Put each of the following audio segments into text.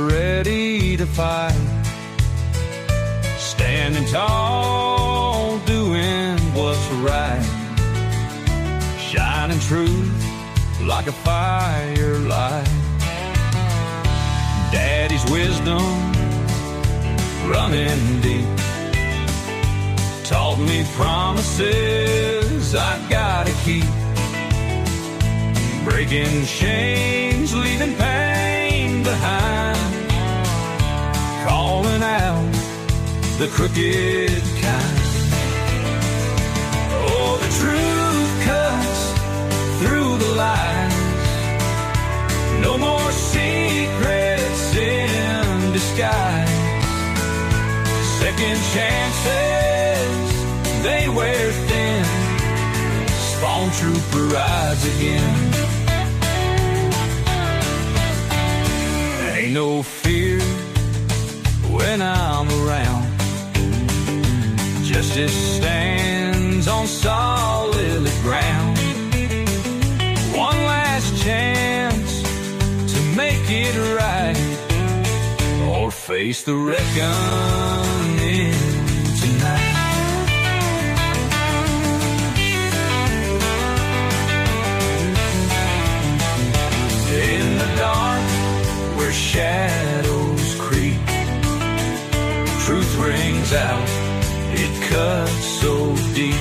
ready to fight. Standing tall, doing what's right. Shining truth like a firelight. Daddy's wisdom running deep taught me promises I gotta keep. Breaking chains, leaving pain behind. Calling out the crooked kind. Oh, the truth cuts through the lies. No more secrets in disguise. Second chances, they wear thin. Spawn trooper rides again. Ain't no fear when I'm around. Justice stands on solid ground. One last chance to make it right, or face the reckoning tonight. In the dark, where shadows creep, truth rings out, it cuts so deep.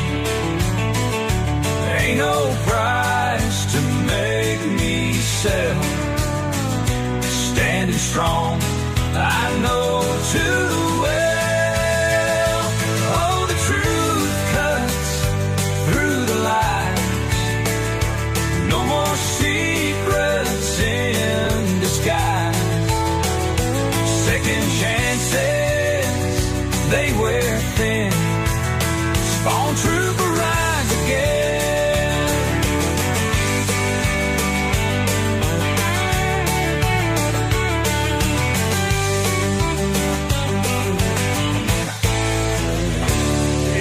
Ain't no price to make me sell. Standing strong, I know too well. Oh, the truth cuts through the lies. No more secrets in disguise. Second chances, they wear thin. Spawn trooper rides again.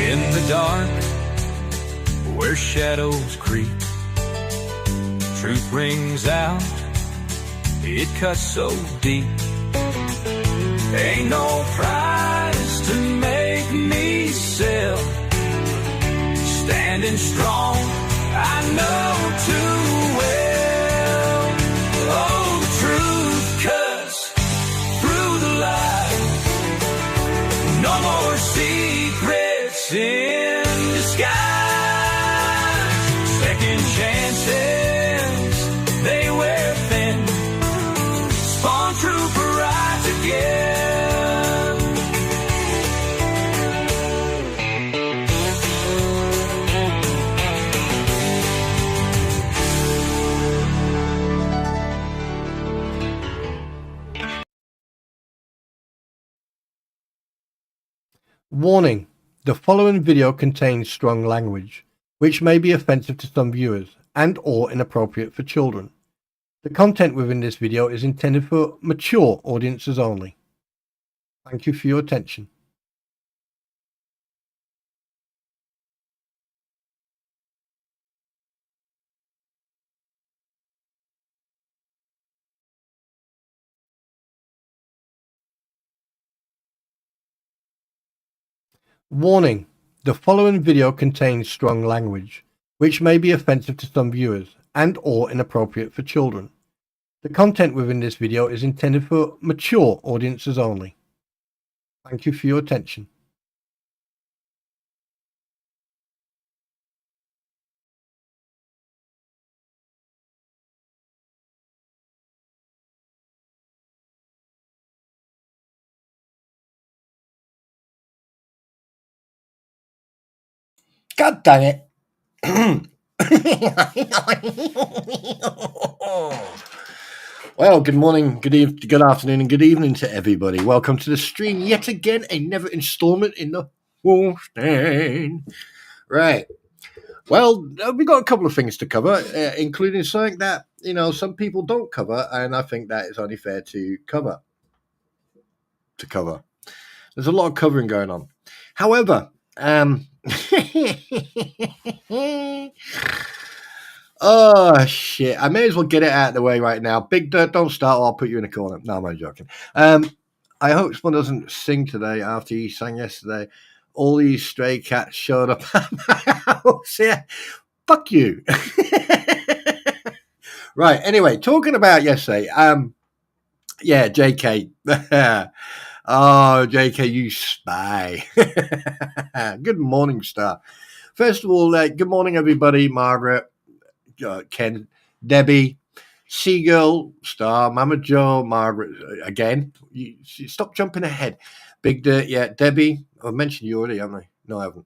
In the dark, where shadows creep, truth rings out, it cuts so deep. Ain't no price to make me sell. Standing strong, I know too well. Oh, the truth cuts through the lies. No more secrets in disguise. Second chances, they wear thin. Spawn trooper rides again. Warning: the following video contains strong language, which may be offensive to some viewers and/or inappropriate for children. The content within this video is intended for mature audiences only. Thank you for your attention. Warning: the following video contains strong language, which may be offensive to some viewers and/or inappropriate for children. The content within this video is intended for mature audiences only. Thank you for your attention. God dang it. Well, good morning, good afternoon, and good evening to everybody. Welcome to the stream yet again, another installment in the Wolfstein. Right. Well, we've got a couple of things to cover, including something that, some people don't cover, and I think that is only fair to cover. There's a lot of covering going on. However, Oh shit! I may as well get it out of the way right now. Big Dirt, don't start, or I'll put you in a corner. No, I'm only joking. I hope Spun doesn't sing today after he sang yesterday. All these stray cats showed up at my house. Yeah, fuck you. Right. Anyway, talking about yesterday. Yeah, JK. Oh, JK, you spy. Good morning, Star. First of all, good morning, everybody. Margaret, Ken, Debbie, Seagull, Star, Mama Joe, Margaret, again. Stop jumping ahead. Big Dirt, yeah. Debbie, I've mentioned you already, haven't I? No, I haven't.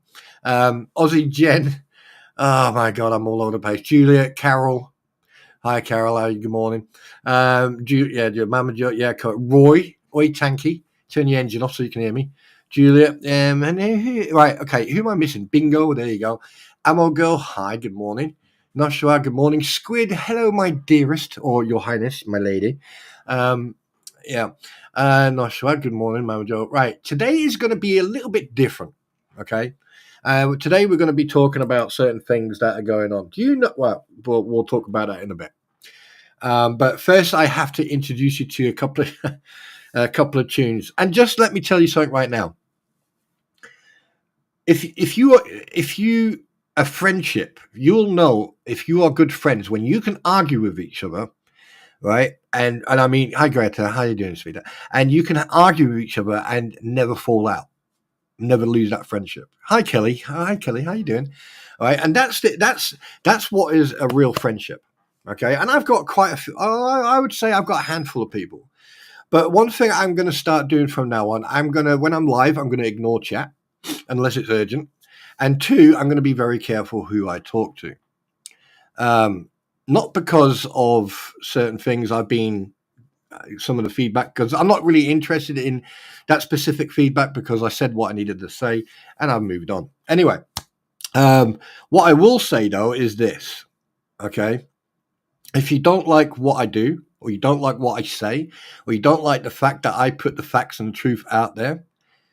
Aussie, Jen. Oh, my God, I'm all over the place. Julia, Carol. Hi, Carol. How are you? Good morning. Mama Joe, yeah. Roy, oi, Tanky. Turn your engine off so you can hear me. Julia, right, okay. Who am I missing? Bingo, there you go. Ammo Girl, hi, good morning. Noshua, good morning. Squid, hello, my dearest, or your highness, my lady. Yeah. Noshua, good morning, Mama Joe. Right, today is going to be a little bit different, okay? Today we're going to be talking about certain things that are going on. Do you know? Well, we'll talk about that in a bit. But first, I have to introduce you to a couple of tunes, and just let me tell you something right now. If you a friendship, you'll know if you are good friends when you can argue with each other, right? And I mean, hi Greta, how you doing, sweetheart? And you can argue with each other and never fall out, never lose that friendship. Hi Kelly, how you doing? All right, and that's what is a real friendship. Okay, and I've got quite a few. I would say I've got a handful of people. But one thing I'm going to start doing from now on, when I'm live, I'm going to ignore chat unless it's urgent. And two, I'm going to be very careful who I talk to. Not because of certain things I've been, some of the feedback, because I'm not really interested in that specific feedback because I said what I needed to say and I've moved on. Anyway, what I will say though is this, okay? If you don't like what I do, or you don't like what I say, or you don't like the fact that I put the facts and the truth out there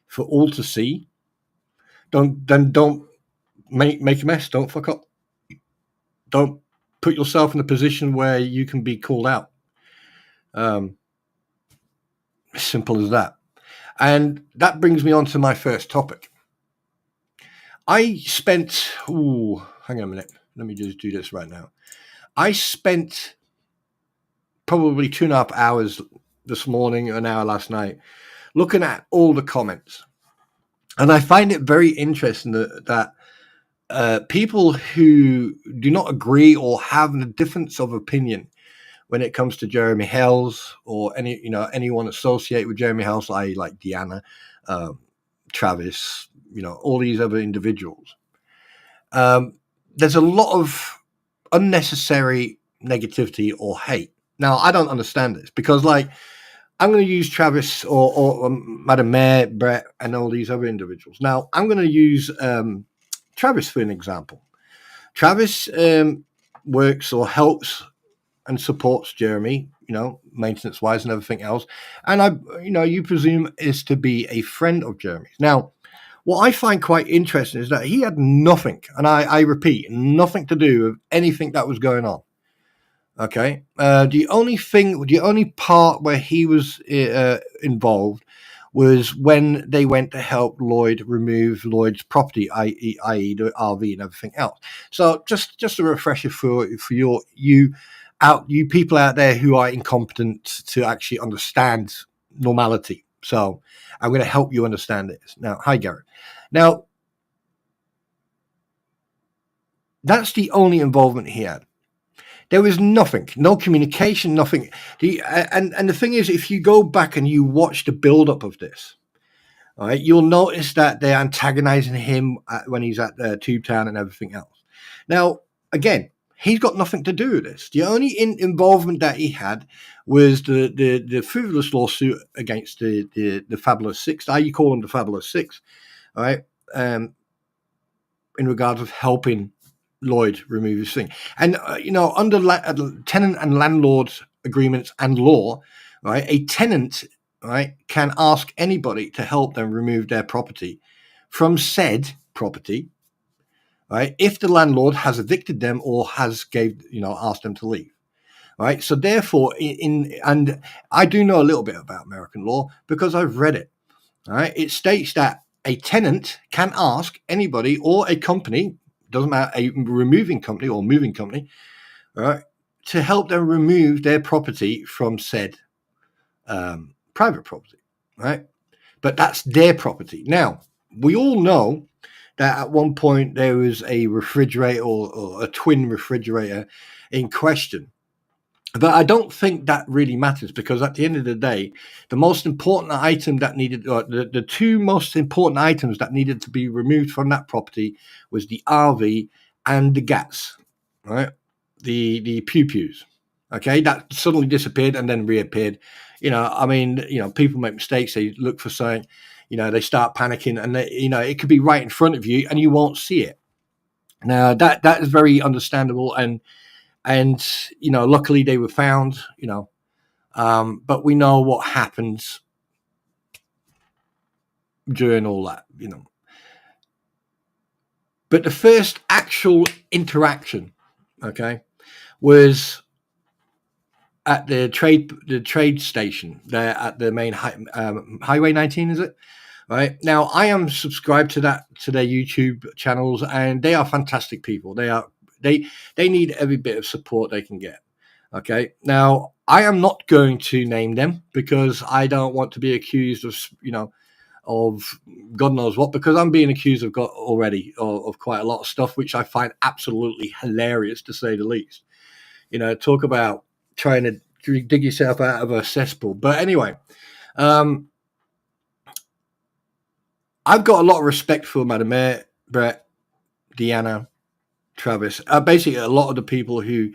for all to see, don't make a mess. Don't fuck up. Don't put yourself in a position where you can be called out. Simple as that. And that brings me on to my first topic. I spent, hang on a minute. Let me just do this right now. I spent probably 2.5 hours this morning, an hour last night, looking at all the comments. And I find it very interesting that people who do not agree or have a difference of opinion when it comes to Jeremy Hells or anyone associated with Jeremy Hells, like Deanna, Travis, all these other individuals. There's a lot of unnecessary negativity or hate. Now, I don't understand this because, I'm going to use Travis or Madam Mayor, Brett, and all these other individuals. Now, I'm going to use Travis for an example. Travis works or helps and supports Jeremy, maintenance-wise and everything else. And you presume is to be a friend of Jeremy's. Now, what I find quite interesting is that he had nothing, and I repeat, nothing to do with anything that was going on. Okay. The only part where he was involved was when they went to help Lloyd remove Lloyd's property, i.e. the RV and everything else. So just a refresher for you people out there who are incompetent to actually understand normality. So I'm going to help you understand this. Now, hi, Garrett. Now, that's the only involvement he had. There was nothing, no communication, nothing. And the thing is, if you go back and you watch the build-up of this, all right, you'll notice that they're antagonizing him when he's at Tube Town and everything else. Now, again, he's got nothing to do with this. The only involvement that he had was the frivolous lawsuit against the Fabulous Six. You call them the Fabulous Six, all right, in regards of helping Lloyd remove his thing. And, under tenant and landlord agreements and law, right, a tenant, right, can ask anybody to help them remove their property from said property, right? If the landlord has evicted them or has asked them to leave, right? So therefore, and I do know a little bit about American law because I've read it. All right, it states that a tenant can ask anybody or a company, doesn't matter, a removing company or moving company, all right, to help them remove their property from said private property, right? But that's their property. Now, we all know that at one point there was a refrigerator or a twin refrigerator in question. But I don't think that really matters because at the end of the day, the most important item that needed, or the two most important items that needed to be removed from that property was the RV and the gas, right? The pew-pews. Okay, that suddenly disappeared and then reappeared. I mean, people make mistakes. They look for something, they start panicking, and it could be right in front of you, and you won't see it. Now that is very understandable, and luckily they were found. But we know what happens during all that. But the first actual interaction, okay, was at the trade station there at the main Highway 19, is it? Right now, I am subscribed to their YouTube channels, and they are fantastic people. They need every bit of support they can get. Okay, now I am not going to name them because I don't want to be accused of God knows what, because I'm being accused of already of quite a lot of stuff, which I find absolutely hilarious to say the least. Talk about trying to dig yourself out of a cesspool. But anyway, I've got a lot of respect for Madam Mayor, Brett, Deanna, Travis, basically a lot of the people who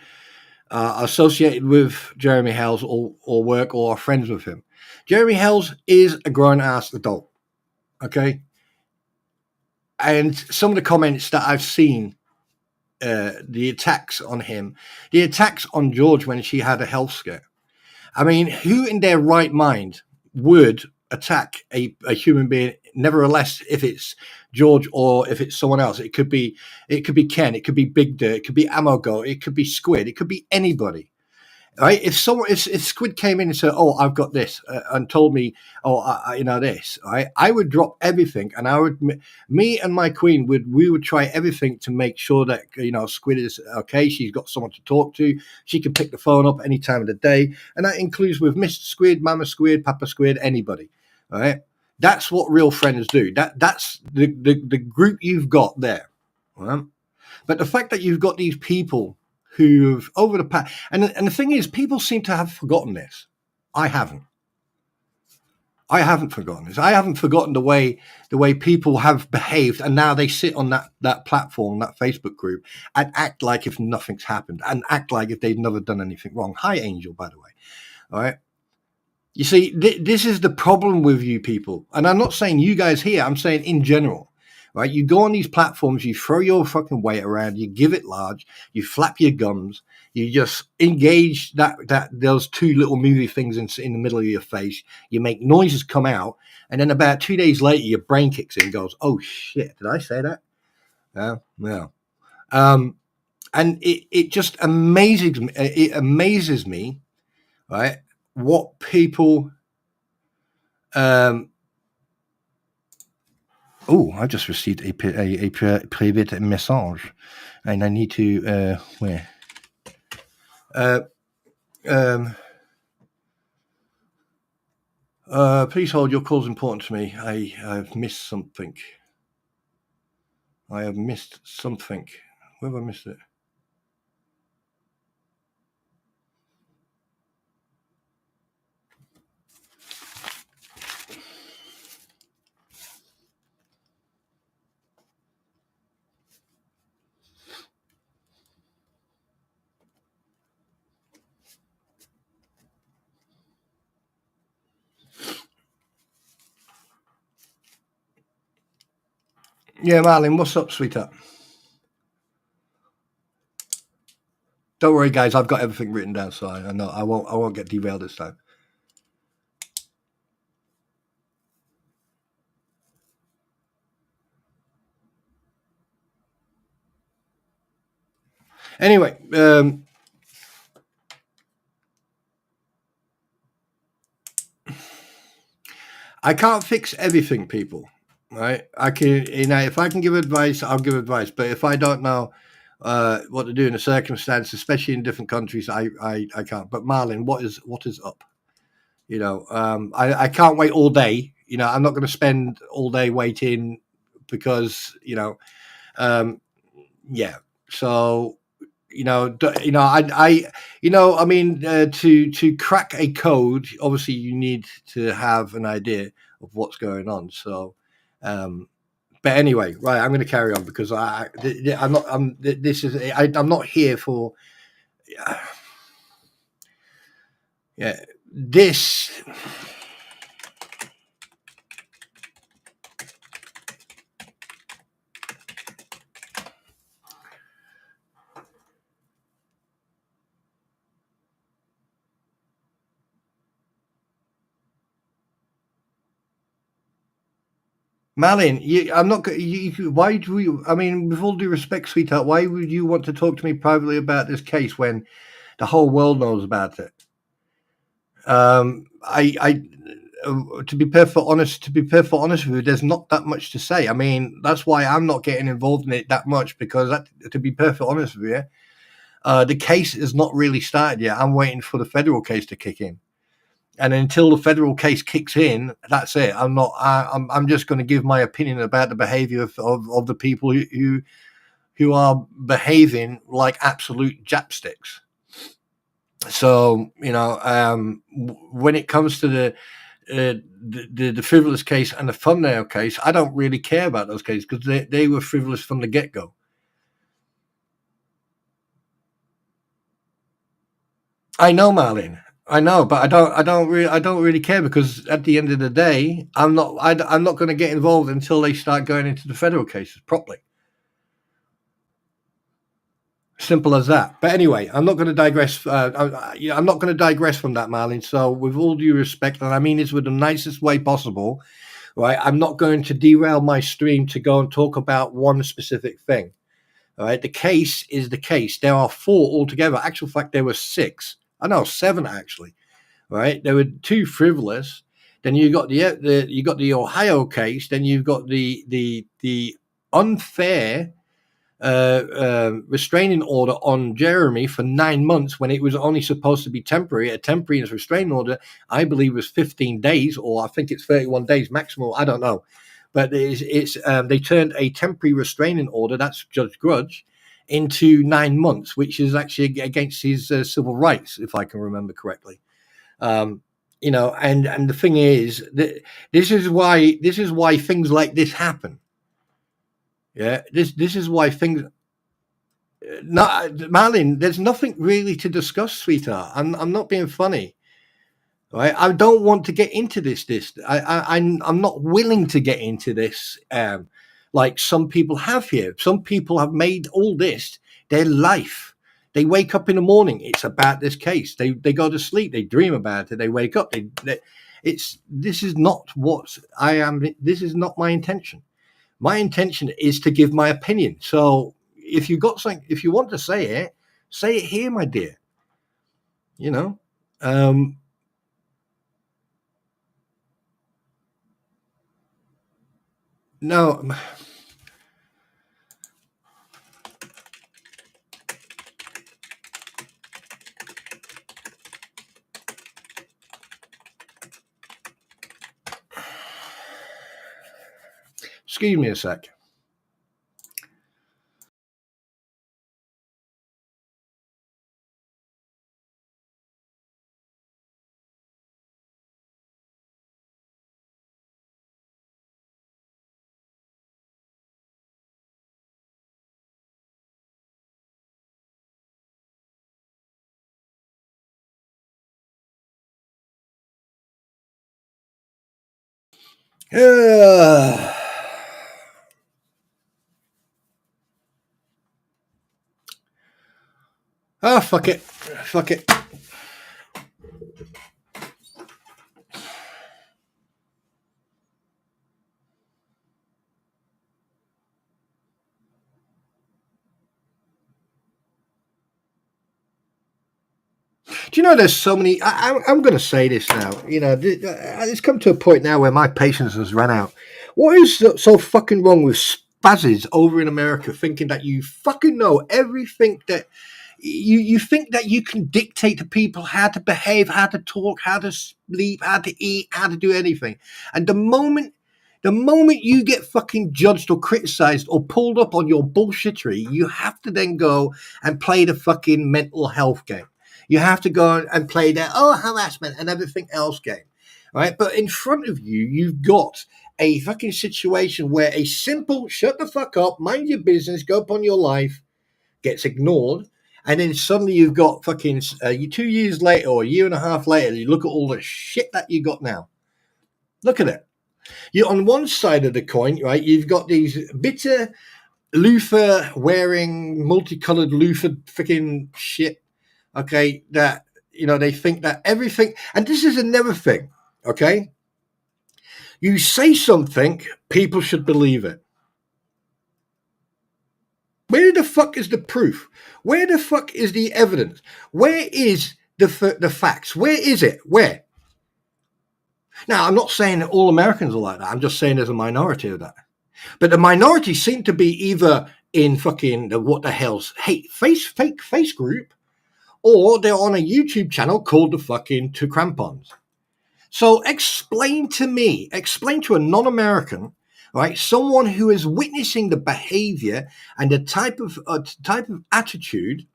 are associated with Jeremy Hells or work or are friends with him. Jeremy Hells is a grown-ass adult, okay? And some of the comments that I've seen, the attacks on him, the attacks on George when she had a health scare. I mean, who in their right mind would attack a human being? Nevertheless, if it's George or if it's someone else, it could be Ken, it could be Big Dirt, it could be Amogo, it could be Squid, it could be anybody. Right? If Squid came in and said, "Oh, I've got this," and told me, "Oh, this," right? I would drop everything, and me and my queen would try everything to make sure that Squid is okay. She's got someone to talk to. She can pick the phone up any time of the day, and that includes with Mr. Squid, Mama Squid, Papa Squid, anybody. All right? That's what real friends do. That's the group you've got there. Right? But the fact that you've got these people who've over the past, and the thing is, people seem to have forgotten this. I haven't forgotten this. I haven't forgotten the way people have behaved, and now they sit on that platform, that Facebook group, and act like if nothing's happened, and act like if they've never done anything wrong. Hi, Angel, by the way. All right. You see, this is the problem with you people, and I'm not saying you guys here. I'm saying in general. Right, you go on these platforms, you throw your fucking weight around, you give it large, you flap your gums, you just engage those two little movie things in the middle of your face, you make noises come out, and then about 2 days later, your brain kicks in and goes, "Oh shit, did I say that?" No. And it just amazes me. It amazes me, right? What people. Oh, I just received a private message, and I need to where? Please hold. Your call's important to me. I've missed something. Where have I missed it? Yeah, Marlene, what's up, sweetheart? Don't worry, guys. I've got everything written down, so I know I won't get derailed this time. Anyway, I can't fix everything, people. Right? I can, if I can give advice, I'll give advice. But if I don't know what to do in a circumstance, especially in different countries, I can't. But Marlin, what is up? I can't wait all day. I'm not going to spend all day waiting because yeah. So I mean, to crack a code, obviously you need to have an idea of what's going on. So, but anyway, right, I'm going to carry on because I'm not. I'm not here for. Yeah, this. Malin, I'm not. Why do you? I mean, with all due respect, sweetheart, why would you want to talk to me privately about this case when the whole world knows about it? To be perfectly honest with you, there's not that much to say. I mean, that's why I'm not getting involved in it that much because, to be perfectly honest with you, the case is not really started yet. I'm waiting for the federal case to kick in. And until the federal case kicks in, that's it. I'm just going to give my opinion about the behavior of the people who are behaving like absolute japsticks. So when it comes to the frivolous case and the thumbnail case, I don't really care about those cases because they were frivolous from the get go. I know, Marlene. I know, but I don't really care because at the end of the day, I'm not going to get involved until they start going into the federal cases properly. Simple as that. But anyway, I'm not going to digress. I'm not going to digress from that, Marlene. So, with all due respect, and I mean this with the nicest way possible, right? I'm not going to derail my stream to go and talk about one specific thing. All right, the case is the case. There are 4 altogether. Actual fact, there were 6. I know 7 actually. Right, there were 2 frivolous. Then you got the Ohio case. Then you've got the unfair restraining order on Jeremy for 9 months when it was only supposed to be temporary. A temporary restraining order, I believe, was 15 days, or I think it's 31 days maximum. I don't know, but it's they turned a temporary restraining order, that's Judge Grudge, into 9 months, which is actually against his civil rights, if I can remember correctly. And the thing is that this is why things like this happen. Yeah, this is why things. No, Marlene, there's nothing really to discuss, sweetheart. I'm not being funny, right? I don't want to get into this. I'm not willing to get into this. Like some people have here. Some people have made all this their life. They wake up in the morning. It's about this case. They go to sleep. They dream about it. They wake up. This is not what I am. This is not my intention. My intention is to give my opinion. So if you got something, if you want to say it here, my dear. You know, no. Excuse me a sec. Oh, fuck it. Fuck it. Do you know there's so many? I'm going to say this now. You know, it's come to a point now where my patience has run out. What is so fucking wrong with spazzes over in America thinking that you fucking know everything that you think that you can dictate to people how to behave, how to talk, how to sleep, how to eat, how to do anything. And the moment you get fucking judged or criticized or pulled up on your bullshittery, you have to then go and play the fucking mental health game. You have to go and play that harassment and everything else game, right? But in front of you, you've got a fucking situation where a simple shut the fuck up, mind your business, go upon your life gets ignored. And then suddenly you've got fucking 2 years later or a year and a half later, you look at all the shit that you got now. Look at it. You're on one side of the coin, right? You've got these bitter loofah wearing multicolored loofah freaking shit. Okay, that they think that everything, and this is another thing. Okay, you say something, people should believe it. Where the fuck is the proof? Where the fuck is the evidence? Where is the facts? Where is it? Where? Now, I'm not saying that all Americans are like that. I'm just saying there's a minority of that. But the minority seem to be either in fucking what the hell's fake face group, or they're on a YouTube channel called the fucking Two Crampons. So explain to a non-American, right, someone who is witnessing the behavior and the type of attitude.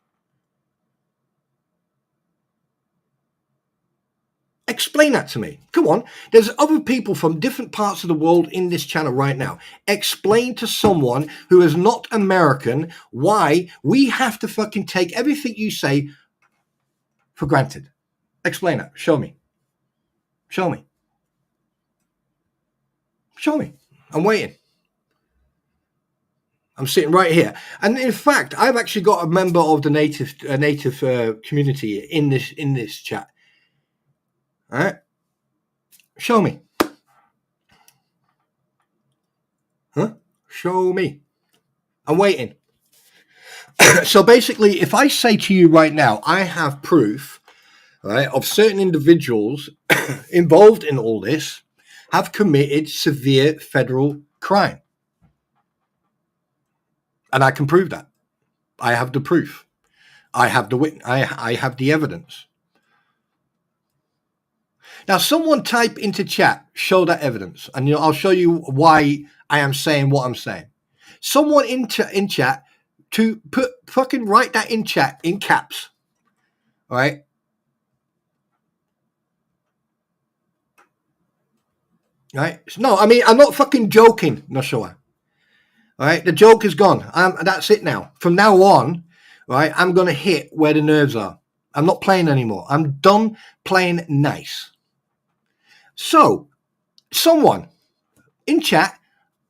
Explain that to me. Come on. There's other people from different parts of the world in this channel right now. Explain to someone who is not American why we have to fucking take everything you say for granted. Explain that. Show me. I'm waiting. I'm sitting right here. And in fact, I've actually got a member of the native community in this chat. All right. Show me. Huh? Show me. I'm waiting. So basically, if I say to you right now, I have proof, right, of certain individuals involved in all this have committed severe federal crime. And I can prove that. I have the proof. I have the witness. I have the evidence. Now, someone type into chat, show that evidence, and I'll show you why I am saying what I'm saying. Someone in chat to fucking write that in chat in caps. All right. Right. No, I mean, I'm not fucking joking, Nashua. All right. The joke is gone. That's it now. From now on, right, I'm going to hit where the nerves are. I'm not playing anymore. I'm done playing nice. So, someone in chat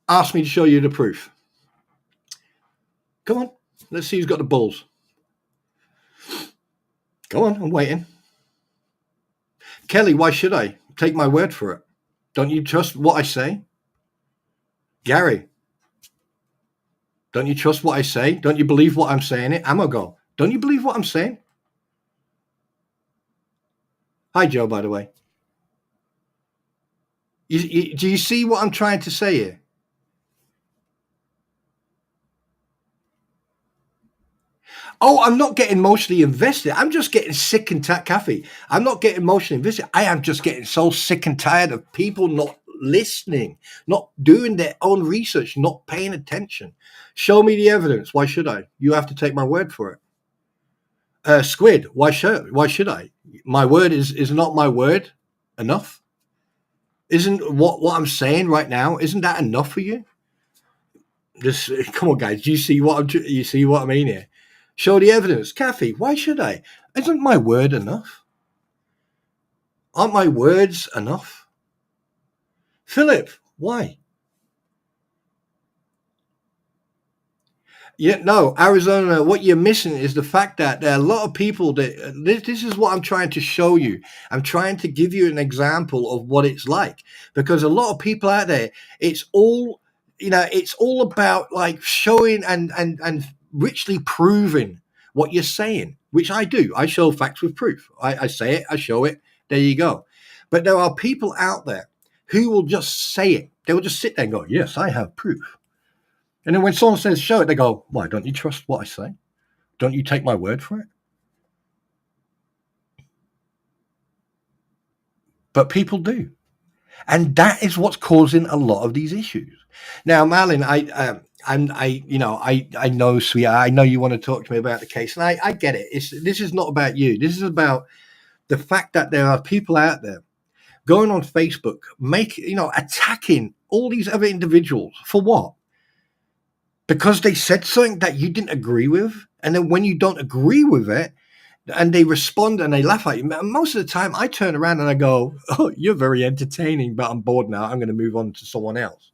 asked me to show you the proof. Come on. Let's see who's got the balls. Go on. I'm waiting. Kelly, why should I? Take my word for it. Don't you trust what I say? Gary, don't you trust what I say? Don't you believe what I'm saying? Amago, don't you believe what I'm saying? Hi, Joe, by the way. Do you see what I'm trying to say here? Oh, I'm not getting emotionally invested. I'm just getting sick and tired. Kathy, I'm not getting emotionally invested. I am just getting so sick and tired of people not listening, not doing their own research, not paying attention. Show me the evidence. Why should I? You have to take my word for it. Squid, why should I? My word is not my word enough? Isn't what I'm saying right now, isn't that enough for you? Just come on, guys. Do you see you see what I mean here? Show the evidence. Kathy, why should I? Isn't my word enough? Aren't my words enough? Philip, why? Yeah, no, Arizona, what you're missing is the fact that there are a lot of people that this is what I'm trying to show you. I'm trying to give you an example of what it's like, because a lot of people out there, it's all about like showing and richly proving what you're saying. which I do. I show facts with proof. I say it, I show it. There you go. But there are people out there who will just say it. They will just sit there and go, yes, I have proof. And then when someone says show it, they go, why, don't you trust what I say? Don't you take my word for it? But people do. And that is what's causing a lot of these issues. Now, Marlon, I know, sweetheart, I know you want to talk to me about the case, and I get it. This is not about you. This is about the fact that there are people out there going on Facebook, attacking all these other individuals for what? Because they said something that you didn't agree with, and then when you don't agree with it, and they respond and they laugh at you. Most of the time, I turn around and I go, "Oh, you're very entertaining, but I'm bored now. I'm going to move on to someone else."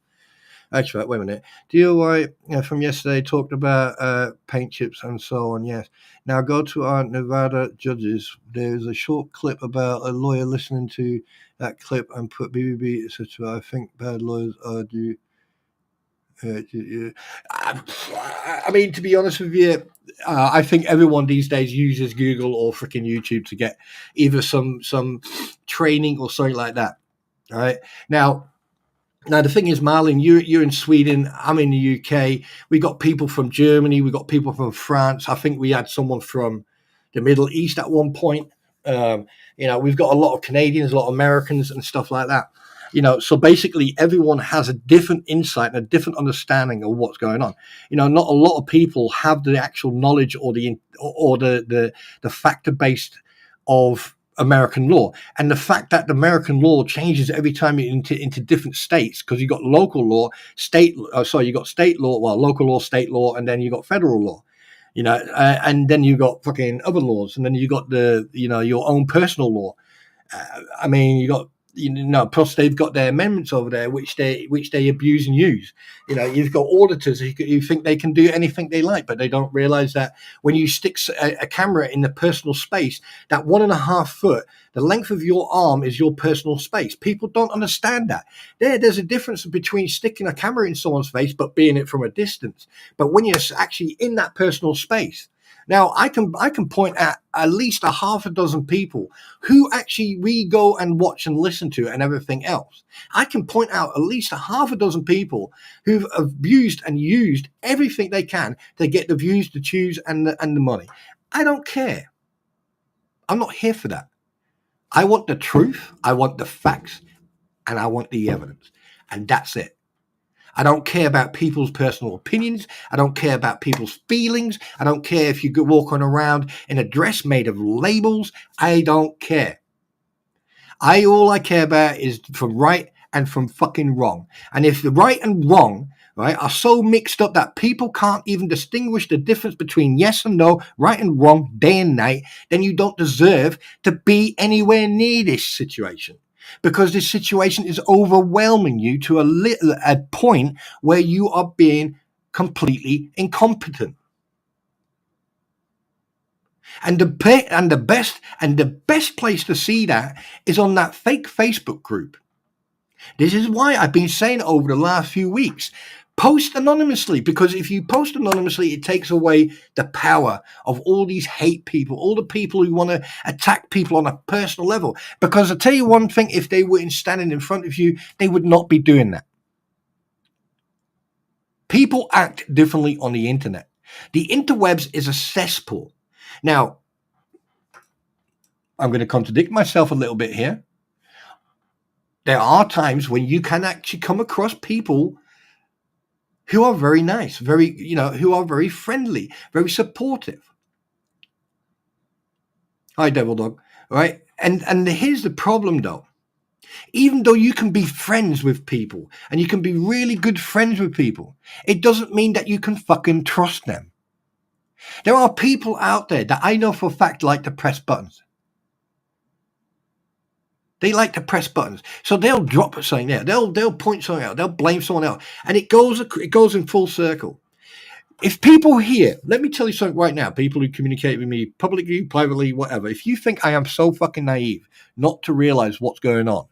Actually, wait a minute. DOI from yesterday talked about paint chips and so on. Yes. Now go to our Nevada judges. There's a short clip about a lawyer listening to that clip and put BBB, etc. I think bad lawyers are due. I mean, to be honest with you, I think everyone these days uses Google or freaking YouTube to get either some training or something like that. All right. Now the thing is, Marlon, you're in Sweden. I'm in the UK. We got people from Germany. We got people from France. I think we had someone from the Middle East at one point. We've got a lot of Canadians, a lot of Americans, and stuff like that. So basically everyone has a different insight and a different understanding of what's going on. Not a lot of people have the actual knowledge or the factor based of American law, and the fact that the American law changes every time into different states, because you got local law, you got state law, well, local law, state law, and then you got federal law. And then you got fucking other laws, and then you got your own personal law. You got plus they've got their amendments over there, which they abuse and use. You've got auditors who think they can do anything they like, but they don't realize that when you stick a camera in the personal space, that 1.5 foot, the length of your arm is your personal space. People don't understand that. There's a difference between sticking a camera in someone's face, but being it from a distance. But when you're actually in that personal space. Now, I can point at least a half a dozen people who actually we go and watch and listen to and everything else. I can point out at least a half a dozen people who've abused and used everything they can to get the views, to choose, and the money. I don't care. I'm not here for that. I want the truth, I want the facts, and I want the evidence. And that's it. I don't care about people's personal opinions. I don't care about people's feelings. I don't care if you go walking around in a dress made of labels. I don't care. All I care about is from right and from fucking wrong. And if the right and wrong, right, are so mixed up that people can't even distinguish the difference between yes and no, right and wrong, day and night, then you don't deserve to be anywhere near this situation. Because this situation is overwhelming you to a point where you are being completely incompetent. And the best place to see that is on that fake Facebook group. This is why I've been saying over the last few weeks, post anonymously, because if you post anonymously, it takes away the power of all these hate people, all the people who want to attack people on a personal level. Because I'll tell you one thing, if they were standing in front of you, they would not be doing that. People act differently on the internet. The interwebs is a cesspool. Now, I'm going to contradict myself a little bit here. There are times when you can actually come across people who are very nice, who are very friendly, very supportive. Hi, Devil Dog. Right? And here's the problem, though. Even though you can be friends with people and you can be really good friends with people, it doesn't mean that you can fucking trust them. There are people out there that I know for a fact like to press buttons. They like to press buttons. So they'll drop something there. They'll point something out. They'll blame someone else. And it goes in full circle. If people here, let me tell you something right now, people who communicate with me publicly, privately, whatever, if you think I am so fucking naive not to realize what's going on,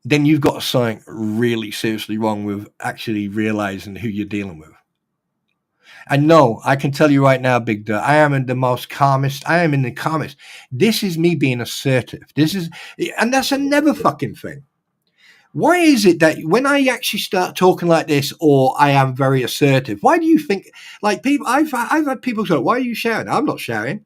then you've got something really seriously wrong with actually realizing who you're dealing with. And no, I can tell you right now, Big Dirt, I am in the most calmest. I am in the calmest. This is me being assertive. And that's a never fucking thing. Why is it that when I actually start talking like this, or I am very assertive, why do you think, like people, I've had people say, why are you shouting? I'm not shouting.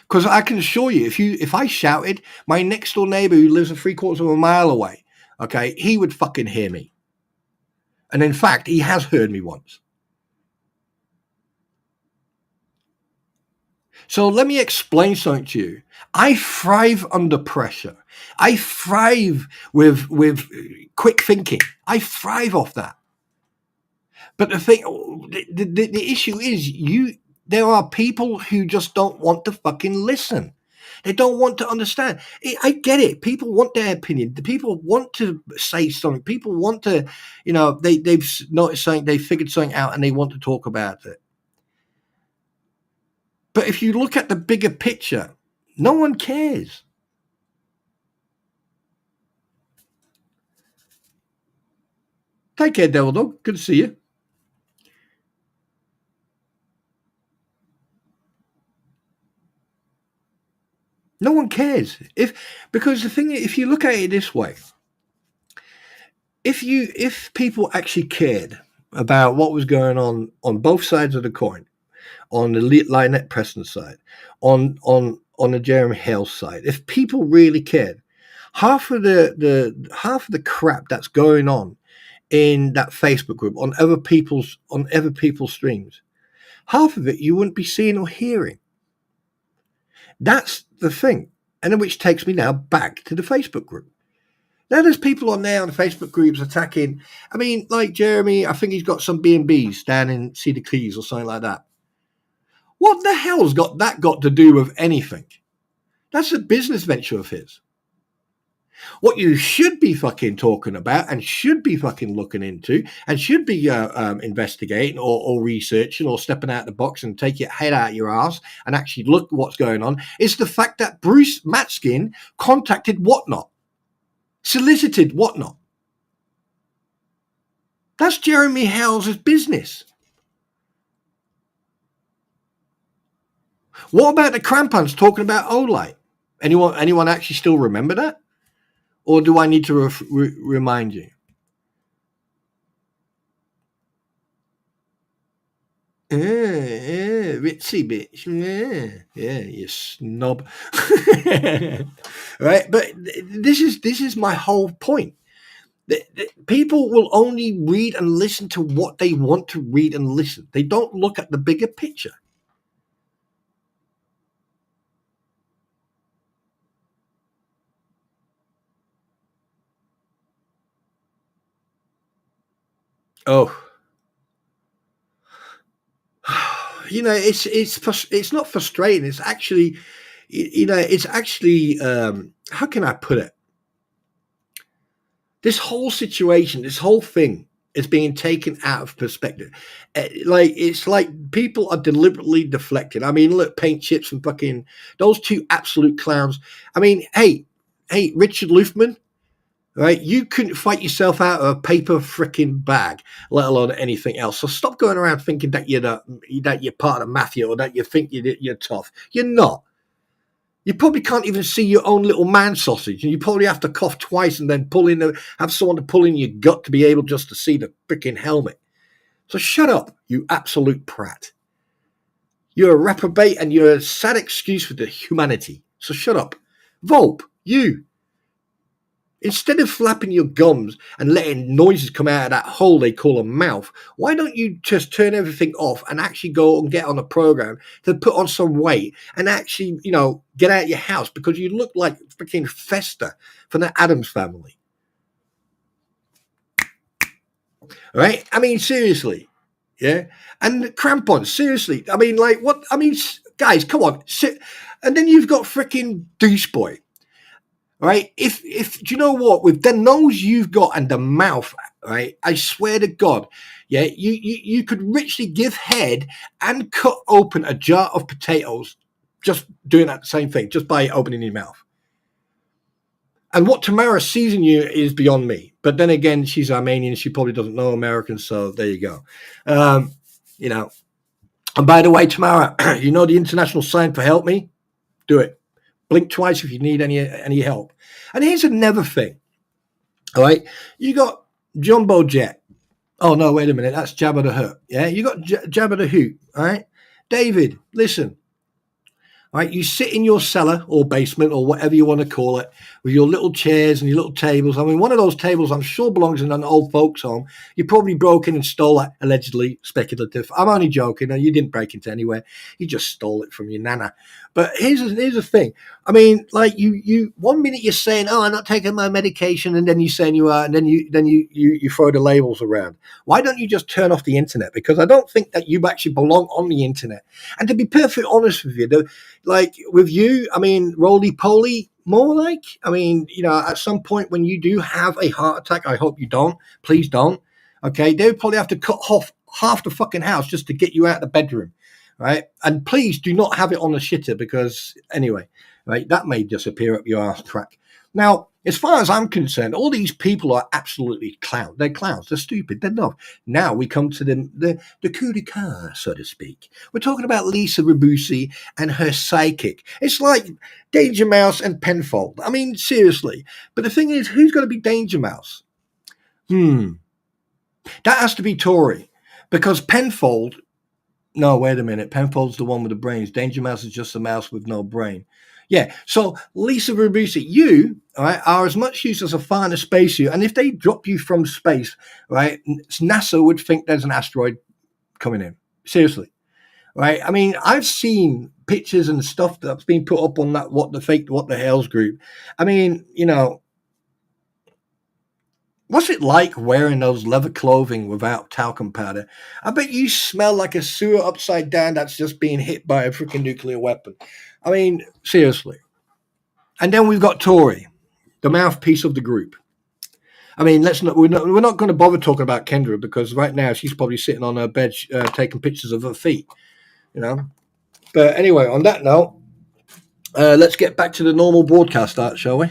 Because I can assure you, if I shouted, my next door neighbor who lives 3/4 of a mile away, okay, he would fucking hear me. And in fact, he has heard me once. So let me explain something to you. I thrive under pressure. I thrive with quick thinking. I thrive off that. But the issue is there are people who just don't want to fucking listen. They don't want to understand. I get it. People want their opinion. The people want to say something. People want to, they've noticed something, they figured something out, and they want to talk about it. But if you look at the bigger picture, no one cares. Take care, Devil Dog. Good to see you. No one cares. Because the thing is, if you look at it this way, if people actually cared about what was going on both sides of the coin, on the Lynette Preston side, on the Jeremy Hale side, if people really cared, half of the crap that's going on in that Facebook group on other people's streams, half of it you wouldn't be seeing or hearing. That's the thing. And then which takes me now back to the Facebook group. Now there's people on there on the Facebook groups attacking. I mean, like Jeremy, I think he's got some B&Bs down in Cedar Keys or something like that. What the hell's got to do with anything? That's a business venture of his. What you should be fucking talking about and should be fucking looking into and should be investigating or researching or stepping out of the box and take your head out of your ass and actually look what's going on is the fact that Bruce Matskin contacted Whatnot, solicited Whatnot. That's Jeremy Hale's business. What about the Crampons talking about Olight? Anyone actually still remember that? Or do I need to remind you? Ritzy bitch. Yeah, you snob. Right? But this is my whole point. People will only read and listen to what they want to read and listen. They don't look at the bigger picture. Oh, it's not frustrating. It's actually, how can I put it? This whole situation, this whole thing is being taken out of perspective. It's like people are deliberately deflected. I mean, look, Paint Chips and fucking those two absolute clowns. I mean, hey, Richard Luthman. Right, you couldn't fight yourself out of a paper freaking bag, let alone anything else. So stop going around thinking that you're part of the mafia or that you think you're tough. You're not. You probably can't even see your own little man sausage, and you probably have to cough twice and then have someone to pull in your gut to be able just to see the freaking helmet. So shut up, you absolute prat. You're a reprobate and you're a sad excuse for the humanity. So shut up, Volpe. You. Instead of flapping your gums and letting noises come out of that hole they call a mouth, why don't you just turn everything off and actually go and get on a program to put on some weight and actually, get out of your house because you look like freaking Fester from the Addams Family. Right? I mean, seriously. Yeah? And Crampons, seriously. I mean, like, what? I mean, guys, come on. And then you've got freaking Doucheboy. Right? If do you know what? With the nose you've got and the mouth, right? I swear to God, yeah, you could richly give head and cut open a jar of potatoes just doing that same thing, just by opening your mouth. And what Tamara sees in you is beyond me. But then again, she's Armenian. She probably doesn't know American. So there you go. You know. And by the way, Tamara, you know the international sign for help me? Do it. Blink twice if you need any help. And here's another thing. All right. You got Jumbo Jet. Oh, no, wait a minute. That's Jabba the Hutt. Yeah. You got Jabba the Hoot. All right. David, listen. All right, you sit in your cellar or basement or whatever you want to call it with your little chairs and your little tables. I mean, one of those tables I'm sure belongs in an old folks' home. You probably broke in and stole it, allegedly speculative. I'm only joking. You didn't break into anywhere. You just stole it from your nana. But here's the thing. I mean, like you 1 minute you're saying, "Oh, I'm not taking my medication," and then you're saying you are, and then you throw the labels around. Why don't you just turn off the internet? Because I don't think that you actually belong on the internet. And to be perfectly honest with you, like with you, I mean, roly-poly, more like. I mean, you know, at some point when you do have a heart attack, I hope you don't. Please don't. Okay, they would probably have to cut off half the fucking house just to get you out of the bedroom, right? And please do not have it on the shitter because, anyway, right, that may disappear up your ass crack. Now, as far as I'm concerned, all these people are absolutely clowns. They're clowns. They're stupid. They're not. Now we come to the coup de coeur, so to speak. We're talking about Lisa Rabusi and her psychic. It's like Danger Mouse and Penfold. I mean, seriously. But the thing is, who's going to be Danger Mouse? That has to be Tory. Because Penfold... No, wait a minute. Penfold's the one with the brains. Danger Mouse is just a mouse with no brain. Yeah, so Lisa Rabusi, you, right, are as much use as a fire in a spacesuit. And if they drop you from space, right, NASA would think there's an asteroid coming in. Seriously, right? I mean, I've seen pictures and stuff that's been put up on that What the Hell's group. I mean, you know, what's it like wearing those leather clothing without talcum powder? I bet you smell like a sewer upside down that's just being hit by a freaking nuclear weapon. I mean, seriously. And then we've got Tori, the mouthpiece of the group. I mean, we're not going to bother talking about Kendra because right now she's probably sitting on her bed taking pictures of her feet, you know. But anyway, on that note, let's get back to the normal broadcast start, shall we?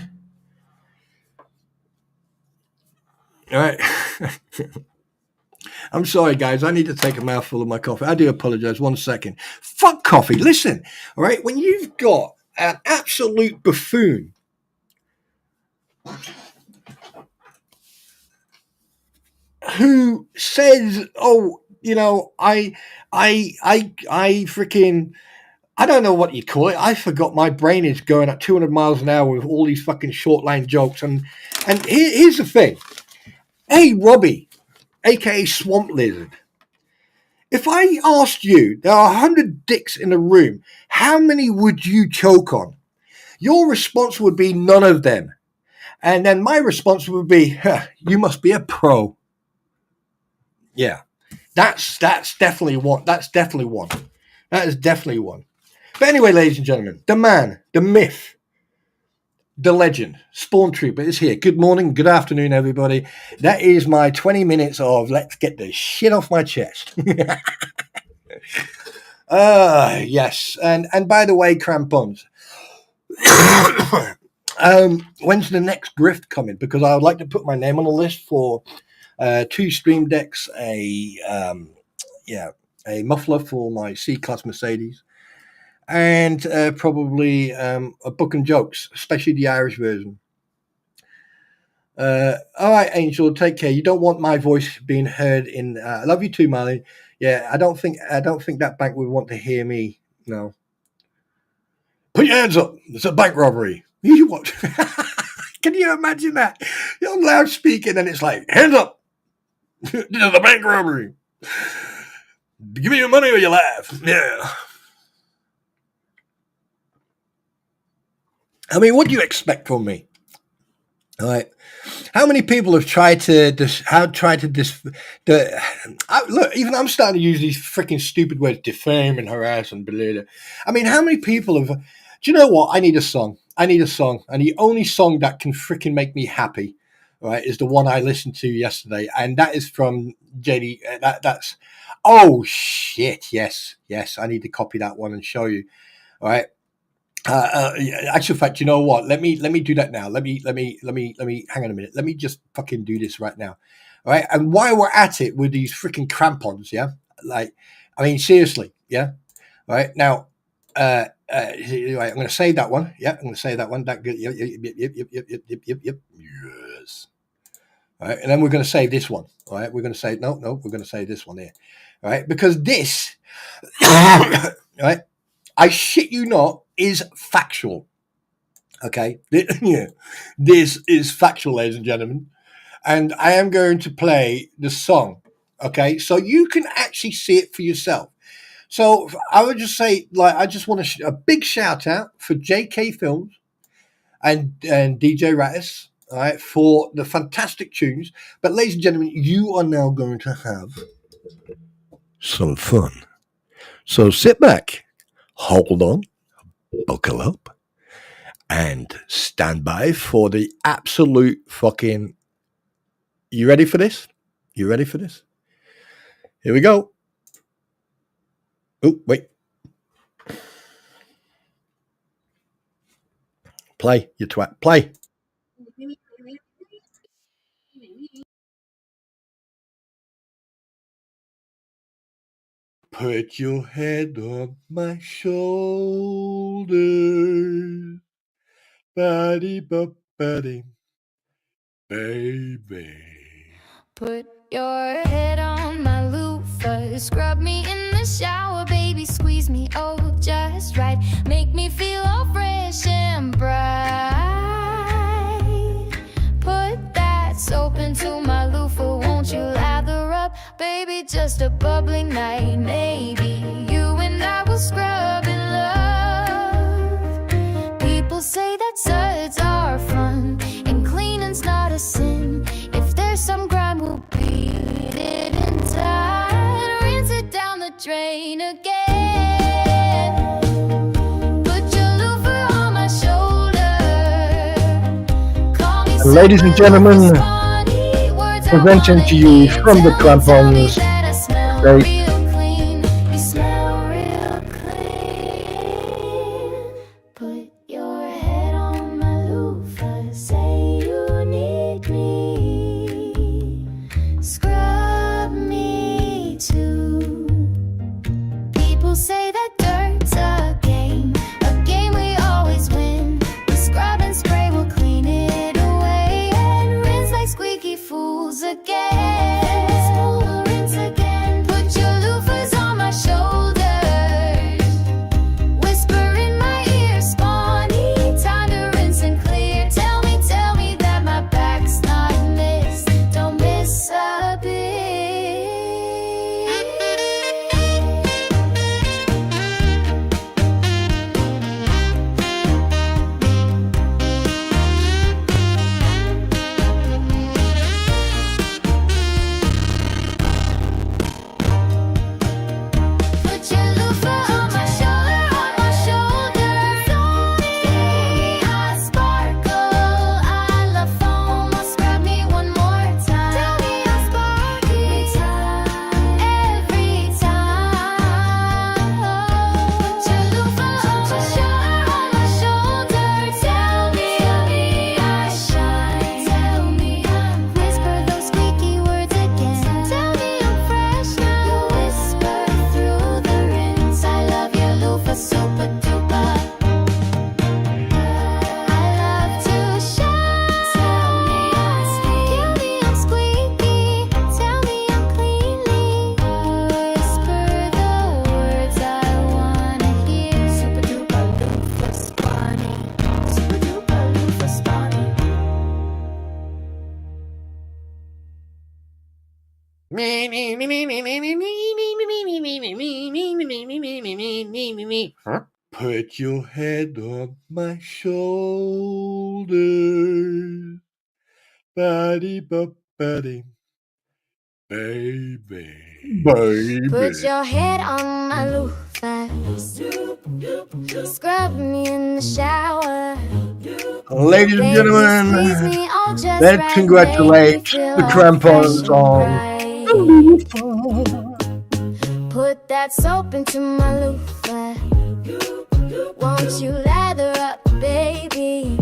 All right. I'm sorry, guys. I need to take a mouthful of my coffee. I do apologize. 1 second. Fuck coffee. Listen, all right? When you've got an absolute buffoon who says, "Oh, you know, I freaking, I don't know what you call it. I forgot. My brain is going at 200 miles an hour with all these fucking short line jokes." And here's the thing. Hey, Robbie, aka Swamp Lizard. If I asked you, there are 100 dicks in a room, how many would you choke on? Your response would be none of them. And then my response would be, you must be a pro. Yeah, that's definitely one. That's definitely one. That is definitely one. But anyway, ladies and gentlemen, the man, the myth, the legend, Spawn Trooper is here. Good morning, good afternoon, everybody. That is my 20 minutes of let's get the shit off my chest. Yes. And by the way, crampons. When's the next grift coming? Because I would like to put my name on the list for 2 stream decks, a muffler for my C-Class Mercedes, and probably a book and jokes, especially the Irish version. All right, Angel, take care. You don't want my voice being heard in. I love you too, Marley. Yeah, I don't think that bank would want to hear me. No. Put your hands up. It's a bank robbery. You what? Can you imagine that? You're on loudspeaker, and it's like, hands up. This is a bank robbery. Give me your money or your life. Yeah. I mean, what do you expect from me? All right. How many people have tried to look, even I'm starting to use these freaking stupid words, defame and harass and blah. I mean, how many people have, do you know what? I need a song. And the only song that can freaking make me happy, right, is the one I listened to yesterday. And that is from JD. That's, oh shit. Yes. I need to copy that one and show you. All right. Actual fact, you know what? Let me do that now. Let me hang on a minute. Let me just fucking do this right now. All right. And while we're at it with these freaking crampons, yeah. Like, I mean, seriously, yeah. All right. Now, right, I'm going to save that one. Yeah, I'm going to save that one. That good. Yep. Yes. All right. And then we're going to save this one. All right. We're going to say no. We're going to save this one here. All right. Because this, right. I shit you not, is factual. Okay, yeah, this is factual, ladies and gentlemen, and I am going to play the song. Okay, so you can actually see it for yourself. So I would just say, like, I just want a big shout out for JK Films and DJ Rattis, all right, for the fantastic tunes. But ladies and gentlemen, you are now going to have some fun. So sit back, hold on, buckle up, and stand by for the absolute fucking... You ready for this? You ready for this? Here we go. Oh, wait. Play, you twat. Play. Put your head on my shoulder. Buddy, buddy, baby. Put your head on my loofah. Scrub me in the shower, baby. Squeeze me, oh, just right. Make me feel all fresh and bright. Put that soap into my loofah. Won't you lather up, baby? Just a bubbly night. Maybe you and I will scrub in love. People say that suds are fun and cleaning's not a sin. If there's some grime, we'll beat it in time. Rinse it down the drain again. Put your loofah on my shoulder. Call me Ladies and gentlemen, presenting to you from the crampons, Jayk. Put your head on my shoulder. Buddy, buddy, baby. Put your head on my loofah. Scrub me in the shower. Ladies and gentlemen, let's congratulate the crampons on Put that soap into my loofah. Won't you lather up, baby?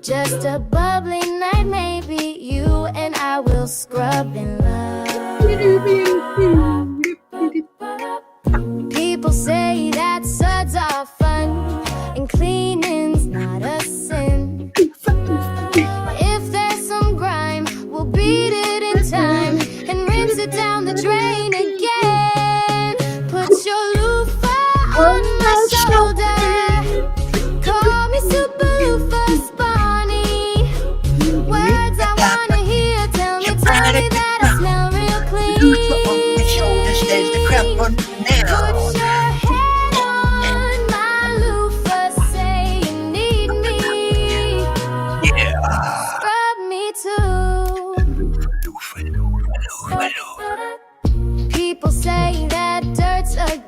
Just a bubbly night, maybe. You and I will scrub in love. People say that suds are fun and cleaning's not a sin. If there's some grime, we'll beat it in time and rinse it down the drain again. Put your loofah on my shoulder. Call me super loofah Spawny. Words I wanna hear. Tell me that I smell real clean. There's the crap on now. Put your head on my loofah. Say you need me. Scrub me too. People say that dirt's a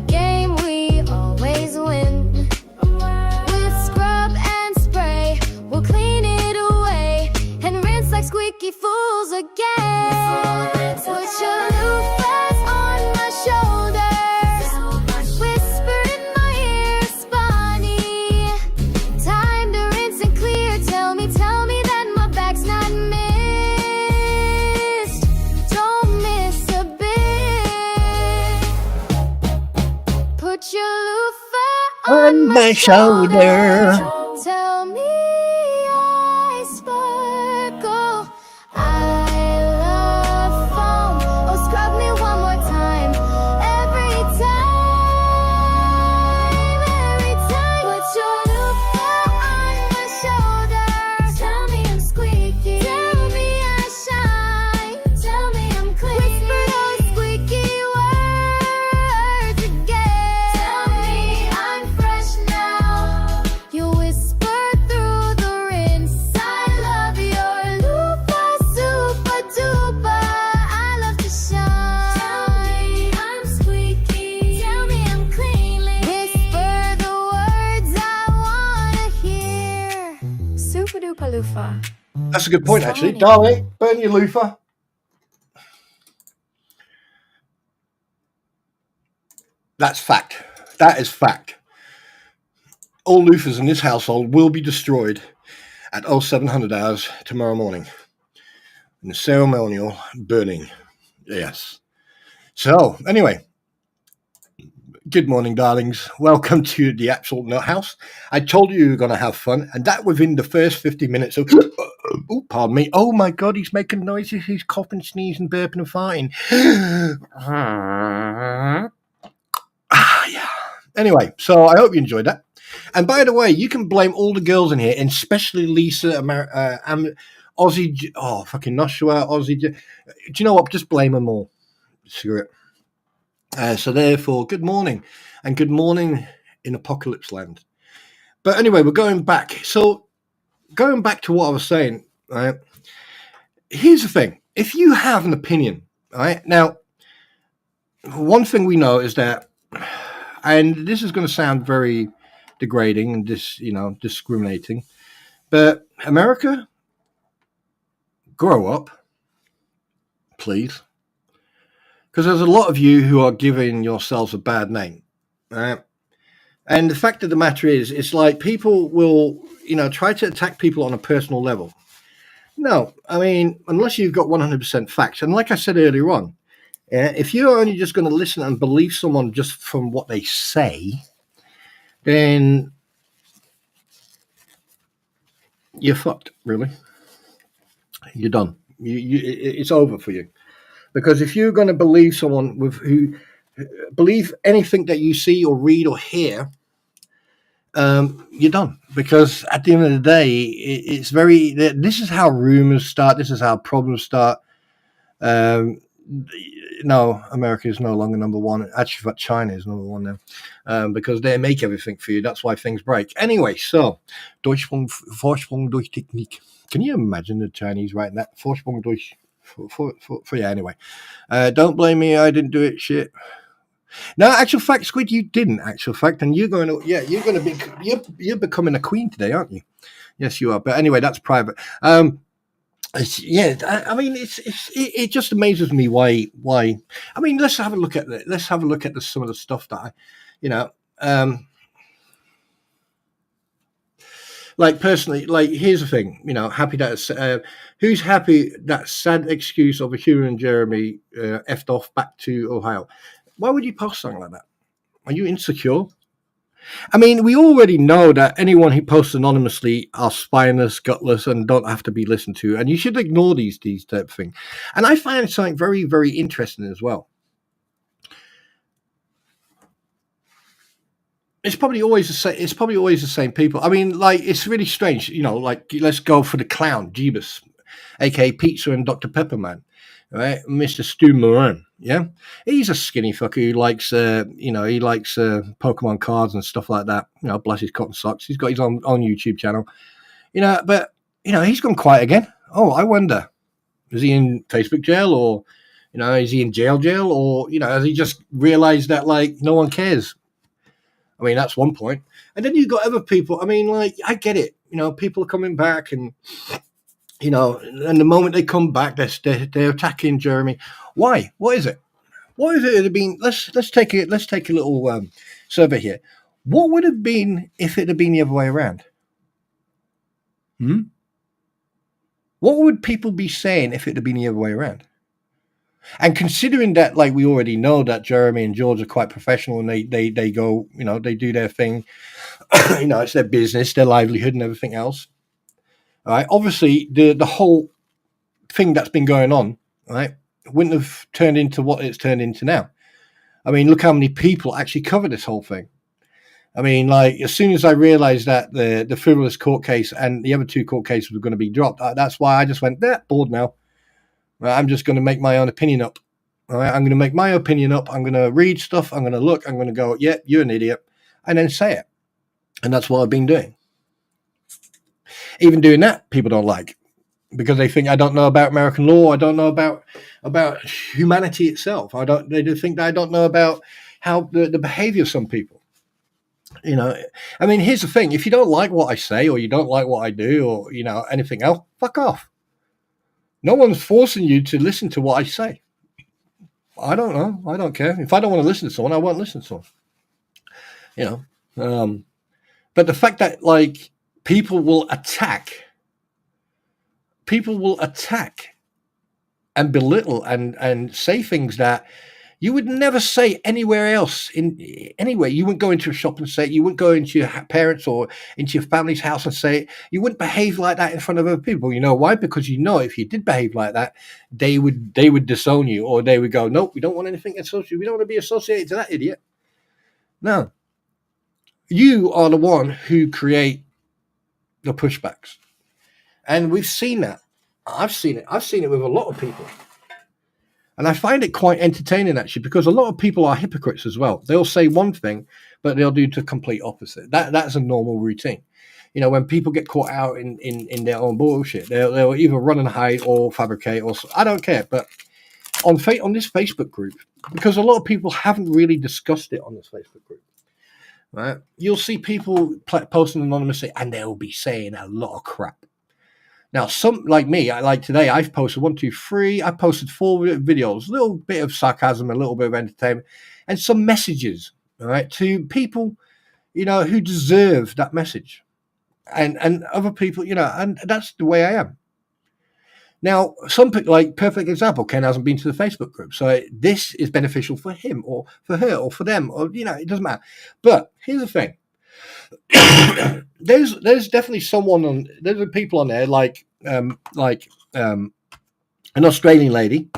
game we always win. With scrub and spray, we'll clean it away and rinse like squeaky fools again. Put your loofahs on my shoulders, whisper in my ear, Spawny. Time to rinse and clear. Tell me that my back's not missed. Don't miss a bit. Put your loofah on my shoulder. Tell me I sparkle. I love foam. Oh, scrub me one more time. Every time. Put your loofah on my shoulder. Tell me I'm squeaky. Tell me I shine. Tell me I'm clean. Whisper those squeaky words again. Tell me I'm fresh now. You whisper through the rinse. I love your loofah, super duper. I love to shine. Tell me I'm squeaky. Tell me I'm cleanly. Whisper the words I wanna hear. Super duper loofah. That's a good point, actually. Spawny. Darling, burn your loofah. That's fact. That is fact. All loofahs in this household will be destroyed at 0700 hours tomorrow morning. In the ceremonial burning. Yes. So, anyway. Good morning, darlings. Welcome to the actual nut house. I told you were going to have fun, and that within the first 50 minutes of... Oh, pardon me. Oh, my God, he's making noises. He's coughing, sneezing, burping, and farting. Yeah. Anyway, so I hope you enjoyed that. And by the way, you can blame all the girls in here, and especially Lisa, Aussie, fucking Noshua, Aussie. Do you know what? Just blame them all. Screw it. So therefore, good morning, and good morning in Apocalypse Land. But anyway, we're going back. So going back to what I was saying, right? Here's the thing. If you have an opinion, right? Now, one thing we know is that, and this is going to sound very degrading and discriminating, but America, grow up, please. Because there's a lot of you who are giving yourselves a bad name, right? And the fact of the matter is, it's like people will, try to attack people on a personal level. No, I mean, unless you've got 100% facts. And like I said earlier on, if you're only just going to listen and believe someone just from what they say, then you're fucked, really. You're done. It's over for you. Because if you're going to believe someone who believe anything that you see or read or hear, you're done. Because at the end of the day, this is how rumors start. This is how problems start. No, America is no longer number one. Actually, China is number one now, because they make everything for you. That's why things break. Anyway, so Vorsprung durch Technik. Can you imagine the Chinese writing that? Vorsprung durch anyway. Don't blame me. I didn't do it. Shit. No, actual fact, Squid, you didn't. Actual fact, and you're becoming a queen today, aren't you? Yes, you are. But anyway, that's private. I mean, it just amazes me why. I mean, let's have a look at some of the stuff that like personally, like here's the thing, you know, happy that who's happy that sad excuse of a Hugh and Jeremy effed off back to Ohio? Why would you post something like that? Are you insecure? I mean, we already know that anyone who posts anonymously are spineless, gutless, and don't have to be listened to, and you should ignore these type of things. And I find something very, very interesting as well. It's probably always the same. It's probably always the same people. I mean, like, it's really strange, you know. Like, let's go for the clown, Jeebus, aka Pizza and Dr. Pepperman, right? Mr. Stu Moran, yeah, he's a skinny fucker who likes, you know, he likes Pokemon cards and stuff like that. You know, bless his cotton socks. He's got his own YouTube channel, you know. But you know, he's gone quiet again. Oh, I wonder, is he in Facebook jail, or you know, is he in jail, or you know, has he just realized that like no one cares? I mean, that's one point. And then you've got other people. I mean, like, I get it. You know, people are coming back and, you know, and the moment they come back, they're attacking Jeremy. Why? What is it? What is it? Let's take a little survey here. What would it have been if it had been the other way around? What would people be saying if it had been the other way around? And considering that, like, we already know that Jeremy and George are quite professional and they go, you know, they do their thing, you know, it's their business, their livelihood and everything else. All right. Obviously, the whole thing that's been going on, right, wouldn't have turned into what it's turned into now. I mean, look how many people actually cover this whole thing. I mean, like, as soon as I realized that the frivolous court case and the other two court cases were going to be dropped, that's why I just went, bored now. I'm just going to make my own opinion up. All right, I'm going to make my opinion up. I'm going to read stuff. I'm going to look. I'm going to go, yeah, you're an idiot, and then say it. And that's what I've been doing. Even doing that, people don't like, because they think I don't know about American law. I don't know about humanity itself. They do think that I don't know about how the behavior of some people. You know, I mean, here's the thing: if you don't like what I say, or you don't like what I do, or you know anything else, fuck off. No one's forcing you to listen to what I say. I don't know. I don't care. If I don't want to listen to someone, I won't listen to someone. You know. But the fact that, like, people will attack and belittle and say things that you would never say anywhere else. Anywhere, you wouldn't go into a shop and say it. You wouldn't go into your parents or into your family's house and say it. You wouldn't behave like that in front of other people. You know why? Because you know if you did behave like that, they would disown you, or they would go, nope, we don't want anything associated. We don't want to be associated to that idiot. No, you are the one who create the pushbacks, and we've seen that. I've seen it. I've seen it with a lot of people. And I find it quite entertaining, actually, because a lot of people are hypocrites as well. They'll say one thing, but they'll do the complete opposite. That's a normal routine. You know, when people get caught out in their own bullshit, they'll either run and hide or fabricate, or I don't care. But on this Facebook group, because a lot of people haven't really discussed it on this Facebook group, right? You'll see people posting anonymously, and they'll be saying a lot of crap. Now, some like me, like today, I've posted 1, 2, 3. I posted 4 videos, a little bit of sarcasm, a little bit of entertainment, and some messages, all right, to people, you know, who deserve that message, and other people, you know, and that's the way I am. Now, some people, like, perfect example, Ken hasn't been to the Facebook group, so this is beneficial for him or for her or for them, or, you know, it doesn't matter. But here's the thing. there's definitely someone there's people on there like an Australian lady,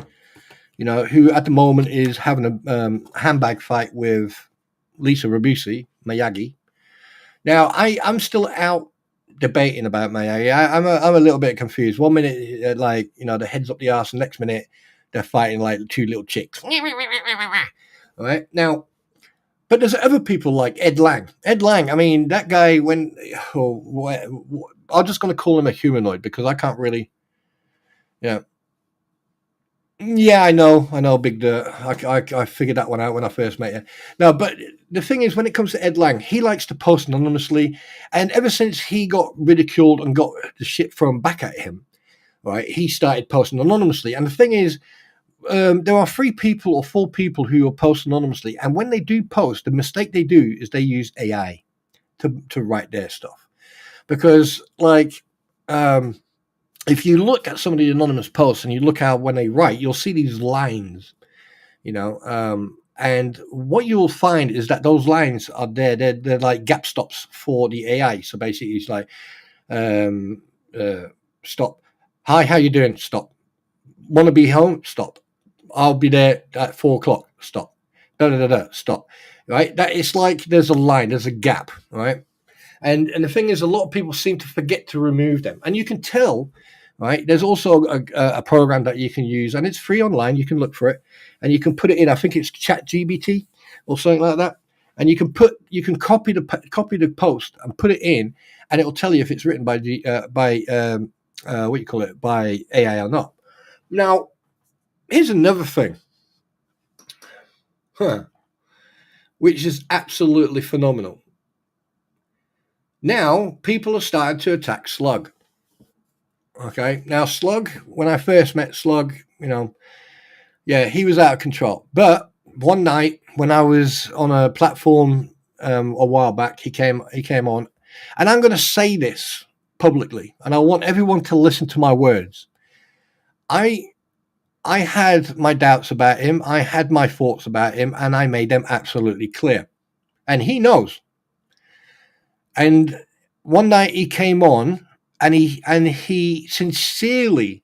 you know, who at the moment is having a handbag fight with Lisa Rabusi Miyagi. Now I'm still out debating about Miyagi. I'm a little bit confused. 1 minute, like, you know, the head's up the arse, and next minute they're fighting like 2 little chicks. All right, now. But there's other people like Ed Lang. Ed Lang, I mean, that guy, I'm just going to call him a humanoid because I can't really, yeah. Yeah, I know, Big Dirt. I figured that one out when I first met you. No, but the thing is, when it comes to Ed Lang, he likes to post anonymously. And ever since he got ridiculed and got the shit thrown back at him, right, he started posting anonymously. And the thing is, there are 3 people or 4 people who will post anonymously, and when they do post, the mistake they do is they use AI to write their stuff. Because, like, if you look at some of the anonymous posts and you look how when they write, you'll see these lines, and what you will find is that those lines are there. They're like gap stops for the AI. So basically, it's like, stop. Hi, how you doing? Stop. Want to be home? Stop. I'll be there at 4:00. Stop. Stop. Right? That it's like there's a line, there's a gap, right? And the thing is, a lot of people seem to forget to remove them, and you can tell. Right? There's also a program that you can use, and it's free online. You can look for it, and you can put it in. I think it's ChatGPT or something like that. And you can copy the post and put it in, and it will tell you if it's written by by AI or not. Now, here's another thing, which is absolutely phenomenal. Now, people are starting to attack Slug. Okay, now Slug, when I first met Slug, he was out of control. But one night when I was on a platform a while back, he came on, and I'm going to say this publicly, and I want everyone to listen to my words. I had my doubts about him, I had my thoughts about him, and I made them absolutely clear, and he knows. And one night he came on. And he sincerely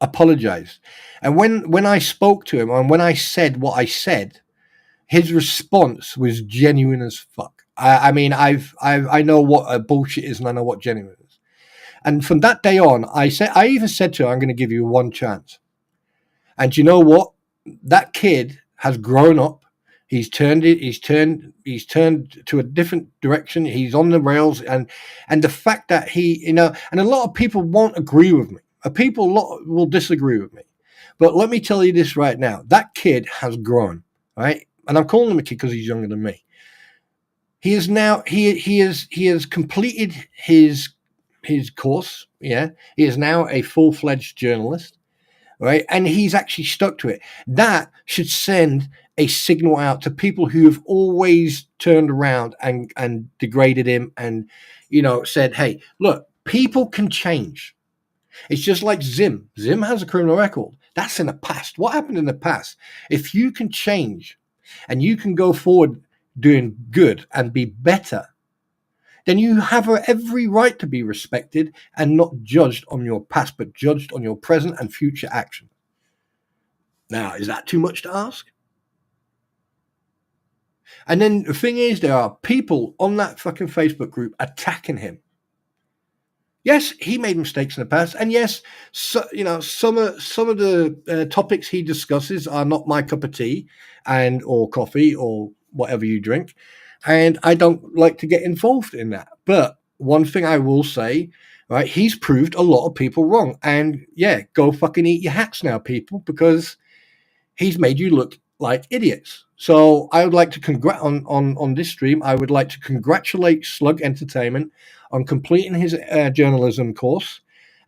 apologized. And when I spoke to him and when I said what I said, his response was genuine as fuck. I mean, I know what a bullshit is, and I know what genuine is. And from that day on, I even said to him, I'm going to give you one chance. And you know what? That kid has grown up. He's turned to a different direction. He's on the rails, and the fact that he, and a lot of people won't agree with me. People will disagree with me, but let me tell you this right now: that kid has grown, right? And I'm calling him a kid because he's younger than me. He is now he has completed his course. Yeah, he is now a full-fledged journalist, right? And he's actually stuck to it. That should send a signal out to people who have always turned around and degraded him and, said, hey, look, people can change. It's just like Zim. Zim has a criminal record. That's in the past. What happened in the past? If you can change and you can go forward doing good and be better, then you have every right to be respected and not judged on your past, but judged on your present and future action. Now, is that too much to ask? And then the thing is, there are people on that fucking Facebook group attacking him. Yes, he made mistakes in the past, and yes, some of the topics he discusses are not my cup of tea, or coffee or whatever you drink, and I don't like to get involved in that. But one thing I will say, right, he's proved a lot of people wrong, and yeah, go fucking eat your hats now, people, because he's made you look like idiots. So I would like to on this stream, I would like to congratulate Slug Entertainment on completing his journalism course,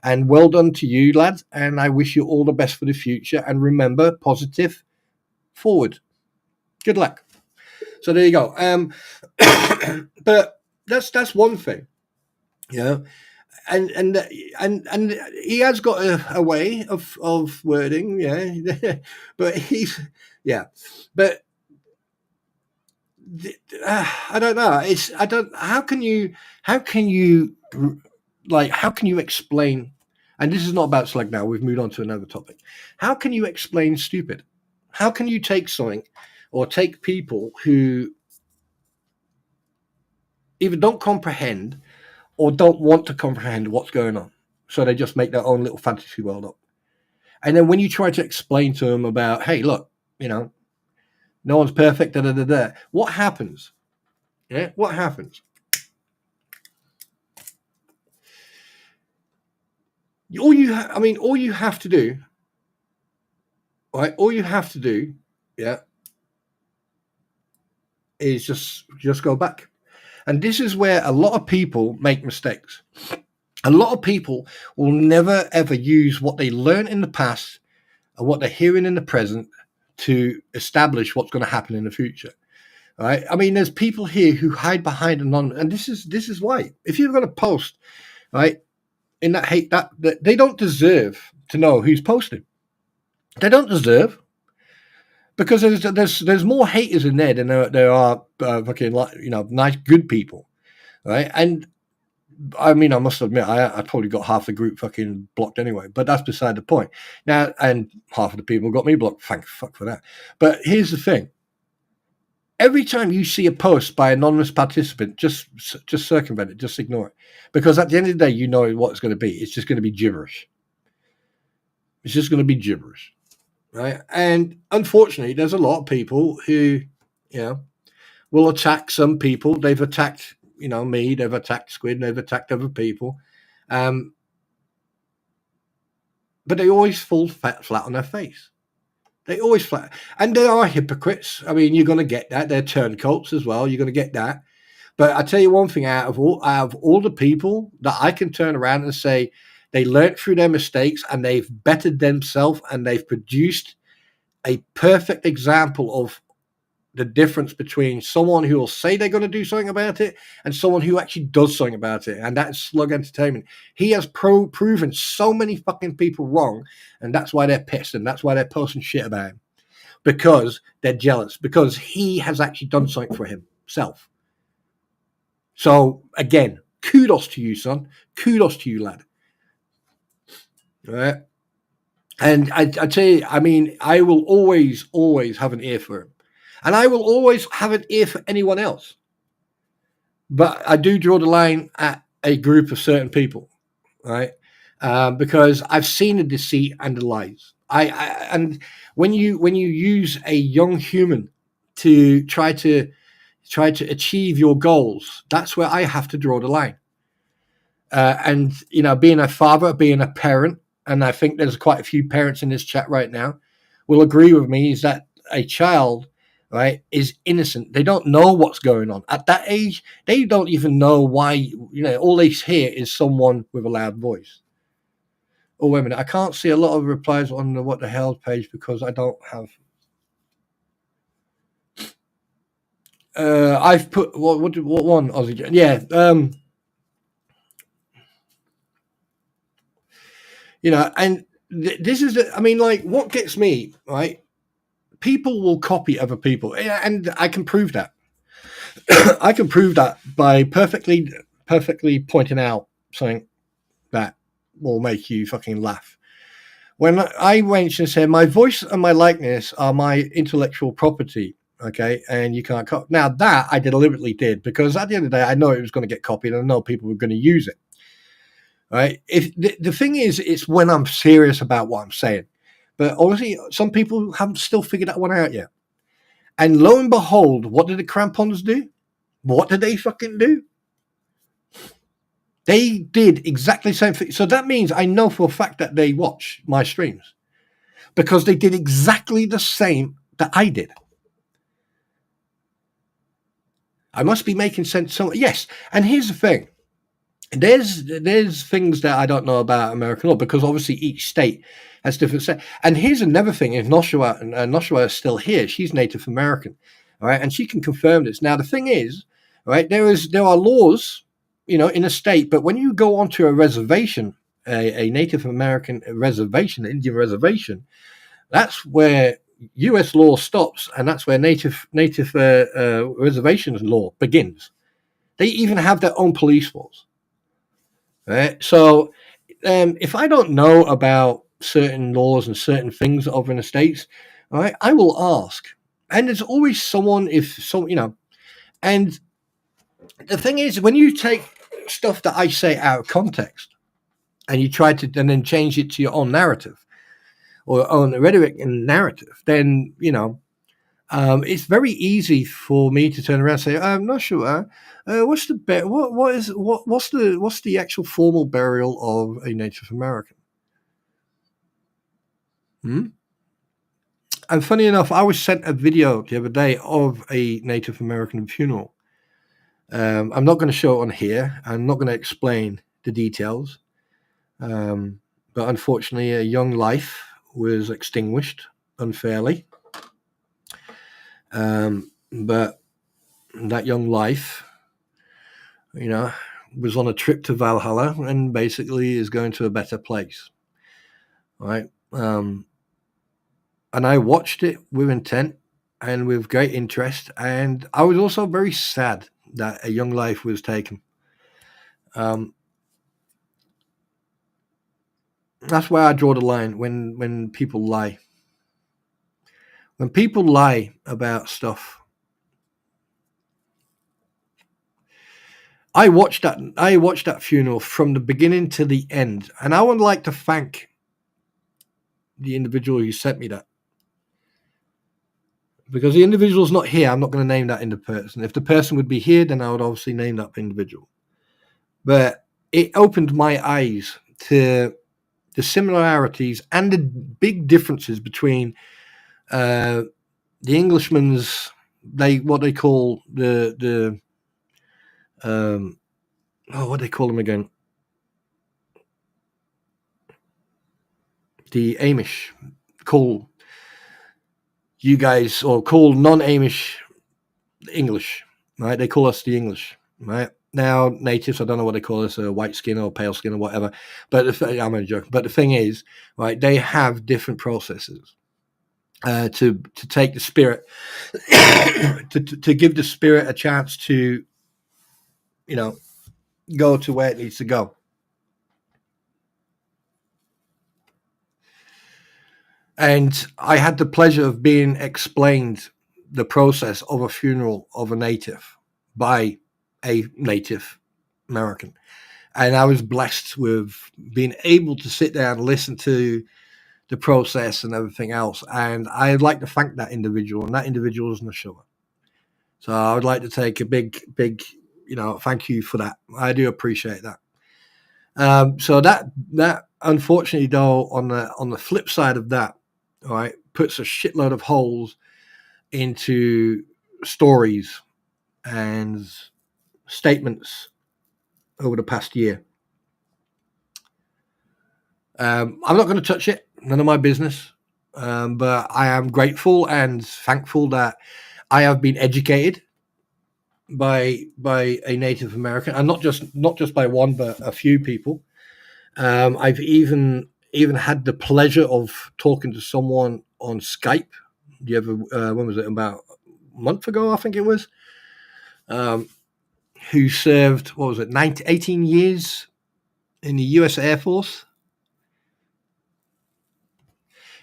and well done to you, lads, and I wish you all the best for the future, and remember, positive forward. Good luck. So there you go. But that's one thing, and he has got a way of wording, but but I don't know. How can you explain? And this is not about Slug now. We've moved on to another topic. How can you explain stupid? How can you take something, or take people who either don't comprehend or don't want to comprehend what's going on, so they just make their own little fantasy world up? And then when you try to explain to them about, hey, look, no one's perfect, what happens? Yeah, what happens? All you have to do, right? All you have to do, is just go back. And this is where a lot of people make mistakes. A lot of people will never ever use what they learned in the past, and what they're hearing in the present to establish what's going to happen in the future. Right? I mean, there's people here who hide behind anonymous, and this is why. If you're going to post, right, in that hate, that they don't deserve to know who's posting. They don't deserve, because there's more haters in there than there are fucking, you know, nice good people, right? And I mean, I must admit, I probably got half the group fucking blocked anyway, but that's beside the point. Now, and half of the people got me blocked. Thank fuck for that. But here's the thing. Every time you see a post by an anonymous participant, just circumvent it, just ignore it. Because at the end of the day, you know what it's going to be. It's just going to be gibberish. It's just going to be gibberish, right? And unfortunately, there's a lot of people who, you know, will attack some people. They've attacked, you know, me. They've attacked Squid. They've attacked other people. But they always fall flat on their face. They always flat. And there are hypocrites. I mean, you're going to get that. They're turncoats as well. You're going to get that. But I tell you one thing, out of all the people that I can turn around and say they learned through their mistakes and they've bettered themselves and they've produced a perfect example of the difference between someone who will say they're going to do something about it and someone who actually does something about it. And that's Slug Entertainment. He has proven so many fucking people wrong, and that's why they're pissed, and that's why they're posting shit about him. Because they're jealous, because he has actually done something for himself. So, again, kudos to you, son. Kudos to you, lad. All right? And I tell you, I mean, I will always have an ear for him. And I will always have an ear for anyone else. But I do draw the line at a group of certain people, right? Because I've seen the deceit and the lies. And when you use a young human to try to achieve your goals, that's where I have to draw the line. And, you know, being a father, being a parent, and I think there's quite a few parents in this chat right now will agree with me, is that a child, right, is innocent. They don't know what's going on. At that age, they don't even know why, you know, all they hear is someone with a loud voice. Oh, wait a minute. I can't see a lot of replies on the What the Hell page because I don't have... I've put... What one, Ozzy? Yeah. You know, and this is... I mean, like, what gets me, right? People will copy other people, and I can prove that. I can prove that by perfectly pointing out something that will make you fucking laugh. When I went and said, my voice and my likeness are my intellectual property, okay, and you can't copy. Now, that I deliberately did, because at the end of the day, I know it was going to get copied, and I know people were going to use it, right? If the thing is, it's when I'm serious about what I'm saying. But obviously, some people haven't still figured that one out yet. And lo and behold, what did the crampons do? What did they fucking do? They did exactly the same thing. So that means I know for a fact that they watch my streams, because they did exactly the same that I did. I must be making sense. Yes. And here's the thing. There's things that I don't know about American law, because obviously each state has different state. And here's another thing: if Noshua is still here, she's Native American, all right, and she can confirm this. Now the thing is, right, there are laws, you know, in a state, but when you go onto a reservation, a Native American reservation, Indian reservation, that's where U.S. law stops, and that's where native reservations law begins. They even have their own police force. Right? So if I don't know about certain laws and certain things over in the States, all right, I will ask. And there's always someone, you know, and the thing is, when you take stuff that I say out of context and you try to and then change it to your own narrative or own rhetoric and narrative, then, you know, it's very easy for me to turn around and say, I'm not sure. What's the actual formal burial of a Native American? And funny enough, I was sent a video the other day of a Native American funeral. I'm not going to show it on here. I'm not going to explain the details. But unfortunately, a young life was extinguished unfairly. But that young life, was on a trip to Valhalla and basically is going to a better place. Right. And I watched it with intent and with great interest. And I was also very sad that a young life was taken. That's where I draw the line when people lie. When people lie about stuff, I watched that funeral from the beginning to the end, and I would like to thank the individual who sent me that. Because the individual's not here, I'm not going to name that person. If the person would be here, then I would obviously name that individual. But it opened my eyes to the similarities and the big differences between the Englishman's what they call the what do they call them again? The Amish call you guys, or call non-Amish English, right? They call us the English, right? Now natives, I don't know what they call us, white skin or pale skin or whatever. But I'm a joke. But the thing is, right? They have different processes to take the spirit, to give the spirit a chance to, go to where it needs to go. And I had the pleasure of being explained the process of a funeral of a native by a Native American. And I was blessed with being able to sit there and listen to the process and everything else. And I'd like to thank that individual, and that individual is Nashua. So I would like to take a big, thank you for that. I do appreciate that. So that unfortunately, though, on the flip side of that, all right, puts a shitload of holes into stories and statements over the past year. I'm not going to touch it. None of my business. But I am grateful and thankful that I have been educated by a Native American, and not just by one, but a few people. I've even had the pleasure of talking to someone on Skype. Do you ever? When was it? About a month ago, I think it was. Who served, 18 years in the U.S. Air Force,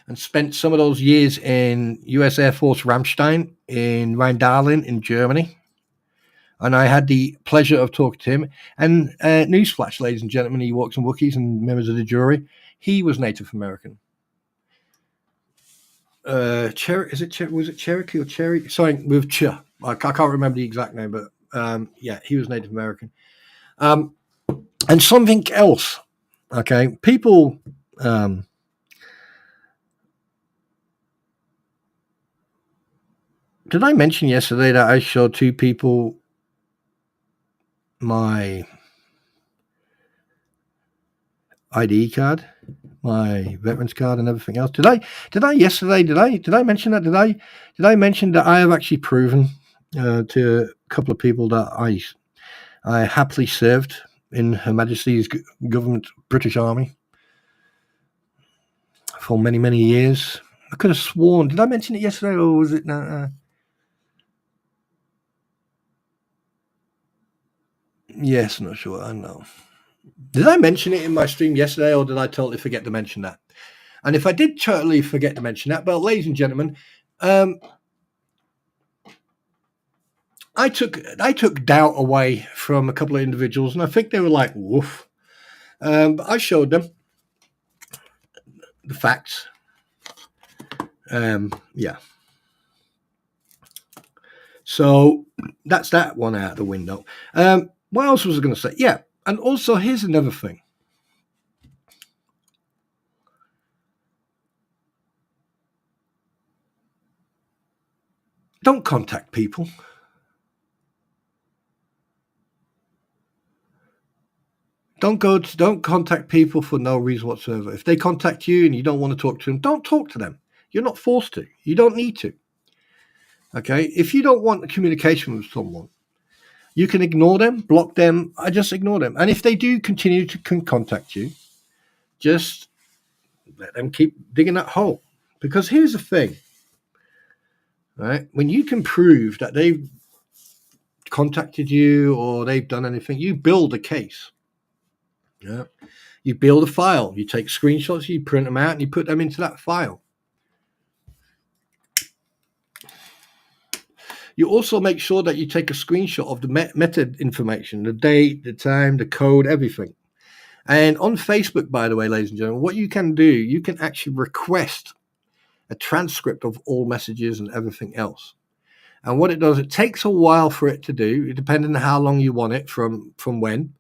and spent some of those years in U.S. Air Force Ramstein in Rheindahlen in Germany. And I had the pleasure of talking to him. And newsflash, ladies and gentlemen, ewoks and wookies and members of the jury, he was Native American. Was it Cherokee or Cherry? Sorry, with Ch. I can't remember the exact name, but yeah, he was Native American. And something else, okay, people... did I mention yesterday that I showed two people my ID card, my veterans card, and everything else? Did I mention that? Did I mention that I have actually proven to a couple of people that I happily served in Her Majesty's government, British Army, for many, many years? I could have sworn. Did I mention it yesterday, or was it? Yes, I'm not sure. I know. Did I mention it in my stream yesterday, or did I totally forget to mention that? And if I did totally forget to mention that, well, ladies and gentlemen, I took doubt away from a couple of individuals, and I think they were like, woof. But I showed them the facts. Yeah. So that's that one out the window. What else was I going to say? Yeah. And also, here's another thing. Don't contact people. don't contact people for no reason whatsoever. If they contact you and you don't want to talk to them, don't talk to them. You're not forced to. You don't need to. Okay? If you don't want communication with someone, you can ignore them, block them. I just ignore them. And if they do continue to contact you, just let them keep digging that hole. Because here's the thing, right? When you can prove that they've contacted you or they've done anything, you build a case. Yeah. You build a file. You take screenshots, you print them out, and you put them into that file. You also make sure that you take a screenshot of the method information, the date, the time, the code, everything. And on Facebook, by the way, ladies and gentlemen, what you can do, you can actually request a transcript of all messages and everything else. And what it does, it takes a while for it to do, depending on how long you want it from when.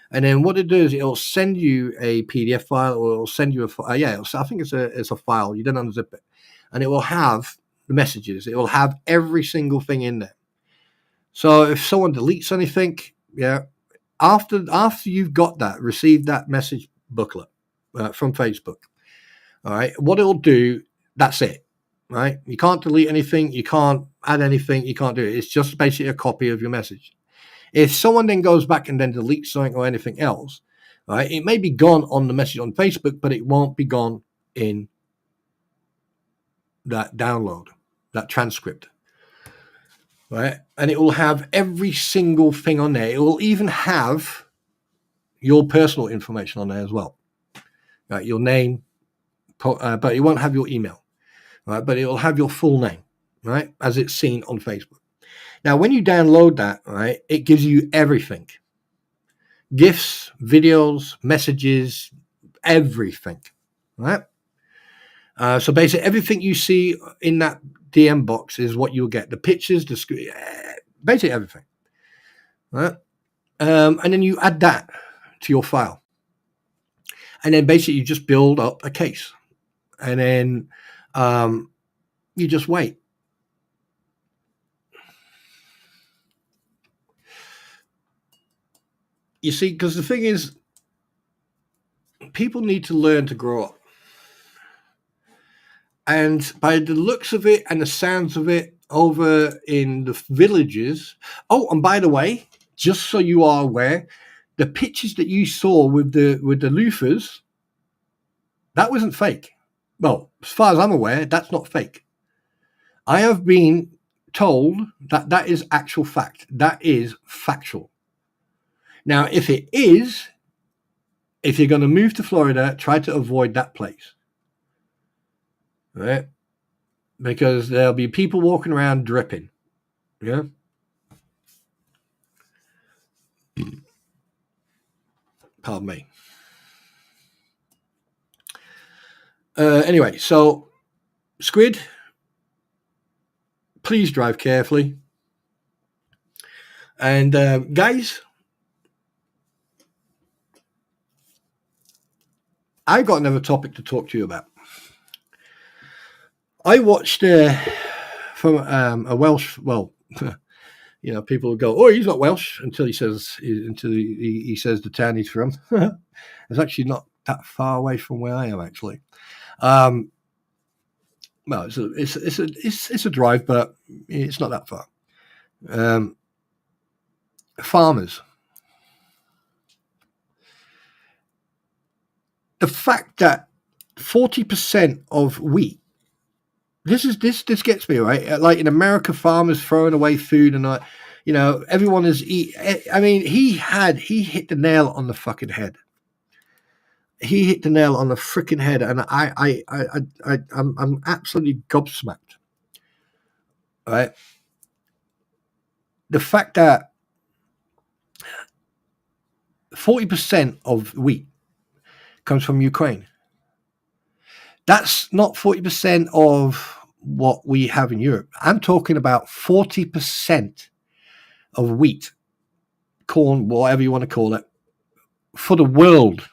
And then what it does, it'll send you a PDF file, or it'll send you a file. I think it's a file. You don't unzip it. And it will have the messages. It will have every single thing in there. So if someone deletes anything, after you've got that, received that message booklet from Facebook, all right, what it'll do, that's it, right? You can't delete anything. You can't add anything. You can't do it. It's just basically a copy of your message. If someone then goes back and then deletes something or anything else, right, it may be gone on the message on Facebook, but it won't be gone in that download, that transcript, right? And it will have every single thing on there. It will even have your personal information on there as well, right? Your name, but it won't have your email, right? But it will have your full name, right, as it's seen on Facebook. Now, when you download that, right, it gives you everything. GIFs, videos, messages, everything, right? So basically everything you see in that DM box is what you'll get. The pictures, the screen, basically everything, right? And then you add that to your file. And then basically you just build up a case. And then you just wait. You see, because the thing is, people need to learn to grow up. And by the looks of it and the sounds of it over in the villages. Oh, and by the way, just so you are aware, the pictures that you saw with the loofahs, that wasn't fake. Well, as far as I'm aware, that's not fake. I have been told that that is actual fact. That is factual. Now, if it is, if you're going to move to Florida, try to avoid that place. Right? Because there'll be people walking around dripping. Yeah? Pardon me. Anyway, so squid, please drive carefully. And guys, I got another topic to talk to you about. I watched from a Welsh, well, you know, people will go, oh, he's not Welsh until he says the town he's from. It's actually not that far away from where I am, actually. Well, it's a drive, but it's not that far. Farmers. The fact that 40% of wheat. This gets me, right. Like in America, farmers throwing away food and you know, everyone is eat. I mean, he hit the nail on the fucking head. He hit the nail on the freaking head, and I'm absolutely gobsmacked. Right. The fact that 40% of wheat comes from Ukraine. That's not 40% of what we have in Europe. I'm talking about 40% of wheat, corn, whatever you want to call it, for the world.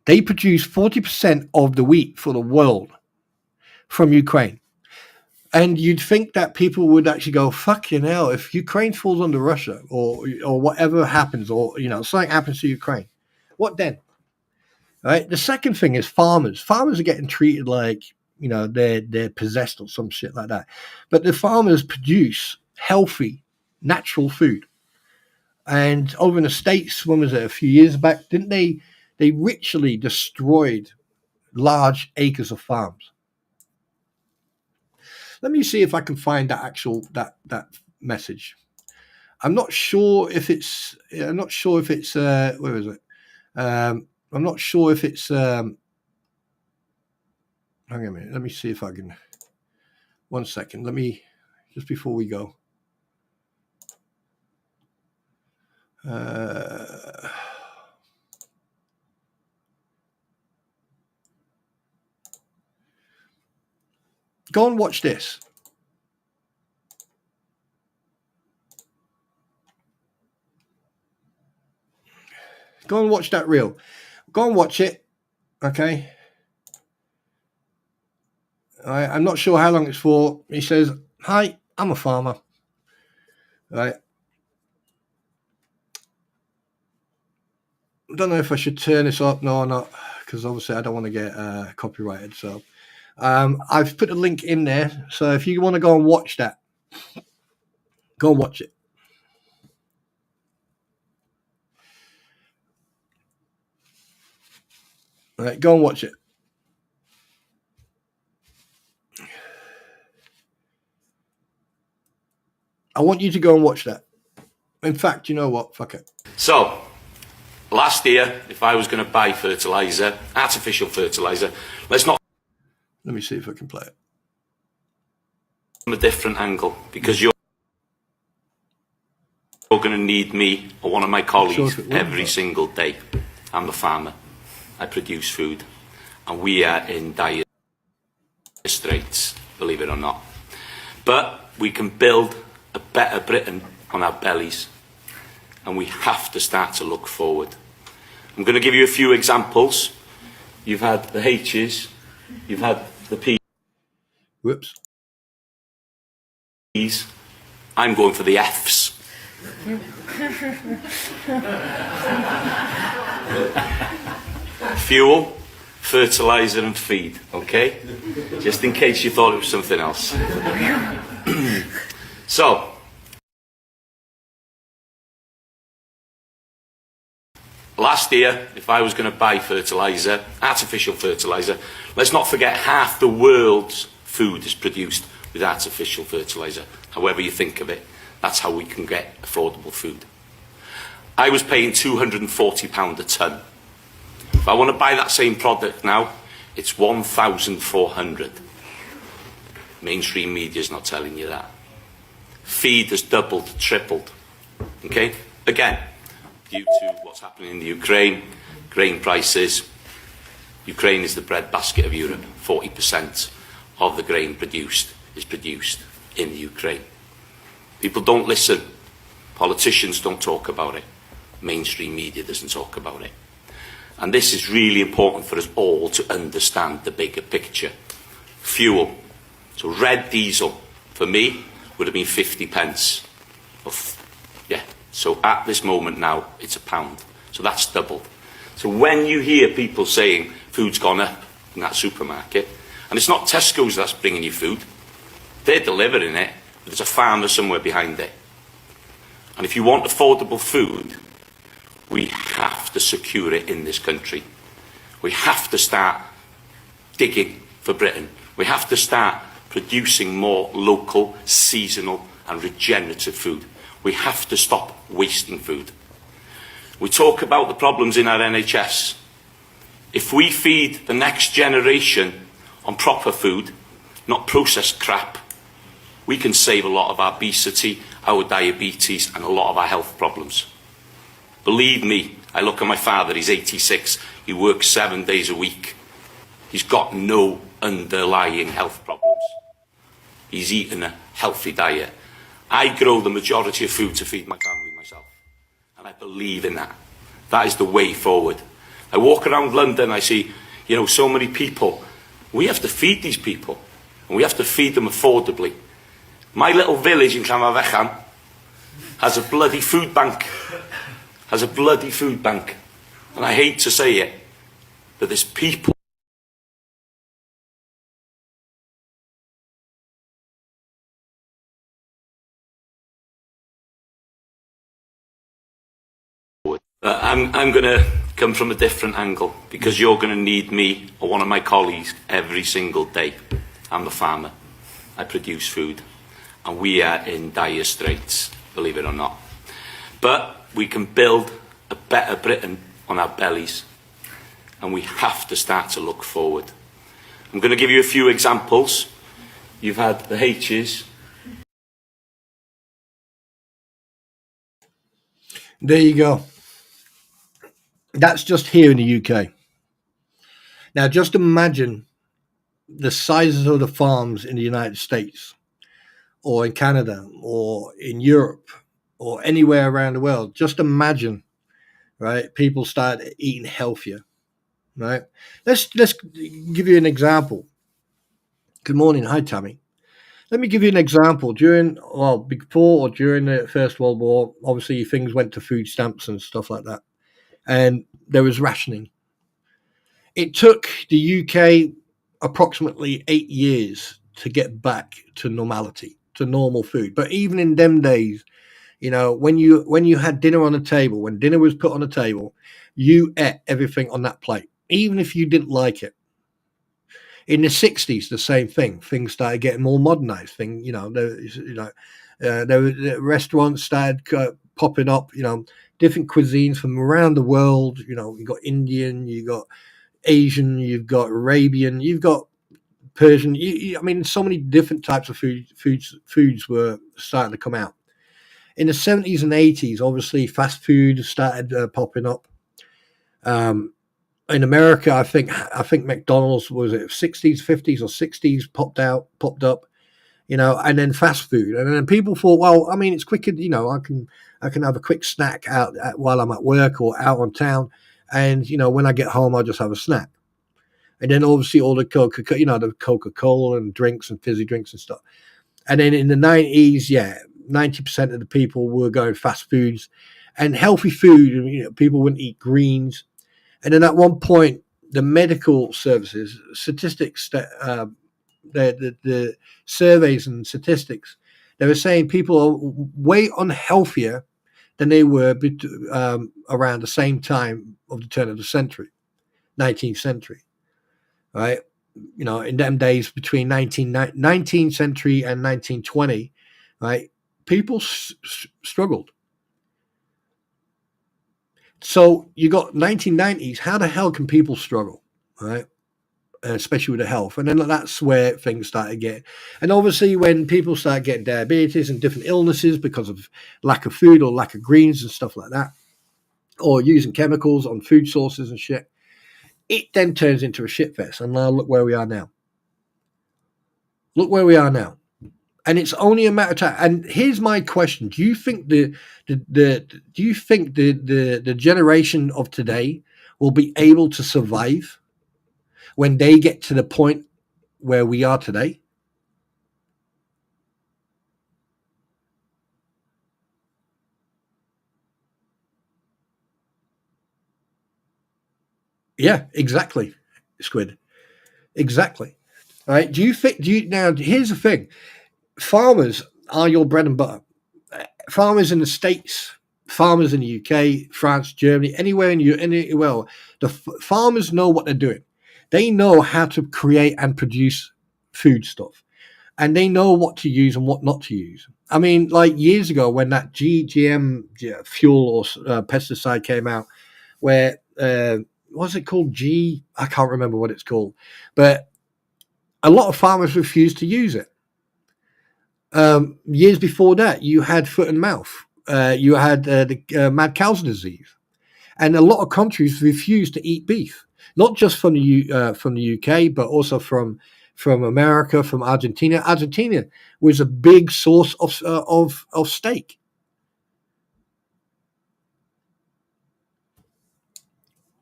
They produce 40% of the wheat for the world from Ukraine. And you'd think that people would actually go, fucking hell, if Ukraine falls under Russia or whatever happens, or, something happens to Ukraine, what then? Right. The second thing is farmers. Farmers are getting treated like, they're possessed or some shit like that. But the farmers produce healthy, natural food. And over in the States, when was it, a few years back, didn't they ritually destroyed large acres of farms? Let me see if I can find that actual that message. I'm not sure if it's where is it? I'm not sure if it's hang on a minute. Let me see if I can. 1 second. Let me just before we go. Go and watch this. Go and watch that reel. Go and watch it. Okay. I'm not sure how long it's for. He says, "Hi, I'm a farmer." Right. I don't know if I should turn this up. No, not, because obviously I don't want to get copyrighted. So I've put a link in there. So if you want to go and watch that, go and watch it. All right, go and watch it. I want you to go and watch that. In fact, you know what? Fuck it. So, last year, if I was going to buy fertiliser, artificial fertiliser, let's not... Let me see if I can play it. From a different angle, because you're going to need me or one of my colleagues every single day. I'm a farmer. I produce food. And we are in dire straits, believe it or not. But we can build a better Britain on our bellies. And we have to start to look forward. I'm going to give you a few examples. You've had the H's, you've had the P's. Whoops. I'm going for the F's. Fuel, fertiliser and feed, okay? Just in case you thought it was something else. So, last year, if I was going to buy fertiliser, artificial fertiliser, let's not forget half the world's food is produced with artificial fertiliser. However you think of it, that's how we can get affordable food. I was paying £240 a tonne. If I want to buy that same product now, it's 1,400. Mainstream media's not telling you that. Feed has doubled, tripled. Okay? Again, due to what's happening in the Ukraine, grain prices. Ukraine is the breadbasket of Europe. 40% of the grain produced is produced in the Ukraine. People don't listen. Politicians don't talk about it. Mainstream media doesn't talk about it. And this is really important for us all to understand the bigger picture. Fuel. So red diesel, for me, would have been 50 pence. So at this moment now, it's £1. So that's doubled. So when you hear people saying food's gone up in that supermarket, and it's not Tesco's that's bringing you food, they're delivering it, but there's a farmer somewhere behind it. And if you want affordable food, we have to secure it in this country. We have to start digging for Britain. We have to start producing more local, seasonal and regenerative food. We have to stop wasting food. We talk about the problems in our NHS. If we feed the next generation on proper food, not processed crap, we can save a lot of our obesity, our diabetes and a lot of our health problems. Believe me, I look at my father, he's 86, he works 7 days a week. He's got no underlying health problems. He's eaten a healthy diet. I grow the majority of food to feed my family myself. And I believe in that. That is the way forward. I walk around London, I see, so many people. We have to feed these people. and we have to feed them affordably. My little village in Llanfairfechan has a bloody food bank. And I hate to say it, but there's people I'm going to come from a different angle, because you're going to need me or one of my colleagues every single day. I'm the farmer. I produce food. And we are in dire straits, believe it or not. But we can build a better Britain on our bellies. And we have to start to look forward. I'm going to give you a few examples. You've had the H's. There you go. That's just here in the UK. Now, just imagine the sizes of the farms in the United States, or in Canada, or in Europe, or anywhere around the world. Just imagine, right? People start eating healthier, right? Let's give you an example. Good morning. Hi, Tammy. Let me give you an example. Before or during the First World War, obviously things went to food stamps and stuff like that. And there was rationing. It took the UK approximately 8 years to get back to normality, to normal food. But even in them days, you know, when you had dinner on the table, when dinner was put on the table, you ate everything on that plate, even if you didn't like it. In the 60s, the same thing. Things started getting more modernized. The restaurants started popping up, you know, different cuisines from around the world. You know, you got Indian, you got Asian, you've got Arabian, you've got Persian. I mean, so many different types of foods were starting to come out. In the 70s and 80s, obviously, fast food started popping up. In America, I think McDonald's, was it 60s, 50s, or 60s, popped up, you know, and then fast food, and then people thought, well, I mean, it's quicker, you know, I can have a quick snack while I'm at work or out on town, and you know, when I get home, I'll just have a snack. And then obviously all the Coca-Cola and drinks and fizzy drinks and stuff. And then in the 90s, 90% of the people were going fast foods and healthy food. You know, people wouldn't eat greens. And then at one point, the medical services, statistics, the surveys and statistics, they were saying people are way unhealthier than they were around the same time of the turn of the century, 19th century, right? You know, in them days between 19th century and 1920, right, people struggled. So you got 1990s. How the hell can people struggle, right? Especially with the health. And then that's where things started getting. And obviously when people start getting diabetes and different illnesses because of lack of food or lack of greens and stuff like that, or using chemicals on food sources and shit, it then turns into a shit fest. And now look where we are now. Look where we are now. And it's only a matter of time. And here's my question: do you think the generation of today will be able to survive when they get to the point where we are today? Yeah, exactly, Squid. Exactly. All right. Now, here's the thing: farmers are your bread and butter. Farmers in the States, farmers in the UK, France, Germany, anywhere the farmers know what they're doing. They know how to create and produce food stuff, and they know what to use and what not to use. I mean, like years ago when that GM fuel or pesticide came out, where what's it called? I can't remember what it's called, but a lot of farmers refused to use it. Years before that, you had foot and mouth. You had the mad cow's disease, and a lot of countries refused to eat beef, not just from the UK, but also from America, from Argentina. Argentina was a big source of steak.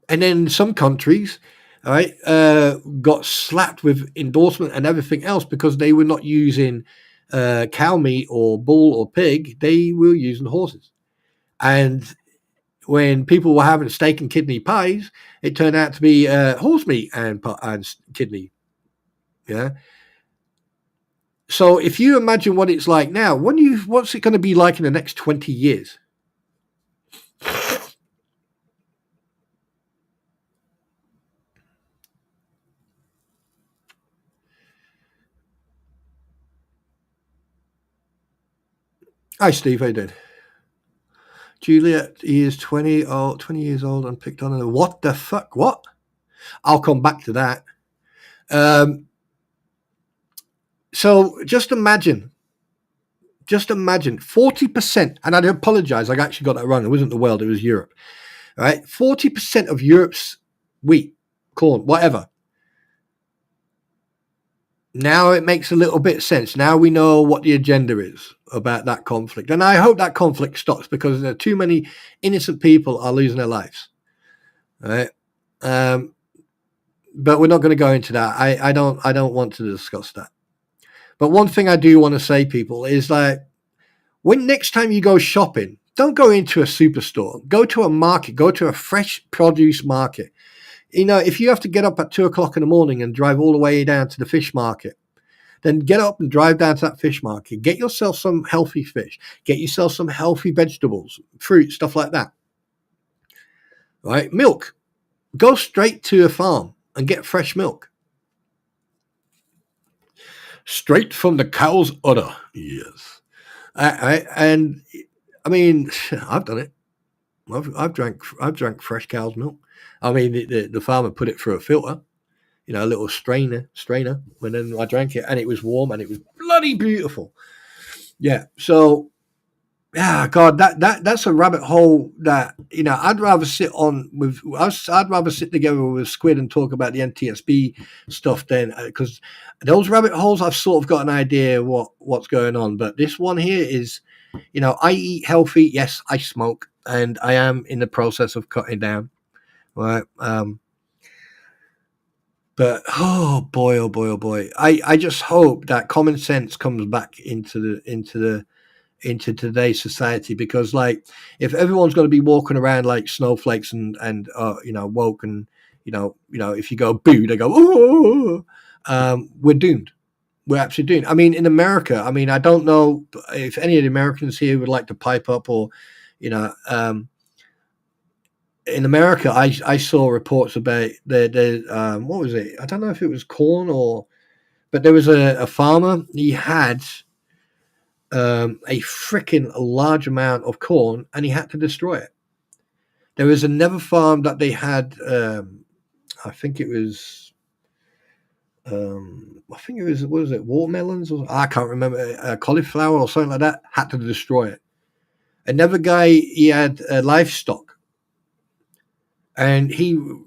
And then some countries, all right, got slapped with endorsement and everything else because they were not using cow meat or bull or pig. They were using horses. And when people were having steak and kidney pies, it turned out to be horse meat and kidney. Yeah. So if you imagine what it's like now, what's it going to be like in the next 20 years? Hi, Steve. How you doing? Juliet is 20 years old and picked on her. What the fuck? What? I'll come back to that. So just imagine 40%, and I do apologize, I actually got that wrong. It wasn't the world, it was Europe. All right, 40% of Europe's wheat, corn, whatever. Now it makes a little bit of sense. Now we know what the agenda is about that conflict. And I hope that conflict stops because there are too many innocent people are losing their lives. All right. But we're not going to go into that. I don't want to discuss that. But one thing I do want to say, people, is like when next time you go shopping, don't go into a superstore. Go to a market. Go to a fresh produce market. You know, if you have to get up at 2:00 in the morning and drive all the way down to the fish market, then get up and drive down to that fish market. Get yourself some healthy fish. Get yourself some healthy vegetables, fruit, stuff like that. Right? Milk. Go straight to a farm and get fresh milk. Straight from the cow's udder. Yes. And I mean, I've done it. I've drank fresh cow's milk. I mean, the farmer put it through a filter, you know, a little strainer, and then I drank it, and it was warm, and it was bloody beautiful. Yeah. So, yeah, God, that's a rabbit hole that, you know, I'd rather sit together with Squid and talk about the NTSB stuff then, because those rabbit holes, I've sort of got an idea what's going on. But this one here is, you know, I eat healthy. Yes, I smoke, and I am in the process of cutting down. Right. But oh boy. I just hope that common sense comes back into today's society, because like if everyone's going to be walking around like snowflakes and you know, woke, and you know if you go boo, they go oh, we're doomed. We're absolutely doomed. I mean, in America, I mean, I don't know if any of the Americans here would like to pipe up, or you know, in America, I saw reports about the what was it? I don't know if it was corn but there was a farmer. He had a freaking large amount of corn, and he had to destroy it. There was another farm that they had. I think it was. What was it? Watermelons, or I can't remember. Cauliflower or something like that. Had to destroy it. Another guy, he had livestock. And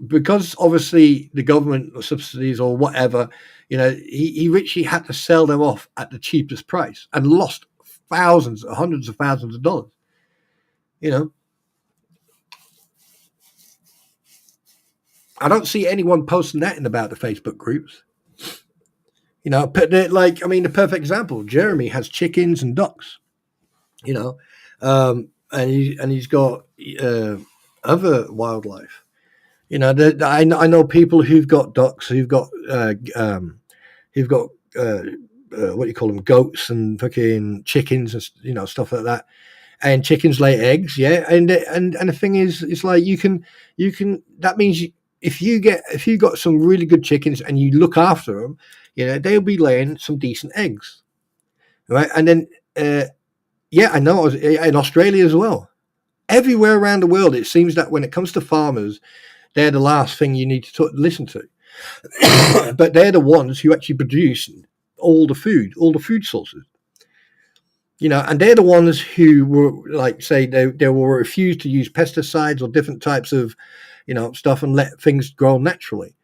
because obviously the government subsidies or whatever, you know, he literally had to sell them off at the cheapest price and lost hundreds of thousands of dollars. You know, I don't see anyone posting that about the Facebook groups. You know, but like, I mean, the perfect example, Jeremy has chickens and ducks, you know, and he's got other wildlife. You know, I know people who've got ducks, who've got what do you call them, goats and fucking chickens and, you know, stuff like that. And chickens lay eggs, yeah. And the thing is, it's like you can. That means if you got some really good chickens and you look after them, you know, they'll be laying some decent eggs, right? And then, yeah, I know in Australia as well. Everywhere around the world, it seems that when it comes to farmers, they're the last thing you need to listen to. But they're the ones who actually produce all the food sources. You know, and they're the ones who were like, say, they will refuse to use pesticides or different types of, you know, stuff and let things grow naturally.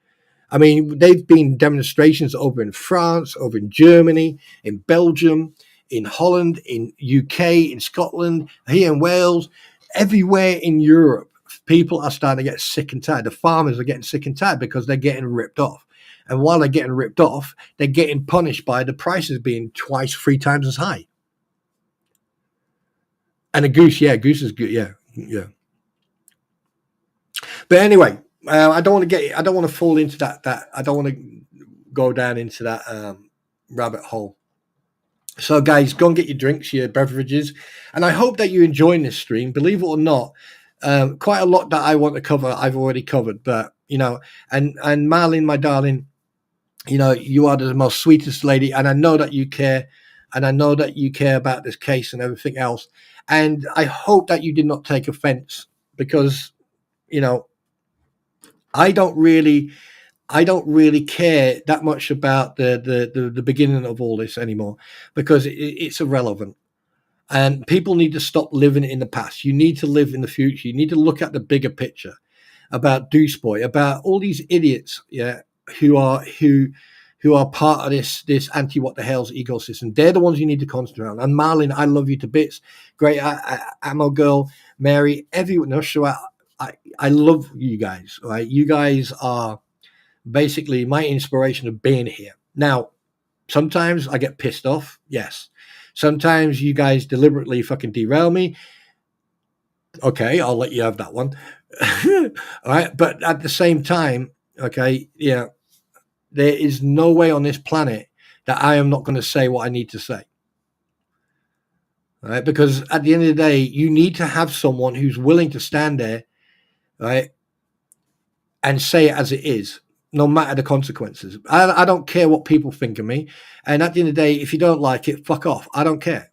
I mean, they've been demonstrations over in France, over in Germany, in Belgium, in Holland, in UK, in Scotland, here in Wales, everywhere in Europe. people are starting to get sick and tired. The farmers are getting sick and tired because they're getting ripped off. And while they're getting ripped off, they're getting punished by the prices being twice, 3 times as high. And a goose is good. Yeah. But anyway, I don't want to fall into that. I don't want to go down into that rabbit hole. So guys, go and get your drinks, your beverages. And I hope that you're enjoying this stream. Believe it or not, quite a lot that I want to cover, I've already covered. But, you know, and Marlene, my darling, you know, you are the most sweetest lady. And I know that you care. And I know that you care about this case and everything else. And I hope that you did not take offense because, you know, I don't really care that much about the beginning of all this anymore because it's irrelevant. And people need to stop living in the past. You need to live in the future. You need to look at the bigger picture about Deuce Boy, about all these idiots, who are part of this anti what the hell's ecosystem. They're the ones you need to concentrate on. And Marlene, I love you to bits. Great ammo girl, Mary, everyone. No, sure, I love you guys. Right, you guys are basically my inspiration of being here. Now, sometimes I get pissed off. Yes. Sometimes you guys deliberately fucking derail me. Okay, I'll let you have that one. All right, but at the same time, okay, yeah. There is no way on this planet that I am not going to say what I need to say. Right? Because at the end of the day, you need to have someone who's willing to stand there, right, and say it as it is, no matter the consequences. I don't care what people think of me. And at the end of the day, if you don't like it, fuck off. I don't care.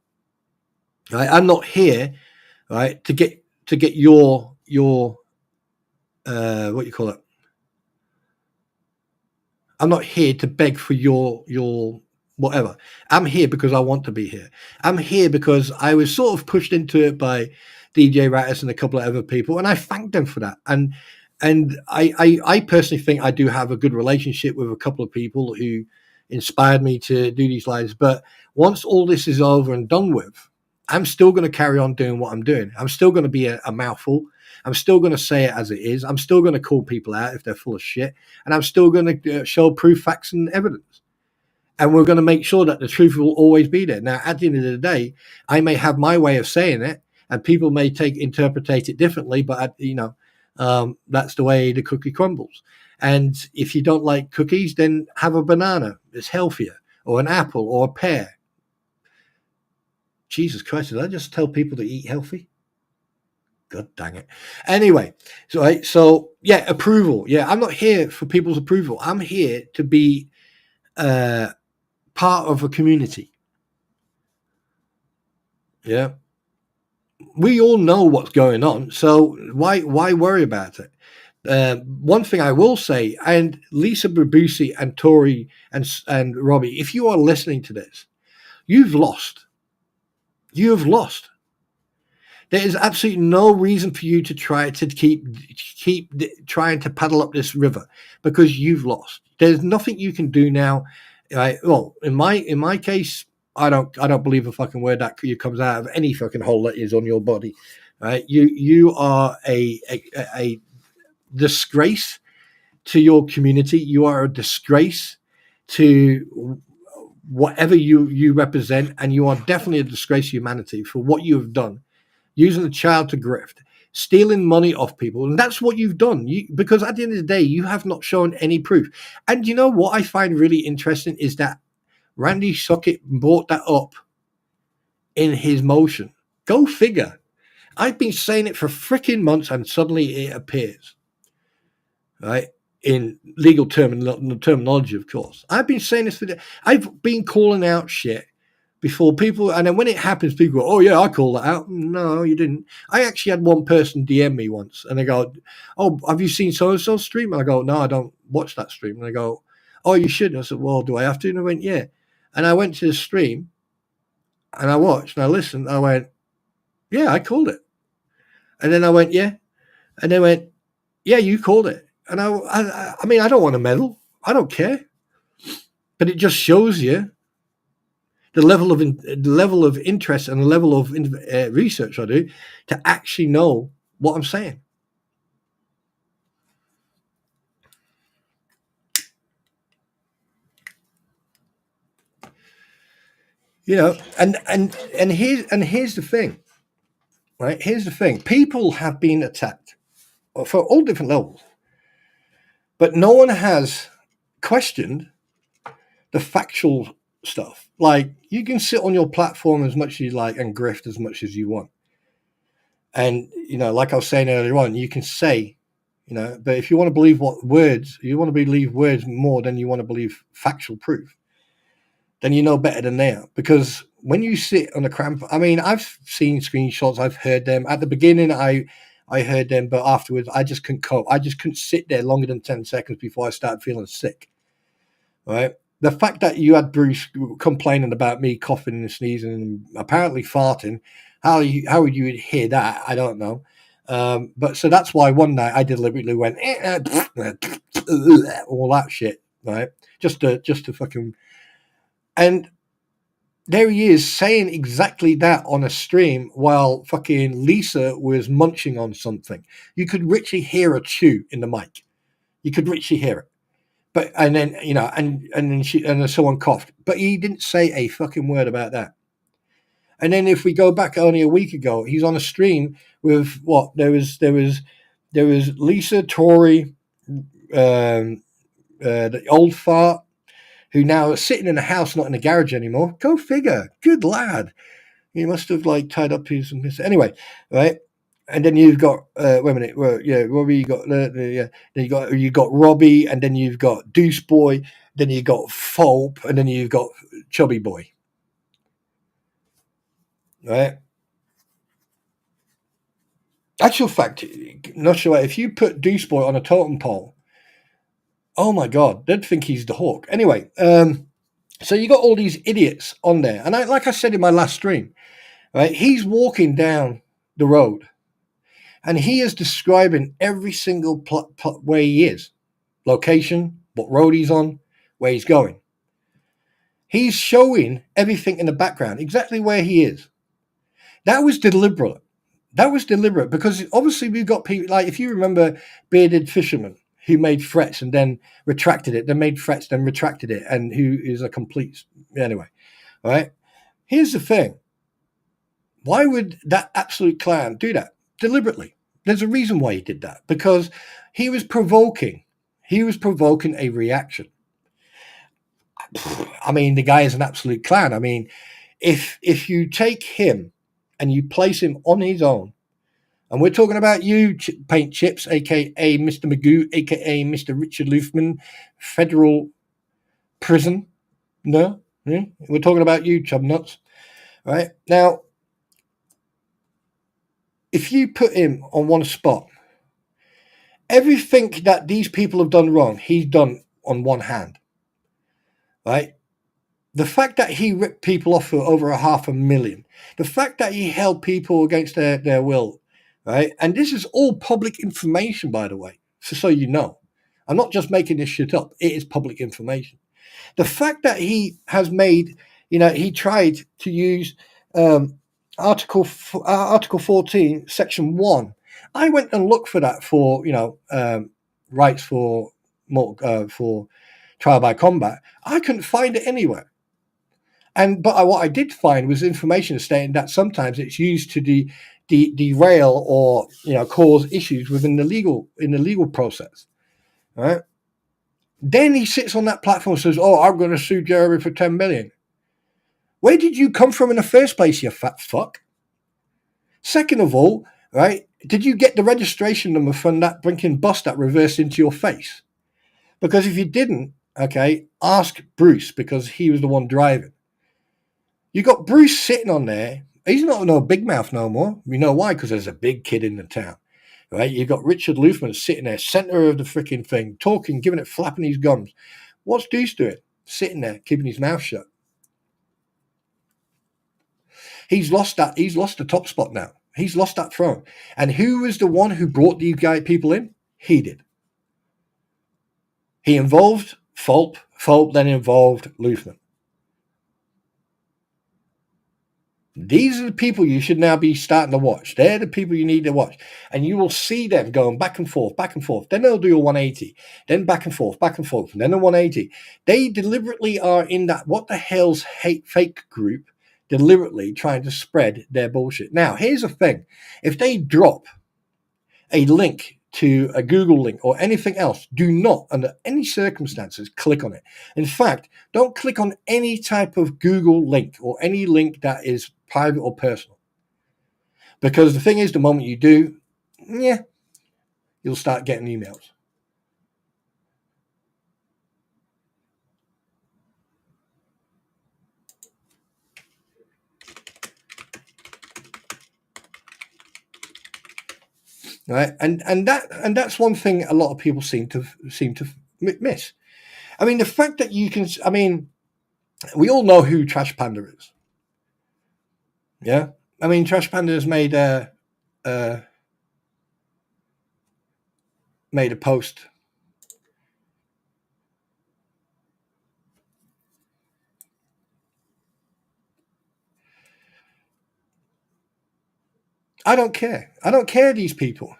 Right? I'm not here, right, to get your what you call it. I'm not here to beg for your whatever. I'm here because I want to be here. I'm here because I was sort of pushed into it by DJ Rattus and a couple of other people, and I thank them for that. And I personally think I do have a good relationship with a couple of people who inspired me to do these lives. But once all this is over and done with, I'm still going to carry on doing what I'm doing. I'm still going to be a mouthful. I'm still going to say it as it is. I'm still going to call people out if they're full of shit. And I'm still going to show proof, facts, and evidence. And we're going to make sure that the truth will always be there. Now, at the end of the day, I may have my way of saying it, and people may interpret it differently, but, that's the way the cookie crumbles. And if you don't like cookies, then have a banana. It's healthier. Or an apple or a pear. Jesus Christ, did I just tell people to eat healthy? God dang it. Anyway, so yeah, approval. Yeah, I'm not here for people's approval. I'm here to be part of a community. Yeah. We all know what's going on, so why worry about it? One thing I will say, and Lisa Babusi and Tori and Robbie, if you are listening to this, you've lost. You have lost. There is absolutely no reason for you to try to keep trying to paddle up this river because you've lost. There's nothing you can do now. Right? Well, in my case, I don't believe a fucking word that comes out of any fucking hole that is on your body. Right? You are a disgrace to your community. You are a disgrace to whatever you represent, and you are definitely a disgrace to humanity for what you have done. Using a child to grift, stealing money off people. And that's what you've done. Because at the end of the day, you have not shown any proof. And you know what I find really interesting is that Randy Socket brought that up in his motion. Go figure. I've been saying it for freaking months and suddenly it appears. Right? In legal terminology, of course. I've been saying this I've been calling out shit before people, and then when it happens, people go, oh yeah, I call that out. No, you didn't. I actually had one person DM me once, and they go, oh, have you seen so-and-so stream? And I go, no, I don't watch that stream. And they go, oh, you should. And I said, well, do I have to? And I went, yeah. And I went to the stream, and I watched, and I listened, and I went, yeah, I called it. And then I went, yeah. And they went, yeah, you called it. And I mean, I don't want to meddle. I don't care. But it just shows you the level of interest and the level of research I do to actually know what I'm saying. You know, and here's the thing, right? Here's the thing: people have been attacked for all different levels, but no one has questioned the factual stuff. Like, you can sit on your platform as much as you like and grift as much as you want. And, you know, like I was saying earlier on, you can say, you know, but if you want to believe you want to believe words more than you want to believe factual proof, then you know better than they are. Because when you sit on a cramp, I mean, I've seen screenshots, I've heard them. At the beginning, I heard them, but afterwards, I just couldn't cope. I just couldn't sit there longer than 10 seconds before I started feeling sick. Right? The fact that you had Bruce complaining about me coughing and sneezing and apparently farting, how would you hear that? I don't know. But so that's why one night I deliberately went all that shit, right? Just to fucking, and there he is saying exactly that on a stream while fucking Lisa was munching on something. You could literally hear a chew in the mic. You could literally hear it. But and then, you know, and then someone coughed, but he didn't say a fucking word about that. And then if we go back only a week ago, he's on a stream with what there was Lisa, Tori, the old fart, who now is sitting in a house, not in a garage anymore. Go figure. Good lad. He must have like tied up his anyway, right? And then you've got wait a minute, Robbie. You got then you got Robbie, and then you've got Deuce Boy, then you got Fulp, and then you've got Chubby Boy, right? Actual fact, not sure if you put Deuce Boy on a totem pole, oh my god, they'd think he's the Hawk. Anyway, so you got all these idiots on there, and like I said in my last stream, right? He's walking down the road. And he is describing every single where he is, location, what road he's on, where he's going. He's showing everything in the background, exactly where he is. That was deliberate. Because obviously we've got people, like if you remember Bearded Fisherman, who made threats and then retracted it, then made threats, then retracted it, and who is a complete, anyway, all right? Here's the thing. Why would that absolute clown do that? Deliberately. There's a reason why he did that, because he was provoking a reaction. I mean, the guy is an absolute clown. I mean, if you take him and you place him on his own, and we're talking about you, Paint Chips, aka Mr. Magoo, aka Mr. Richard Loofman, federal prison. No, we're talking about you, Chubnuts. Right now, if you put him on one spot, everything that these people have done wrong, he's done on one hand, right? The fact that he ripped people off for over 500,000, the fact that he held people against their will, right? And this is all public information, by the way, so you know. I'm not just making this shit up. It is public information. The fact that he has made, you know, he tried to use Article 14, Section 1. I went and looked for that for, you know, rights for trial by combat. I couldn't find it anywhere. But what I did find was information stating that sometimes it's used to derail or, you know, cause issues within the legal process. All right. Then he sits on that platform and says, "Oh, I'm going to sue Jeremy for 10 million." Where did you come from in the first place, you fat fuck? Second of all, right, did you get the registration number from that blinking bus that reversed into your face? Because if you didn't, okay, ask Bruce, because he was the one driving. You got Bruce sitting on there. He's not no big mouth no more. You know why? Because there's a big kid in the town. Right? You got Richard Loofman sitting there, center of the freaking thing, talking, giving it, flapping his gums. What's Deuce doing? Sitting there, keeping his mouth shut. He's lost the top spot now. He's lost that throne. And who was the one who brought these people in? He did. He involved Fulp then involved Loofman. These are the people you should now be starting to watch. They're the people you need to watch. And you will see them going back and forth. Then they'll do a 180. Then back and forth. And then a 180. They deliberately are in that what the hell's fake group deliberately trying to spread their bullshit. Now, here's the thing. If they drop a link to a Google link or anything else, do not, under any circumstances, click on it. In fact, don't click on any type of Google link or any link that is private or personal. Because the thing is, the moment you do, you'll start getting emails. Right, and that's one thing a lot of people seem to miss. I mean, the fact that you can. I mean, we all know who Trash Panda is. Yeah, I mean, Trash Panda has made a post. I don't care. I don't care these people.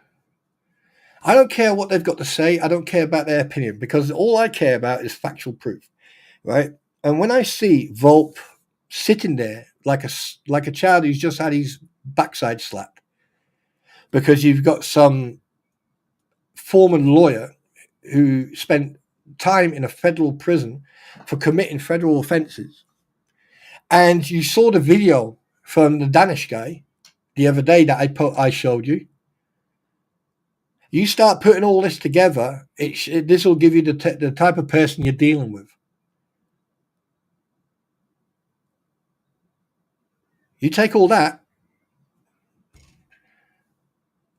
I don't care what they've got to say. I don't care about their opinion, because all I care about is factual proof, right? And when I see Volp sitting there like a child who's just had his backside slapped, because you've got some former lawyer who spent time in a federal prison for committing federal offenses, and you saw the video from the Danish guy the other day that I showed you. You start putting all this together, this will give you the type of person you're dealing with. You take all that,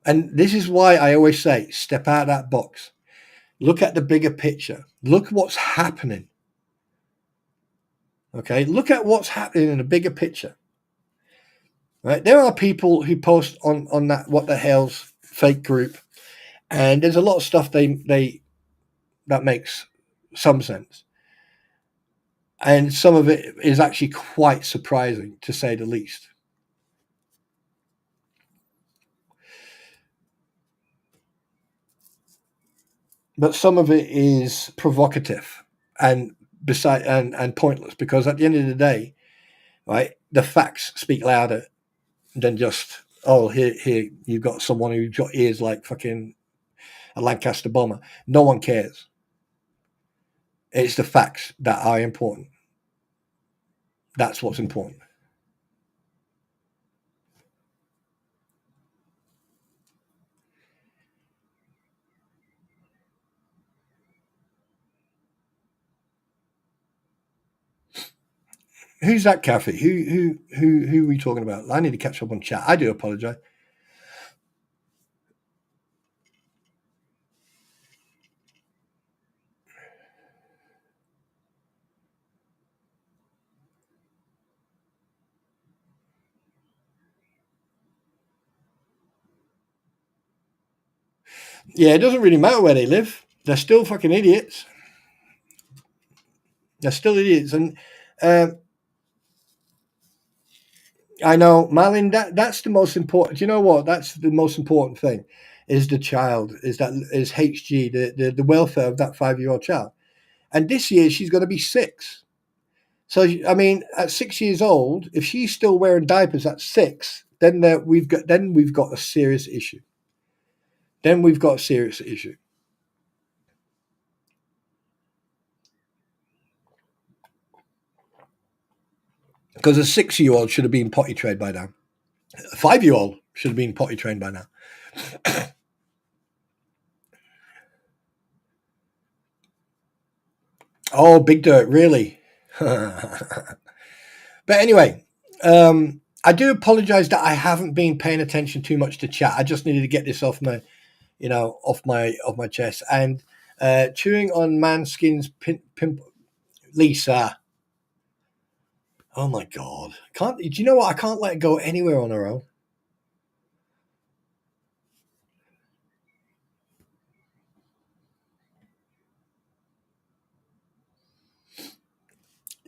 and this is why I always say, step out of that box. Look at the bigger picture. Look what's happening. Okay, look at what's happening in the bigger picture. Right, there are people who post on that what the hell's fake group, and there's a lot of stuff that makes some sense, and some of it is actually quite surprising, to say the least. But some of it is provocative and pointless, because at the end of the day, right, the facts speak louder than just, oh, here you've got someone who's got ears like fucking a Lancaster bomber. No one cares. It's the facts that are important. That's what's important. Who's that, Kathy? Who are we talking about? I need to catch up on chat. I do apologize. Yeah, it doesn't really matter where they live. They're still fucking idiots. They're still idiots. And I know, Malin, that's the most important. Do you know what? That's the most important thing, is the child, is HG, the welfare of that 5-year-old child. And this year she's going to be 6. So, I mean, at 6 years old, if she's still wearing diapers at 6, then we've got a serious issue. Then we've got a serious issue. Because a 6-year-old should have been potty trained by now. A 5-year-old should have been potty trained by now. Oh, Big Dirt, really? But anyway, I do apologize that I haven't been paying attention too much to chat. I just needed to get this off my chest. And chewing on Manskin's pimple, Lisa. Oh my God! Do you know what? I can't let it go anywhere on her own.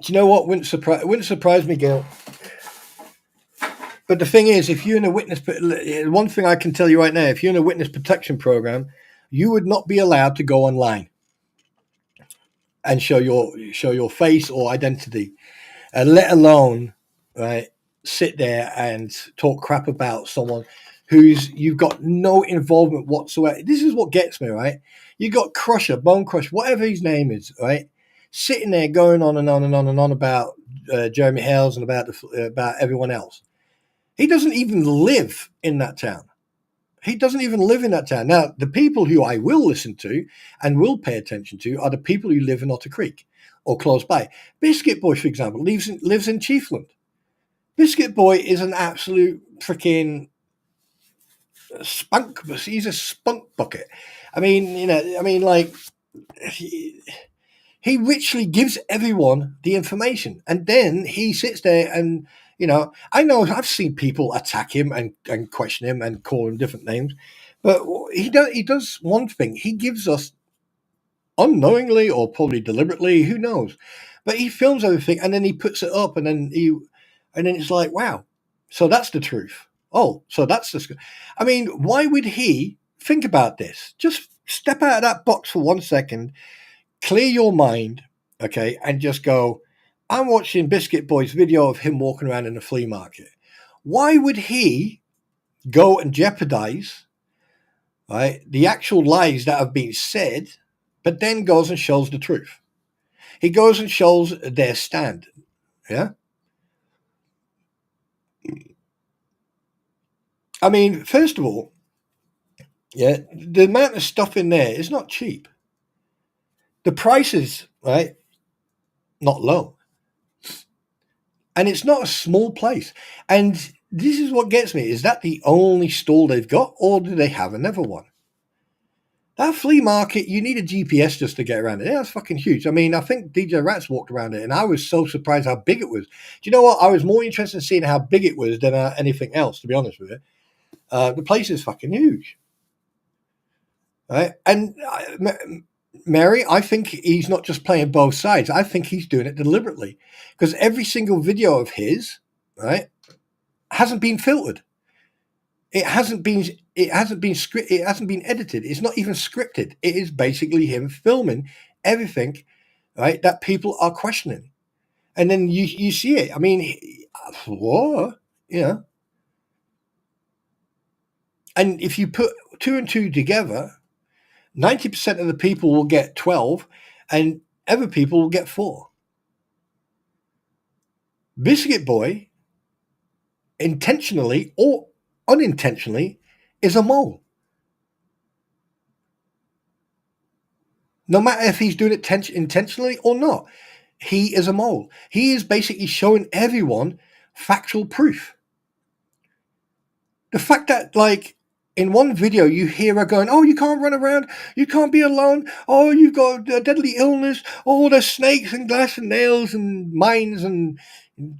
Do you know what? It wouldn't surprise me, Gail. But the thing is, if you're in a one thing I can tell you right now, if you're in a witness protection program, you would not be allowed to go online and show your face or identity, let alone right, sit there and talk crap about someone who's you've got no involvement whatsoever. This is what gets me, right? You got Crusher, Bone Crusher, whatever his name is, right, sitting there going on and on and on and on about Jeremy Hales and about everyone else. He doesn't even live in that town. He doesn't even live in that town. Now, the people who I will listen to and will pay attention to are the people who live in Otter Creek or close by. Biscuit Boy, for example, lives in Chiefland. Biscuit Boy is an absolute freaking spunk. He's a spunk bucket. I mean, like he literally gives everyone the information, and then he sits there and I know I've seen people attack him and question him and call him different names, but he does one thing. He gives us, unknowingly or probably deliberately, who knows, but he films everything and then he puts it up, and then it's like, wow, so that's the truth. Oh, so that's the. I mean, why would he think about this? Just step out of that box for 1 second, clear your mind, okay, and just go, I'm watching Biscuit Boy's video of him walking around in a flea market. Why would he go and jeopardize, right, the actual lies that have been said, but then goes and shows the truth? He goes and shows their stand, yeah? I mean, first of all, yeah, the amount of stuff in there is not cheap. The prices, right, not low. And it's not a small place. And this is what gets me. Is that the only stall they've got, or do they have another one? That flea market, you need a GPS just to get around it. Yeah, that's fucking huge. I mean, I think DJ Rats walked around it, and I was so surprised how big it was. Do you know what? I was more interested in seeing how big it was than anything else, to be honest with you. The place is fucking huge. Right? And Mary, I think he's not just playing both sides. I think he's doing it deliberately, because every single video of his, right, hasn't been filtered. It hasn't been scripted. It hasn't been edited. It's not even scripted. It is basically him filming everything, right, that people are questioning, and then you see it. I mean, what, and if you put 2 and 2 together, 90% of the people will get 12, and other people will get 4. Biscuit Boy, intentionally or unintentionally, is a mole. No matter if he's doing it intentionally or not, he is a mole. He is basically showing everyone factual proof. The fact that, like, in one video, you hear her going, oh, you can't run around, you can't be alone, oh, you've got a deadly illness, oh, there's snakes and glass and nails and mines and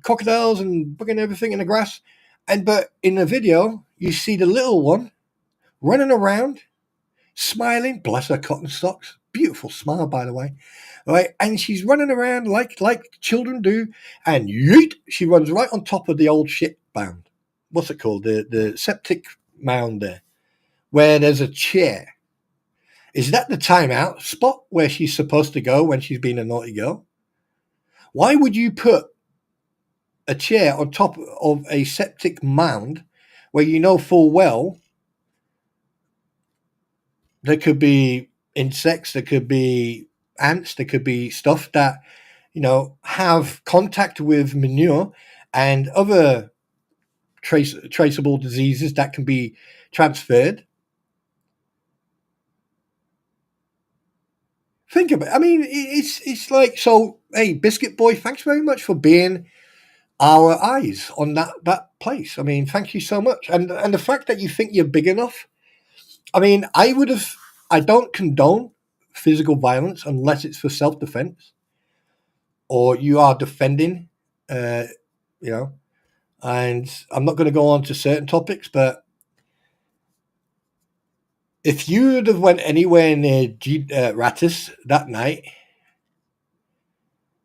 crocodiles and fucking everything in the grass. But in the video, you see the little one running around, smiling, bless her cotton socks, beautiful smile, by the way, right? And she's running around like children do, and yeet, she runs right on top of the old shit mound. What's it called? The septic mound there, where there's a chair. Is that the timeout spot where she's supposed to go when she's been a naughty girl? Why would you put a chair on top of a septic mound where you know full well there could be insects, there could be ants, there could be stuff that, have contact with manure and other traceable diseases that can be transferred? Think about it. I mean, it's like, so, hey, Biscuit Boy, thanks very much for being our eyes on that place. I mean, thank you so much. And the fact that you think you're big enough, I mean, I don't condone physical violence unless it's for self-defense or you are defending, and I'm not going to go on to certain topics, but if you would have went anywhere near Rattus that night,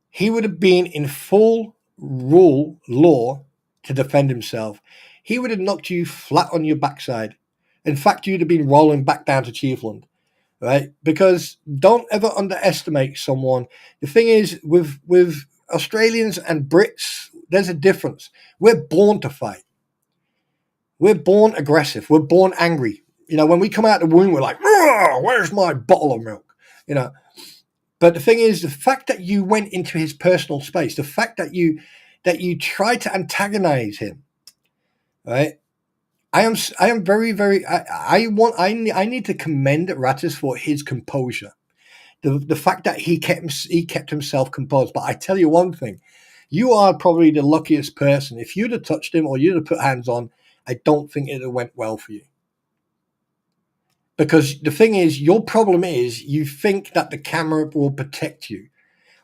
he would have been in full law to defend himself. He would have knocked you flat on your backside. In fact, you'd have been rolling back down to Chiefland, right? Because don't ever underestimate someone. The thing is, with Australians and Brits, There's a difference. We're born to fight. We're born aggressive. We're born angry. You know, when we come out of the womb, we're like, where's my bottle of milk? You know, but the thing is, the fact that you went into his personal space, the fact that you tried to antagonize him, right? I am very, very, I need to commend Rattus for his composure. The fact that he kept himself composed. But I tell you one thing, you are probably the luckiest person. If you'd have touched him or you'd have put hands on, I don't think it went well for you. Because the thing is, your problem is you think that the camera will protect you.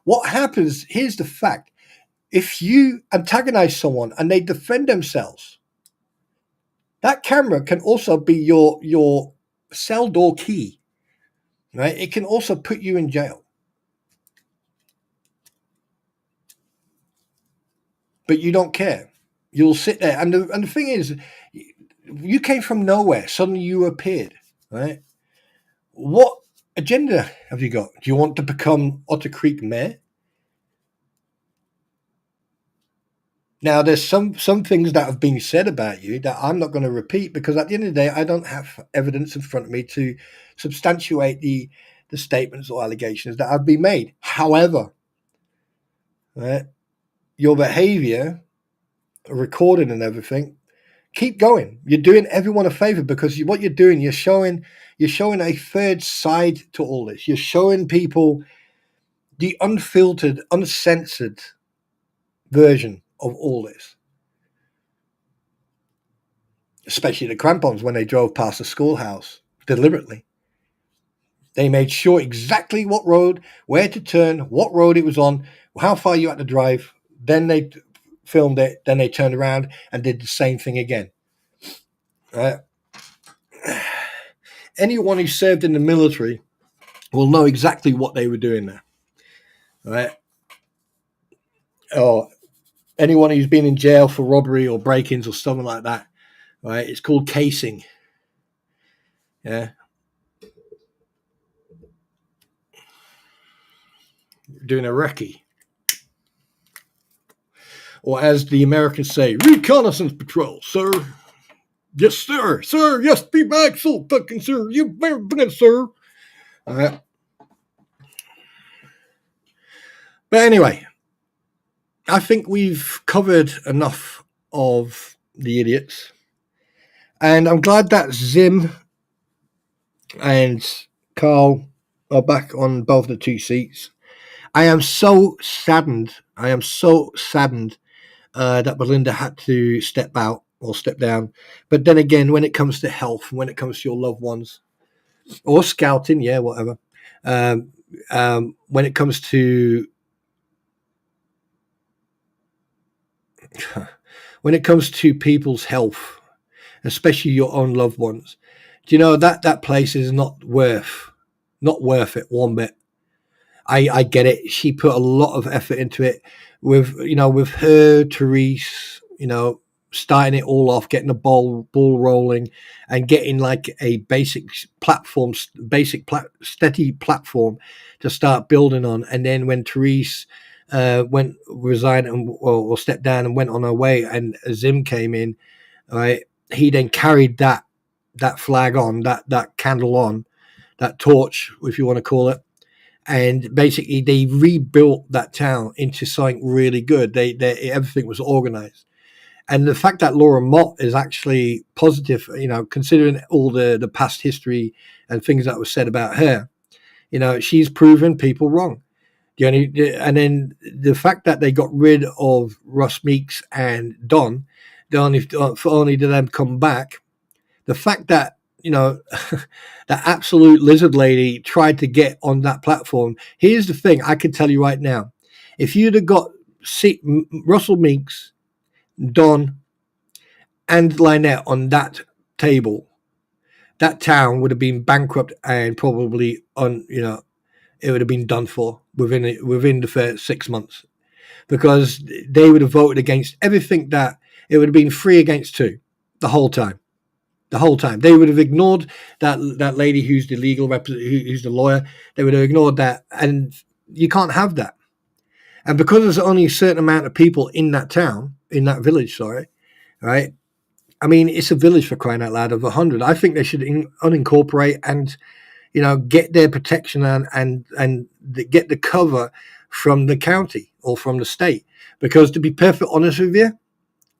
What happens, here's the fact. If you antagonize someone and they defend themselves, that camera can also be your cell door key, right? It can also put you in jail. But you don't care. You'll sit there. And the thing is, you came from nowhere. Suddenly you appeared, right? What agenda have you got? Do you want to become Otter Creek mayor? Now, there's some things that have been said about you that I'm not going to repeat because at the end of the day, I don't have evidence in front of me to substantiate the statements or allegations that have been made. However, right, your behavior, recording and everything, keep going. You're doing everyone a favor because what you're doing, you're showing a third side to all this. You're showing people the unfiltered, uncensored version of all this. Especially the crampons when they drove past the schoolhouse deliberately. They made sure exactly what road, where to turn, what road it was on, how far you had to drive. Then they filmed it. Then they turned around and did the same thing again. Anyone who served in the military will know exactly what they were doing there. Right? Or anyone who's been in jail for robbery or break-ins or something like that, right? It's called casing. Yeah. Doing a recce. Or as the Americans say, reconnaissance patrol, sir. Yes, sir. Sir, yes, be back, so fucking sir. You better begin, sir. All right. But anyway, I think we've covered enough of the idiots. And I'm glad that Zim and Carl are back on both the two seats. I am so saddened. That Belinda had to step out or step down. But then again, when it comes to health, when it comes to your loved ones, or scouting, yeah, whatever. When it comes to people's health, especially your own loved ones, do you know that place is not worth it one bit. I get it. She put a lot of effort into it with her, Therese, starting it all off, getting the ball rolling and getting like a steady platform to start building on. And then when Therese resigned or stepped down and went on her way and Zim came in, right, he then carried that flag on, that candle on, that torch, if you want to call it. And basically, they rebuilt that town into something really good. Everything was organized, and the fact that Laura Mott is actually positive, considering all the past history and things that were said about her, she's proven people wrong. And then the fact that they got rid of Russ Meeks and Don, if only to them come back. The fact that that absolute lizard lady tried to get on that platform. Here's the thing. I can tell you right now, if you'd have got Russell Meeks, Don, and Lynette on that table, that town would have been bankrupt and probably it would have been done for within the first 6 months, because they would have voted against everything. That it would have been 3 against 2 the whole time. The whole time they would have ignored that lady who's the legal who's the lawyer. They would have ignored that, and you can't have that. And because there's only a certain amount of people in that town, in that village, sorry, right? I mean, it's a village for crying out loud of 100. I think they should unincorporate and, get their protection and get the cover from the county or from the state. Because to be perfectly honest with you,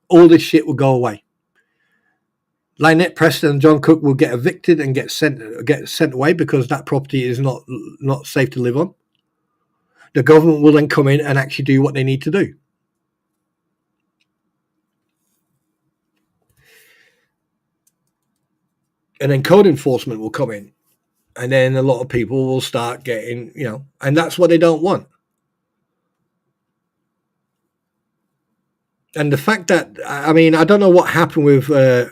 all this shit will go away. Lynette Preston and John Cook will get evicted and get sent away because that property is not safe to live on. The government will then come in and actually do what they need to do. And then code enforcement will come in. And then a lot of people will start getting, and that's what they don't want. And the fact that, I mean, I don't know what happened with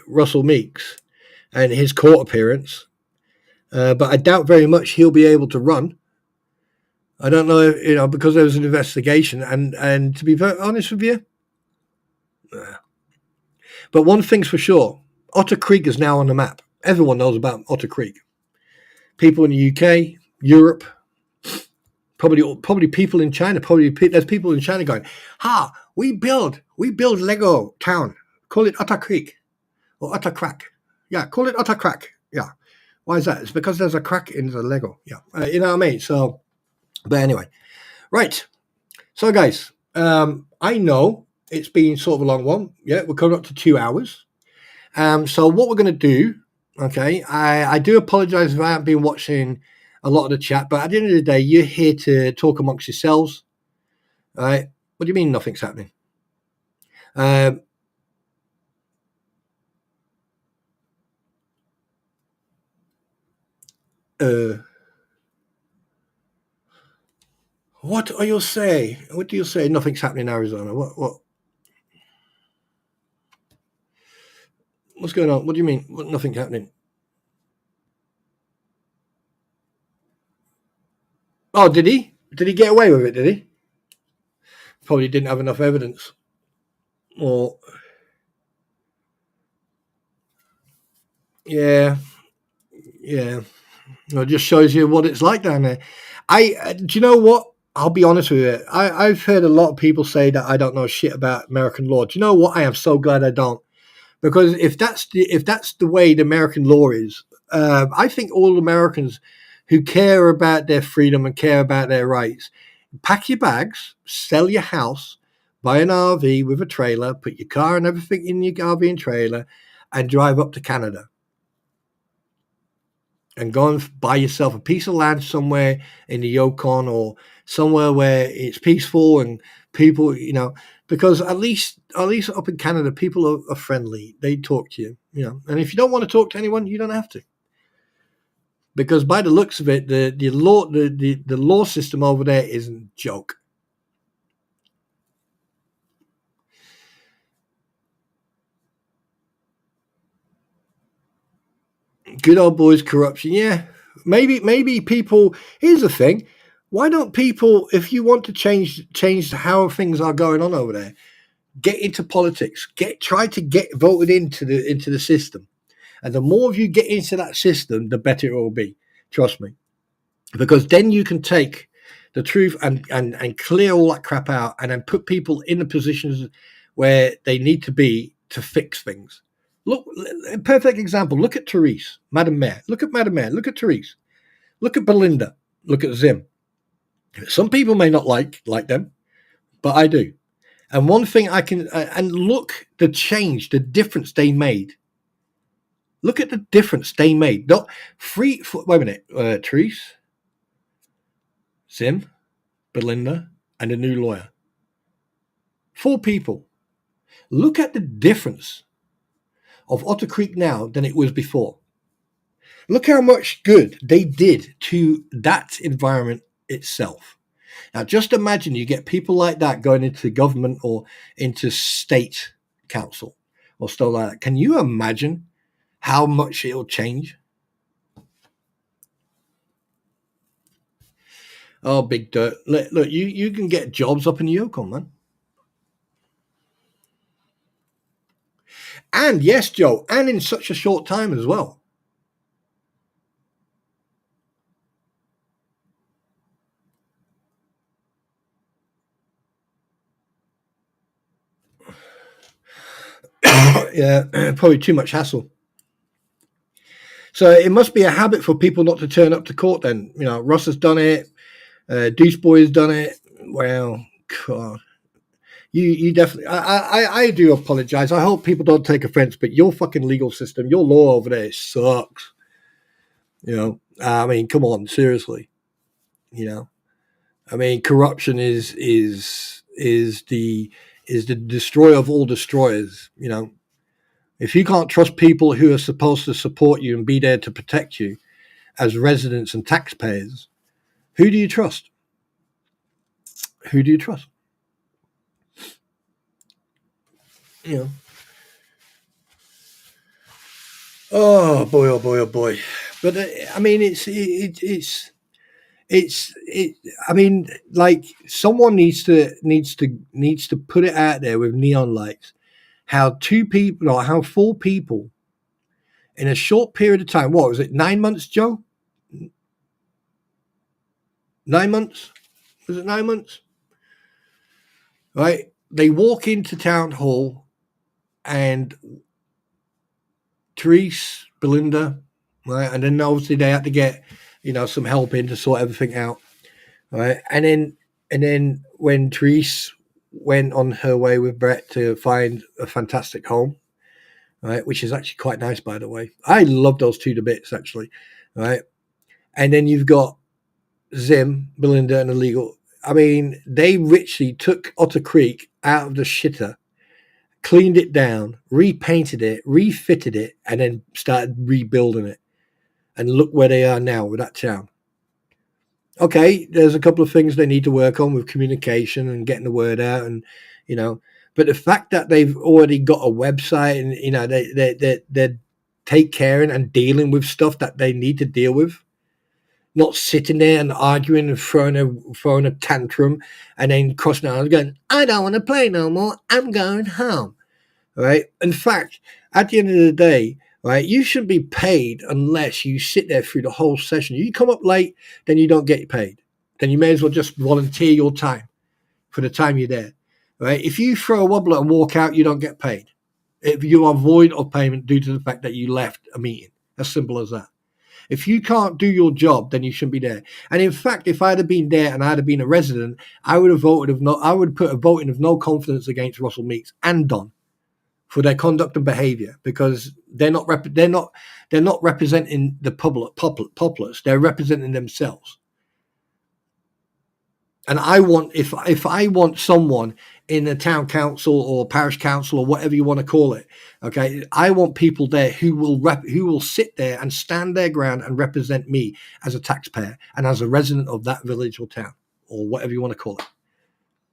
Russell Meeks and his court appearance, but I doubt very much he'll be able to run. I don't know, because there was an investigation. And to be very honest with you, but one thing's for sure, Otter Creek is now on the map. Everyone knows about Otter Creek. People in the UK, Europe, probably people in China. There's people in China going, we build Lego town. Call it Otter Creek or Otter Crack. Yeah, call it Otter Crack. Yeah. Why is that? It's because there's a crack in the Lego. Yeah. You know what I mean? So, but anyway. Right. So, guys, I know it's been sort of a long one. Yeah, we're coming up to 2 hours. So what we're going to do, okay, I do apologize if I haven't been watching a lot of the chat, but at the end of the day, you're here to talk amongst yourselves. All right? What do you mean nothing's happening? What are you say? What do you say? Nothing's happening in Arizona. What? What's going on? What do you mean? Nothing's happening? Oh, did he? Did he get away with it? Did he? Probably didn't have enough evidence. Or yeah. It just shows you what it's like down there. Do you know what? I'll be honest with you. I've heard a lot of people say that I don't know shit about American law. Do you know what? I am so glad I don't, because if that's the way the American law is, I think all Americans who care about their freedom and care about their rights, pack your bags, sell your house, buy an RV with a trailer, put your car and everything in your RV and trailer, and drive up to Canada. And go and buy yourself a piece of land somewhere in the Yukon or somewhere where it's peaceful and people, because at least up in Canada, people are friendly. They talk to you, and if you don't want to talk to anyone, you don't have to. Because by the looks of it, the law system over there isn't a joke. Good old boys corruption. Yeah, maybe people. Here's the thing: why don't people, if you want to change how things are going on over there, get into politics. Try to get voted into the system, and the more of you get into that system, the better it will be. Trust me, because then you can take the truth and clear all that crap out, and then put people in the positions where they need to be to fix things. Look, a perfect example. Look at Therese, Madam Mayor. Look at Madam Mayor. Look at Therese. Look at Belinda. Look at Zim. Some people may not like them, but I do. And one thing I can, and look the change, the difference they made. Look at the difference they made. Not wait a minute. Therese, Zim, Belinda, and a new lawyer. 4 people. Look at the difference of Otter Creek now than it was before. Look how much good they did to that environment itself. Now, just imagine you get people like that going into government or into state council or stuff like that. Can you imagine how much it'll change? Oh, Big Dirt. Look, you can get jobs up in the Yukon, man. And yes, Joe, and in such a short time as well. Yeah, probably too much hassle. So it must be a habit for people not to turn up to court then. You know, Ross has done it. Deuce Boy has done it. Well, God. You definitely, I do apologize. I hope people don't take offense, but your fucking legal system, your law over there sucks. You know, I mean, come on, seriously. You know, I mean, corruption is the destroyer of all destroyers. You know, if you can't trust people who are supposed to support you and be there to protect you as residents and taxpayers, who do you trust? Who do you trust? You know. Oh boy! Oh boy! Oh boy! But I mean, I mean, like someone needs to put it out there with neon lights. How how 4 people in a short period of time? What was it? 9 months, Joe? 9 months? Was it 9 months? Right? They walk into town hall, and Therese, Belinda, right, and then obviously they had to get, you know, some help in to sort everything out, right, and then when Therese went on her way with Brett to find a fantastic home, right, which is actually quite nice, by the way. I love those 2 to bits, actually, right, and then you've got Zim, Belinda, and Illegal. I mean, they literally took Otter Creek out of the shitter, cleaned it down, repainted it, refitted it, and then started rebuilding it. And look where they are now with that town. Okay, there's a couple of things they need to work on with communication and getting the word out, and you know. But the fact that they've already got a website, and you know they take care and dealing with stuff that they need to deal with, not sitting there and arguing and throwing a tantrum, and then crossing out and going, "I don't want to play no more. I'm going home." Right? In fact, at the end of the day, right, you shouldn't be paid unless you sit there through the whole session. You come up late, then you don't get paid. Then you may as well just volunteer your time for the time you're there. Right? If you throw a wobbler and walk out, you don't get paid. If you are void of payment due to the fact that you left a meeting. As simple as that. If you can't do your job, then you shouldn't be there. And in fact, if I'd have been there and I'd have been a resident, I would have put a voting of no confidence against Russell Meeks and Don for their conduct and behavior, because they're not representing the populace. They're representing themselves. And I want, if I want someone in a town council or parish council or whatever you want to call it, okay, I want people there who will sit there and stand their ground and represent me as a taxpayer and as a resident of that village or town or whatever you want to call it.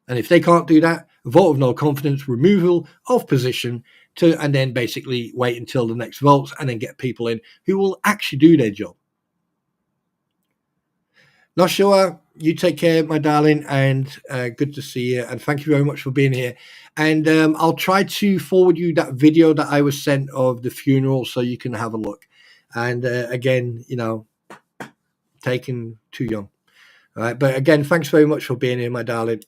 And if they can't do that, vote of no confidence, removal of position, and then basically wait until the next votes and then get people in who will actually do their job. Noshua, you take care, my darling, and good to see you. And thank you very much for being here. And I'll try to forward you that video that I was sent of the funeral so you can have a look. And again, you know, taken too young. All right. But again, thanks very much for being here, my darling.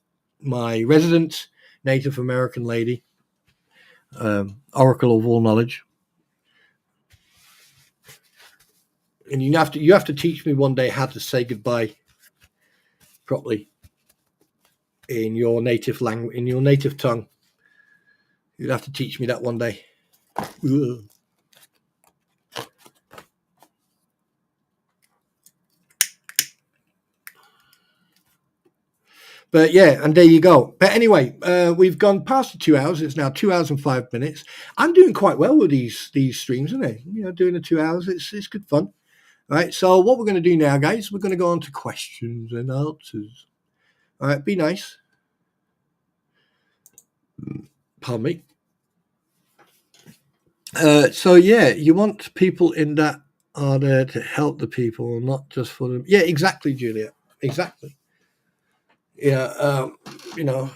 My resident Native American lady, oracle of all knowledge. And you have to teach me one day how to say goodbye properly in your native language, in your native tongue. You'd have to teach me that one day. Ugh. But yeah, and there you go. But anyway, we've gone past the 2 hours. It's now 2 hours and 5 minutes. I'm doing quite well with these streams, isn't it? You know, doing the 2 hours. It's good fun. Right. So what we're going to do now, guys, we're going to go on to questions and answers. All right. Be nice. Pardon me. So yeah, you want people in that are there to help the people, not just for them. Yeah, exactly, Julia. Exactly. Yeah, you know,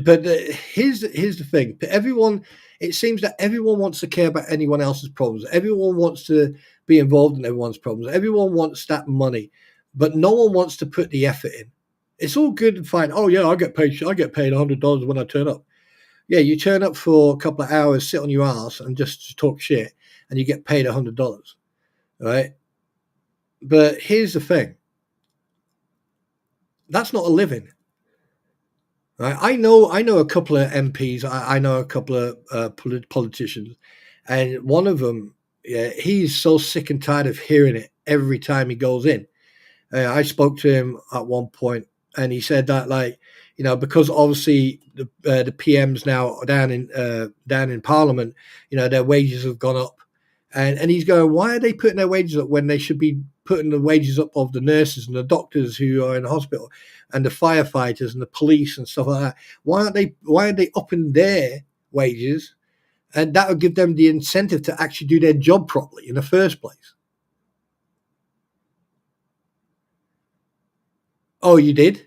but here's the thing. Everyone, it seems that everyone wants to care about anyone else's problems. Everyone wants to be involved in everyone's problems. Everyone wants that money, but no one wants to put the effort in. It's all good and fine. Oh yeah, I get paid $100 when I turn up. Yeah, you turn up for a couple of hours, sit on your ass, and just talk shit, and you get paid $100, right? But here's the thing: that's not a living, right? I know a couple of MPs. I know a couple of politicians, and one of them, yeah, he's so sick and tired of hearing it every time he goes in. I spoke to him at one point, and he said that, like, you know, because obviously the PMs now are down in Parliament, you know, their wages have gone up, and he's going, why are they putting their wages up when they should be putting the wages up of the nurses and the doctors who are in the hospital, and the firefighters and the police and stuff like that? Why are they upping their wages? And that would give them the incentive to actually do their job properly in the first place. Oh, you did?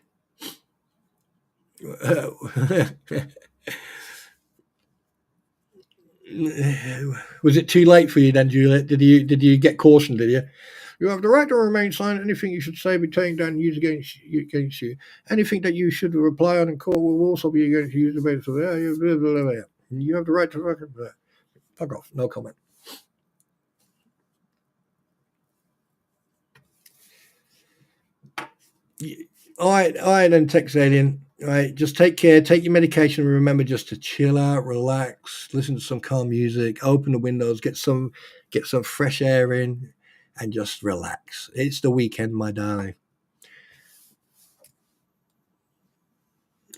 Was it too late for you then, Juliet? Did you get cautioned? Did you? You have the right to remain silent. Anything you should say be taken down and used against you. Anything that you should reply on in court will also be against you. You have the right to fuck off. No comment. All right, then, Tex Alien. All right, just take care, take your medication, and remember just to chill out, relax, listen to some calm music, open the windows, get some fresh air in, and just relax. It's the weekend, my darling.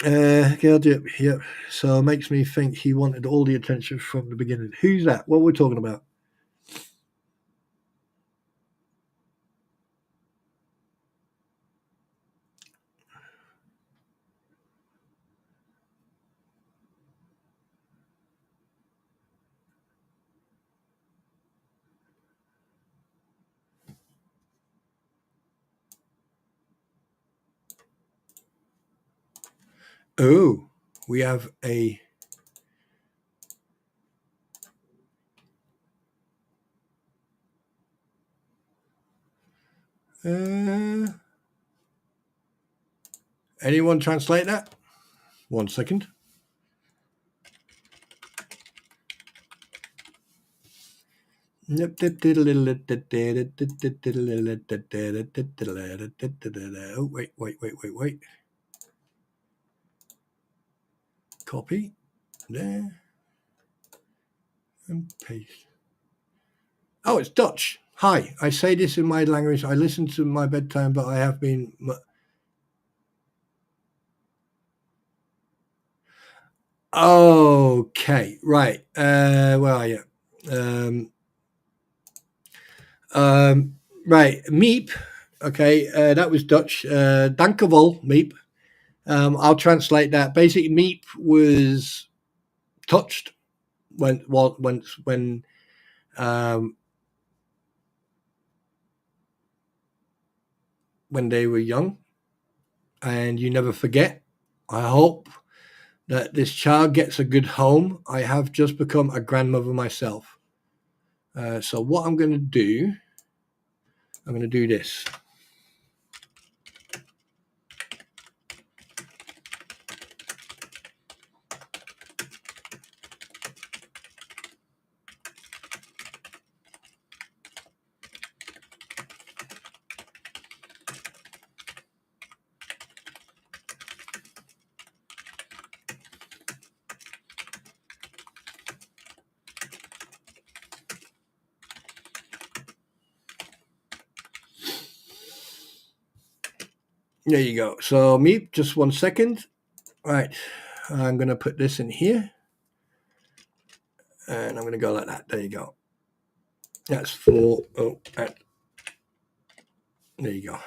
Yep. So it makes me think he wanted all the attention from the beginning. Who's that? What we're talking about? Oh, we have a. Anyone translate that? 1 second. Oh, wait. Copy. There. And paste. Oh, it's Dutch. Hi, I say this in my language. I listen to my bedtime, but I have been. Okay, right. Where are you? Right, Meep. Okay, that was Dutch. Dankjewel, Meep. I'll translate that. Basically, Meep was touched when they were young, and you never forget. I hope that this child gets a good home. I have just become a grandmother myself. So what I'm going to do this. There you go. So Meep, just 1 second. Right, I'm going to put this in here. And I'm going to go like that. There you go. That's for, there you go.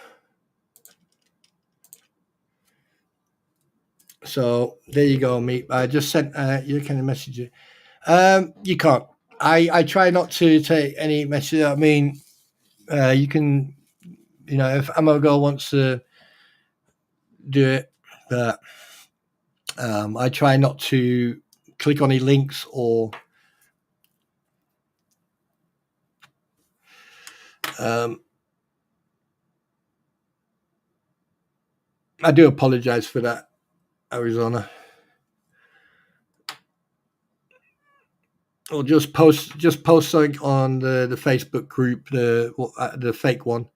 So there you go, Meep. I just sent you kind of message you. You can't. I try not to take any message. I mean, you can, you know, if Amogo wants to do it, but I try not to click on any links or I do apologize for that, Arizona. or just post something on the Facebook group, the fake one.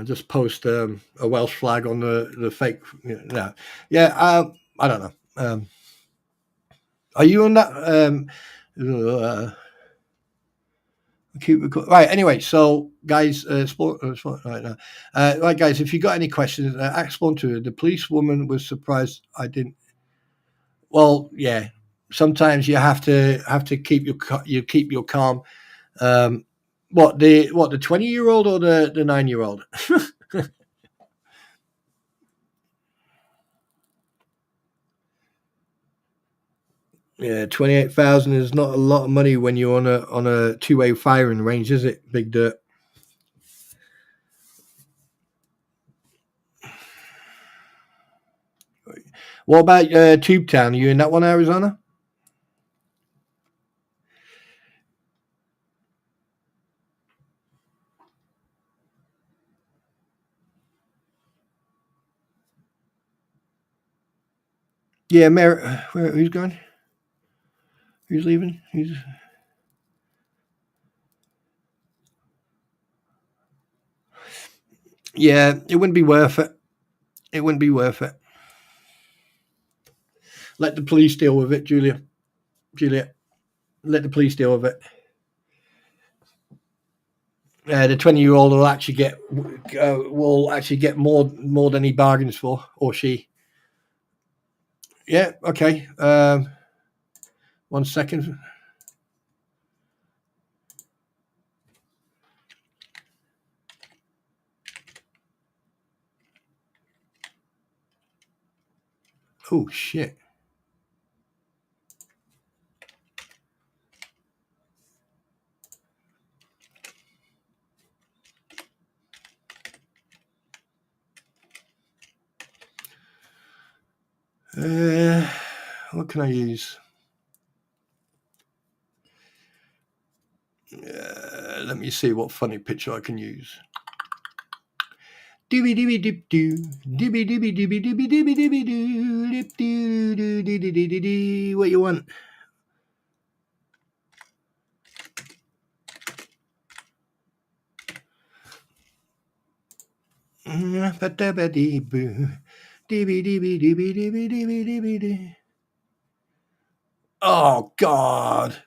Just post a Welsh flag on the fake. I don't know. Are you on that? Keep recording. Right. Anyway, so guys, right now. Right, guys. If you got any questions, ask one to her. The police woman was surprised I didn't. Well, yeah. Sometimes you have to keep your calm. What the 20-year-old or the 9-year-old? Yeah, 28,000 is not a lot of money when you're on a two-way firing range, is it, Big Dirt? What about Tube Town? Are you in that one, Arizona? Yeah, who's going? Who's leaving? Yeah, it wouldn't be worth it. It wouldn't be worth it. Let the police deal with it, Julia. Let the police deal with it. The 20-year-old will actually get more than he bargains for, or she. Yeah. Okay. 1 second. Oh shit. What can I use? Let me see what funny picture I can use. Dibby dibby dip doo, dibby dibby dibby dibby dibby dibby doo, dip doo doo dee dee dee dee dee. What you want? Oh God.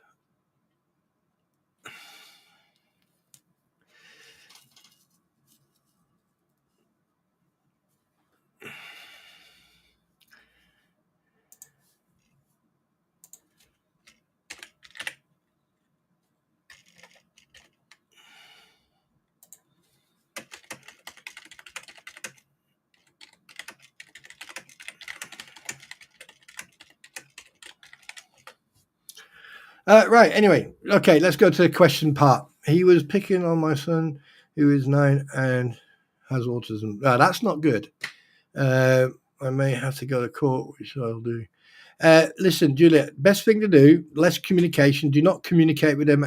Right. Anyway, okay. Let's go to the question part. He was picking on my son, who is 9 and has autism. That's not good. I may have to go to court, which I'll do. Listen, Julia. Best thing to do: less communication. Do not communicate with them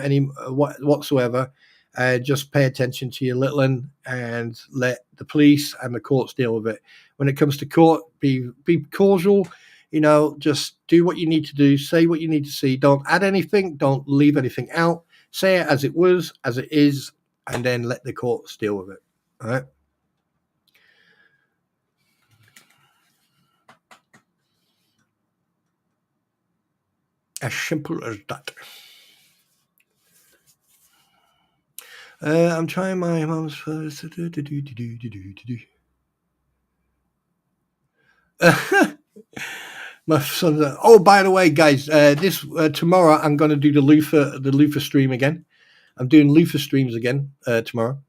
whatsoever. Just pay attention to your little one and let the police and the courts deal with it. When it comes to court, be cordial. Just do what you need to do, say what you need to say. Don't add anything, don't leave anything out. Say it as it was, as it is, and then let the courts deal with it. All right? As simple as that. I'm trying my mom's first. My son's. Oh, by the way, guys, this tomorrow I'm going to do the loofah stream again. I'm doing loofah streams again tomorrow.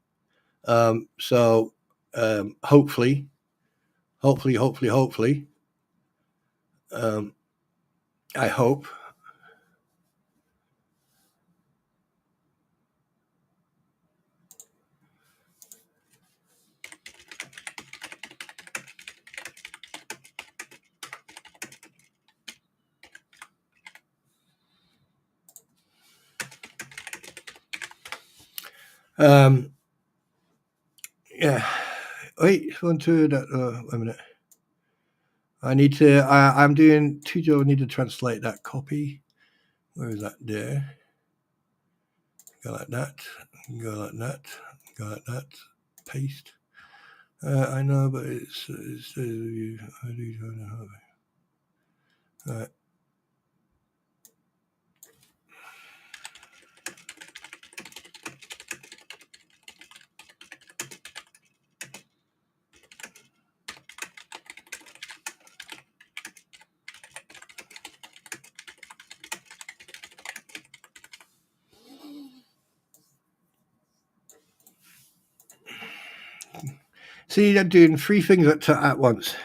So hopefully, I hope. Yeah. Wait, 1, 2. Wait a minute. I need to. I'm doing Tujo. I need to translate that copy. Where is that? There. Go like that. Go like that. Go like that. Paste. I know, but it's how do you know? All right. See, I'm doing three things at once.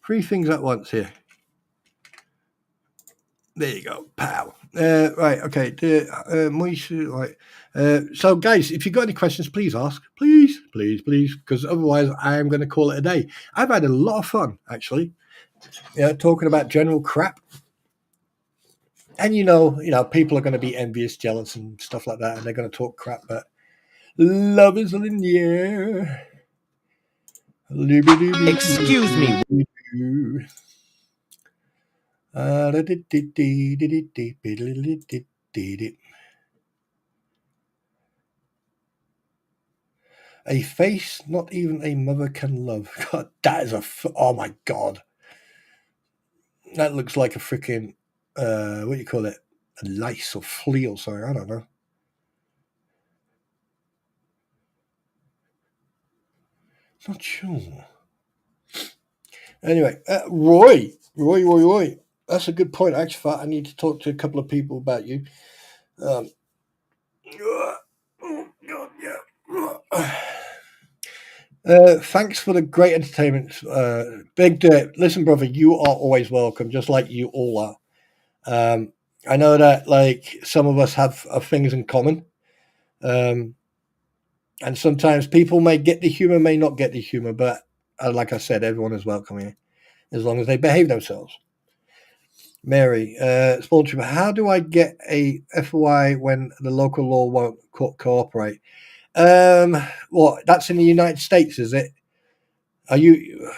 Three things at once here. There you go. Pow. Right. Okay. Right. So, guys, if you've got any questions, please ask. Please, please, please, because otherwise I'm going to call it a day. I've had a lot of fun, actually, talking about general crap. And, people are going to be envious, jealous, and stuff like that, and they're going to talk crap, but love is in the air. Excuse me. A face not even a mother can love. God, that is oh my God. That looks like a freaking, what do you call it? A lice or flea or something. I don't know. Not sure. Anyway, Roy. That's a good point. Actually, I need to talk to a couple of people about you. Thanks for the great entertainment. Big Dirt. Listen, brother, you are always welcome, just like you all are. I know that like some of us have things in common. And sometimes people may get the humor, may not get the humor, but like I said, everyone is welcome here as long as they behave themselves. Mary, Small Trooper, how do I get a FOI when the local law won't cooperate? Well, that's in the United States, is it? Are you?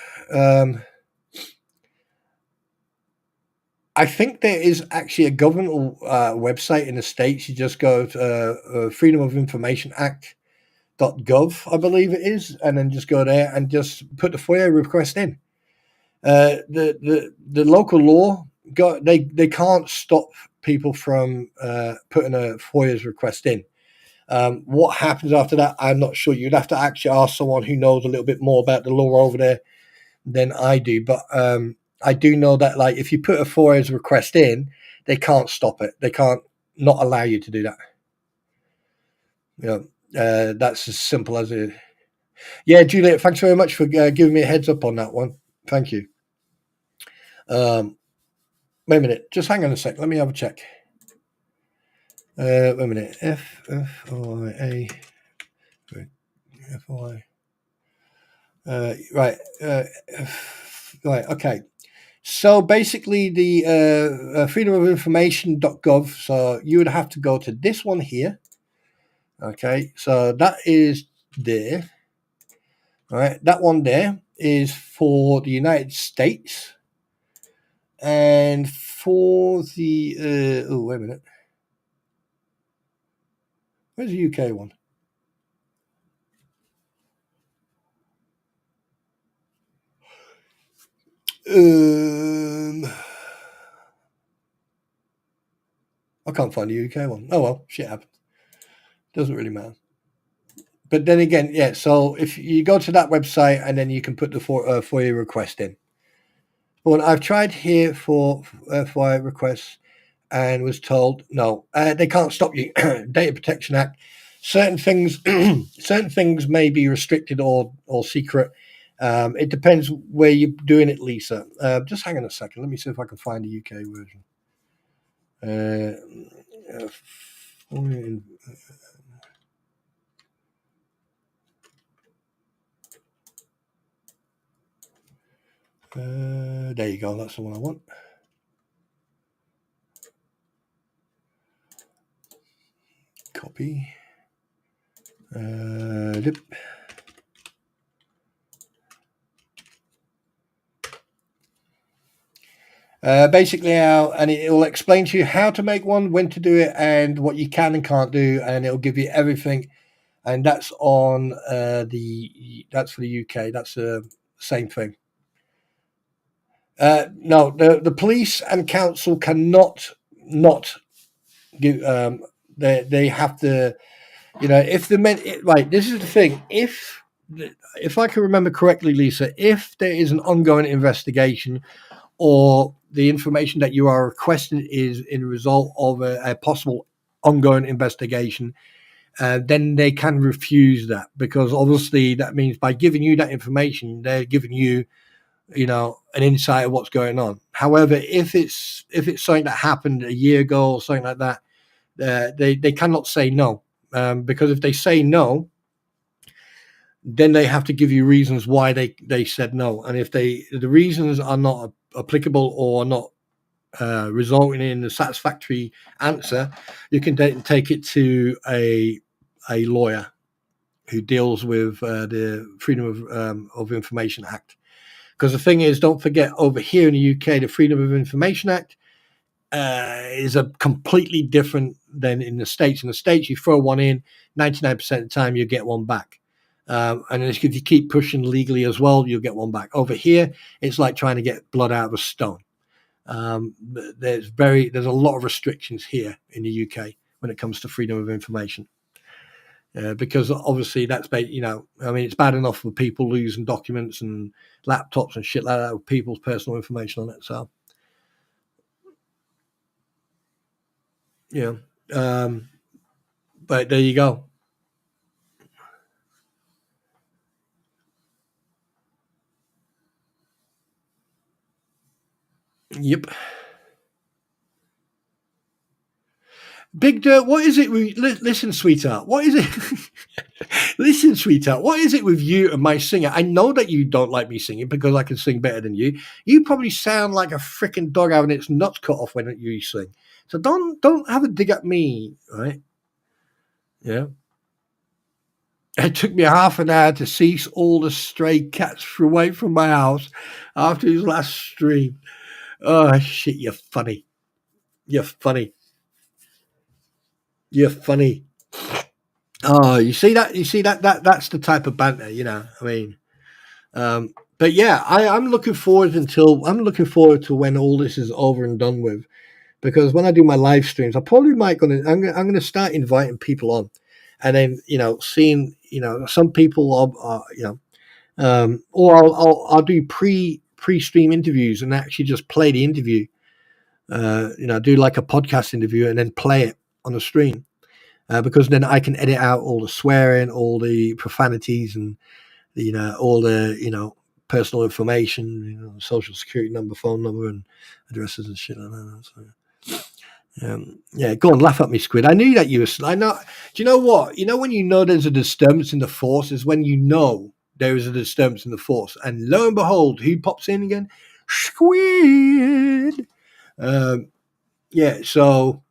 I think there is actually a government website in the States. You just go to Freedom of Information Act.gov, I believe it is, and then just go there and just put the FOIA request in. The local law, they can't stop people from putting a FOIA's request in. What happens after that, I'm not sure. You'd have to actually ask someone who knows a little bit more about the law over there than I do. But I do know that, like, if you put a FOIA's request in, they can't stop it. They can't not allow you to do that. That's as simple as it. Yeah, Juliet, thanks very much for giving me a heads up on that one. Thank you. Wait a minute. Just hang on a sec. Let me have a check. Wait a minute. FOIA. FOI. Right. Right. Okay. So basically, the freedomofinformation.gov. So you would have to go to this one here. Okay. So that is there. All right. That one there is for the United States. And for the oh, wait a minute. Where's the UK one? I can't find the UK one. Oh well, shit happens. Doesn't really matter. But then again, yeah. So if you go to that website and then you can put the FOIA request in. But I've tried here for FOIA requests and was told no, they can't stop you. Data Protection Act. Certain things may be restricted or secret. It depends where you're doing it, Lisa. Just hang on a second. Let me see if I can find the UK version. There you go. That's the one I want. Copy. Basically, and it will explain to you how to make one, when to do it, and what you can and can't do, and it'll give you everything. And that's on that's for the UK. That's the same thing. No, the police and council cannot not give. They have to. If the men right. This is the thing. If I can remember correctly, Lisa, if there is an ongoing investigation, or the information that you are requesting is in result of a possible ongoing investigation, then they can refuse that, because obviously that means by giving you that information, they're giving you, an insight of what's going on. However, if it's something that happened a year ago or something like that, they cannot say no, because if they say no, then they have to give you reasons why they said no. And if the reasons are not applicable or not resulting in a satisfactory answer, you can take it to a lawyer who deals with the Freedom of Information Act. Because the thing is, don't forget, over here in the UK, the Freedom of Information Act is a completely different than in the States. In the States, you throw one in, 99% of the time you get one back. And if you keep pushing legally as well, you'll get one back. Over here, it's like trying to get blood out of a stone. There's a lot of restrictions here in the UK when it comes to freedom of information, because obviously it's bad enough for people losing documents and laptops and shit like that with people's personal information on it. So, but there you go. Yep. Big Dirt, what is it? Listen, sweetheart, what is it? Listen, sweetheart, what is it with you and my singer? I know that you don't like me singing because I can sing better than you. You probably sound like a freaking dog having its nuts cut off when you sing. So don't have a dig at me, right? Yeah. It took me half an hour to cease all the stray cats away from my house after his last stream. Oh, shit, you're funny. You're funny. You're funny. Oh, you see that? That's the type of banter, I mean, but yeah, I'm looking forward to when all this is over and done with, because when I do my live streams, I'm gonna start inviting people on, and then seeing some people are or I'll do pre-stream interviews and actually just play the interview, do like a podcast interview and then play it on the stream. Because then I can edit out all the swearing, all the profanities, and all the personal information, social security number, phone number, and addresses and shit like that. So, yeah, go on, laugh at me, Squid. I knew that you were. I know. Do you know what? When there's a disturbance in the force is when there is a disturbance in the force, and lo and behold, who pops in again? Squid. Yeah. So.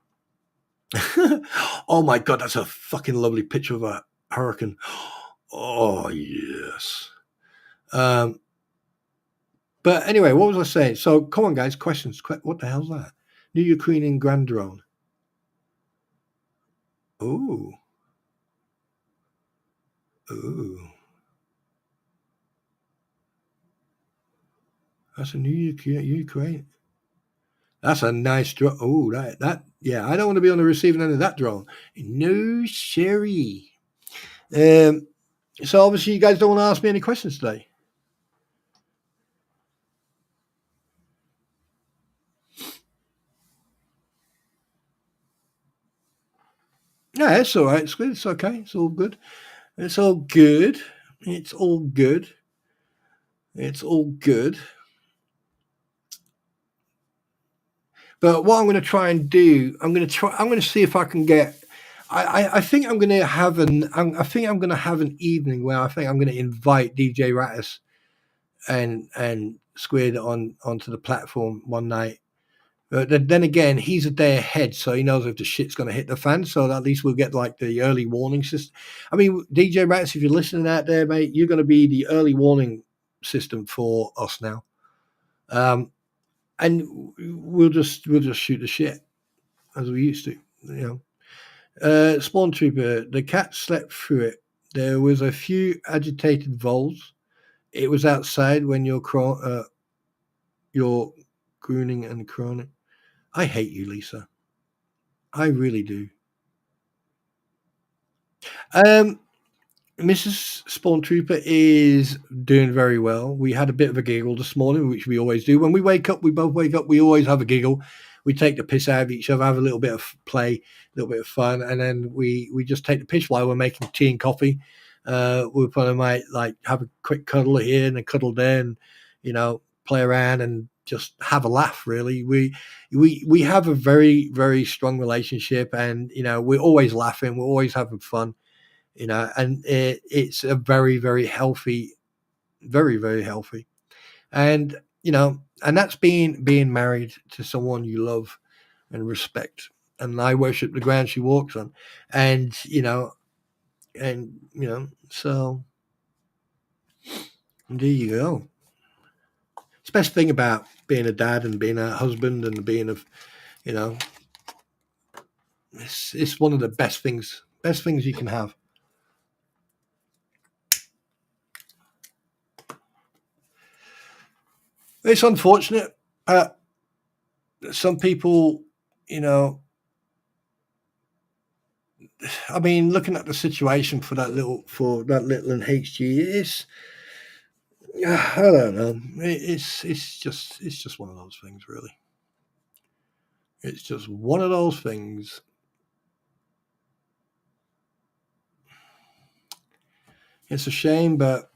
Oh my god, that's a fucking lovely picture of a hurricane. Oh yes. But anyway, what was I saying? So come on, guys, questions. What the hell's that? New Ukrainian Grand Drone. Ooh. That's a new Ukraine. That's a nice drone. Oh, that yeah. I don't want to be on the receiving end of that drone. No, Sherry. So obviously, you guys don't want to ask me any questions today. Yeah, it's all right. It's good. It's okay. It's all good. It's all good. It's all good. It's all good. But what I'm going to try and do, I'm going to see if I can get. I think I'm going to have an evening where I think I'm going to invite DJ Rattus and Squid onto the platform one night. But then again, he's a day ahead, so he knows if the shit's going to hit the fan. So at least we'll get like the early warning system. I mean, DJ Rattus, if you're listening out there, mate, you're going to be the early warning system for us now. and we'll just shoot the shit as we used to, Spawn Trooper, the cat slept through it. There was a few agitated voles. It was outside when you're crooning and croning. I hate you, Lisa. I really do. Mrs. Spawn Trooper is doing very well. We had a bit of a giggle this morning, which we always do. When we wake up, we both wake up, we always have a giggle. We take the piss out of each other, have a little bit of play, a little bit of fun, and then we just take the piss while we're making tea and coffee. We probably might like have a quick cuddle here and a cuddle there, and play around and just have a laugh. Really, we have a very, very strong relationship, and we're always laughing, we're always having fun. And it's a very, very healthy, very, very healthy. And, and that's being married to someone you love and respect. And I worship the ground she walks on. And, so there you go. It's the best thing about being a dad and being a husband and being it's one of the best things you can have. It's unfortunate. Some people, looking at the situation for that little in HG, I don't know. It's just one of those things, really. It's just one of those things. It's a shame, but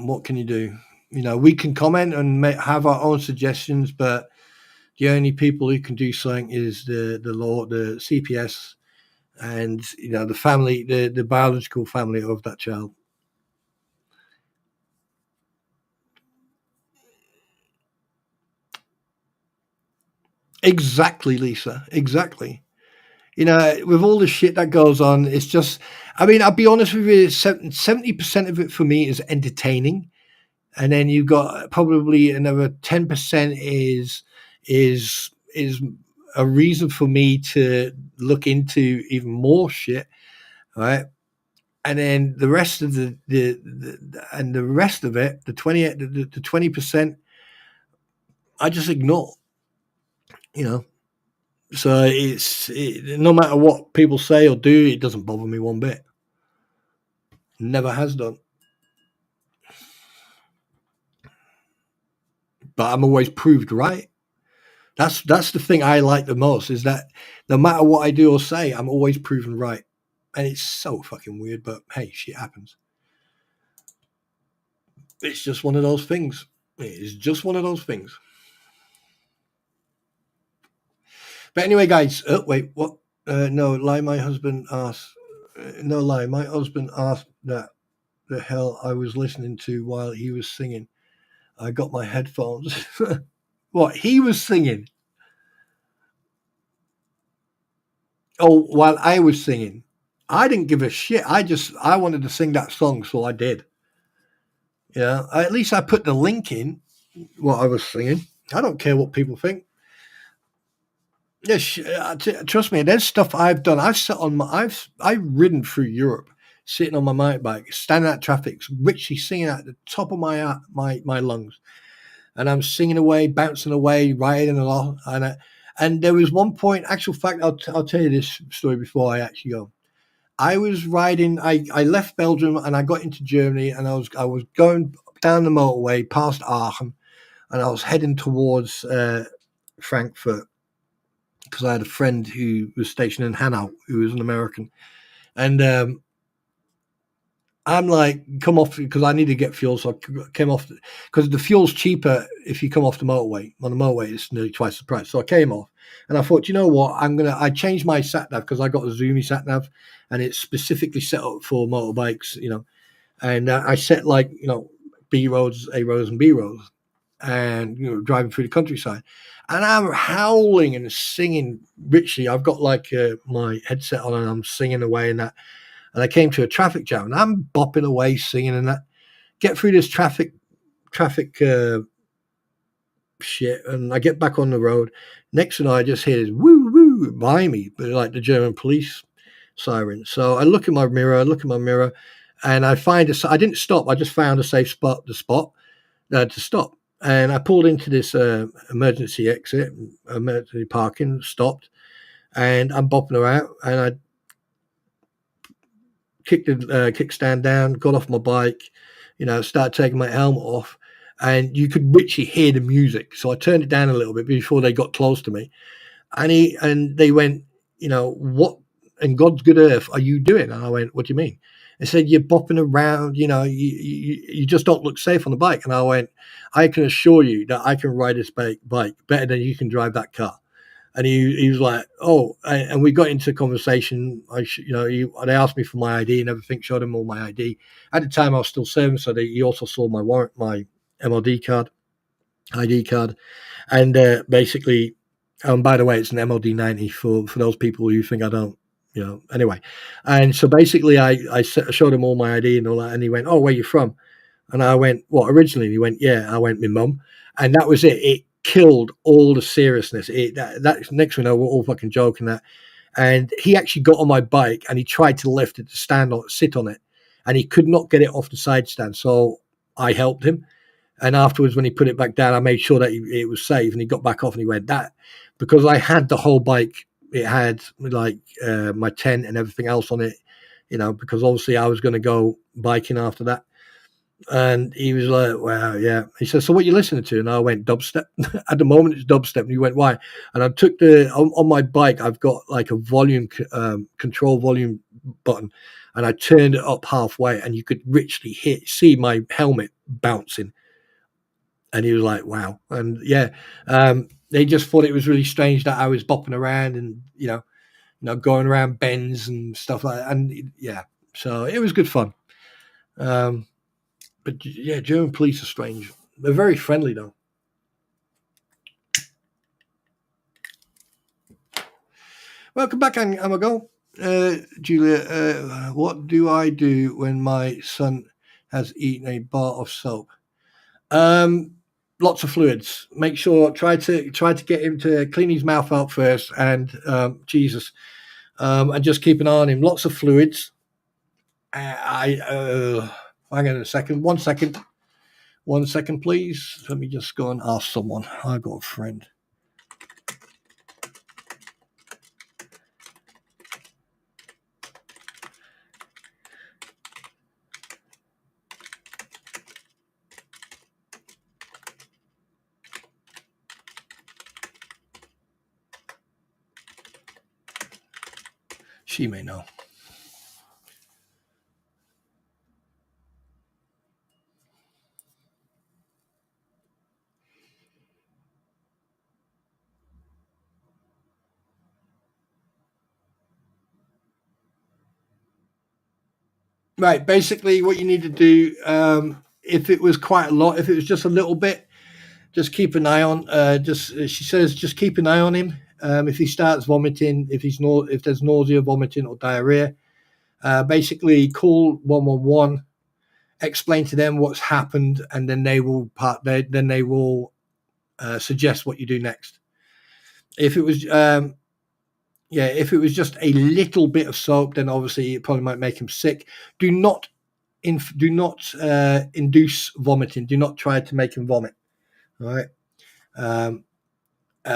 what can you do? We can comment and have our own suggestions, but the only people who can do something is the law, the CPS, and the family, the biological family of that child. Exactly, Lisa. Exactly. With all the shit that goes on, it's just. I'll be honest with you. 70% of it for me is entertaining. And then you've got probably another 10% is a reason for me to look into even more shit, right? And then the rest of the 20%, I just ignore. So no matter what people say or do, it doesn't bother me one bit. Never has done. But I'm always proved right. That's the thing I like the most, is that no matter what I do or say, I'm always proven right. And it's so fucking weird, but hey, shit happens. It's just one of those things. It is just one of those things. But anyway, guys, wait, what? No lie, my husband asked. No lie, my husband asked that the hell I was listening to while he was singing. I got my headphones. What? He was singing? Oh, while I was singing. I didn't give a shit. I wanted to sing that song, so I did. At least I put the link in what I was singing. I don't care what people think. Yes, trust me. There's stuff I've done. I've ridden through Europe, sitting on my motorbike, standing at traffic, literally singing at the top of my lungs, and I'm singing away, bouncing away, riding along. And there was one point. Actual fact, I'll tell you this story before I actually go. I was riding. I left Belgium and I got into Germany, and I was going down the motorway past Aachen, and I was heading towards Frankfurt, because I had a friend who was stationed in Hanau, who was an American. And I'm like, come off, because I need to get fuel. So I came off, because the fuel's cheaper if you come off the motorway. On the motorway, it's nearly twice the price. So I came off, and I thought, you know what, I changed my sat-nav, because I got a Zoomy sat-nav, and it's specifically set up for motorbikes, and I set B roads, A roads, and B roads, and driving through the countryside. And I'm howling and singing richly. I've got my headset on and I'm singing away and that. And I came to a traffic jam and I'm bopping away singing and that. Get through this traffic shit. And I get back on the road. Next thing I just hear is woo woo behind me, but like the German police siren. So I look in my mirror, and I find I didn't stop. I just found a safe spot to stop. And I pulled into this emergency exit, emergency parking, stopped, and I'm bopping around, and I kicked the kickstand down, got off my bike, started taking my helmet off, and you could literally hear the music. So I turned it down a little bit before they got close to me, and they went, what in God's good earth are you doing? And I went, what do you mean? They said, you're bopping around, you just don't look safe on the bike. And I went, I can assure you that I can ride this bike better than you can drive that car. And he was like, oh, and we got into a conversation. They asked me for my ID and everything, showed him all my ID. At the time, I was still serving, so he also saw my warrant, my MLD card, ID card. And basically, by the way, it's an MLD 90 for those people who think I don't. Anyway. And so basically I showed him all my ID and all that, and he went, oh, where you from? And I went, what, originally? And he went, yeah. I went, my mum. And that was it. It killed all the seriousness. That next thing, we're all fucking joking that. And he actually got on my bike and he tried to lift it to sit on it, and he could not get it off the side stand. So I helped him. And afterwards, when he put it back down, I made sure that it was safe, and he got back off, and he went, that, because I had the whole bike. It had like my tent and everything else on it, because obviously I was going to go biking after that. And he was like, wow, yeah. He said, so what are you listening to? And I went, dubstep. At the moment, it's dubstep. And he went, why? And I took on my bike, I've got like a volume, control volume button. And I turned it up halfway, and you could richly see my helmet bouncing. And he was like, wow. And yeah, they just thought it was really strange that I was bopping around and, going around bends and stuff like that. And yeah, so it was good fun. But yeah, German police are strange. They're very friendly though. Welcome back, Amago. Julia, what do I do when my son has eaten a bar of soap? Lots of fluids. Make sure, try to get him to clean his mouth out first, and Jesus, and just keep an eye on him. Lots of fluids. Hang on a second. 1 second. 1 second, please. Let me just go and ask someone. I've got a friend. She may know. Right, basically what you need to do, if it was quite a lot, if it was just a little bit, just keep an eye on, she says, just keep an eye on him. If he starts vomiting, if there's nausea, vomiting, or diarrhea, basically call 111, explain to them what's happened, and then they will suggest what you do next. If it was if it was just a little bit of soap, then obviously it probably might make him sick. Do not induce vomiting. Do not try to make him vomit. All right.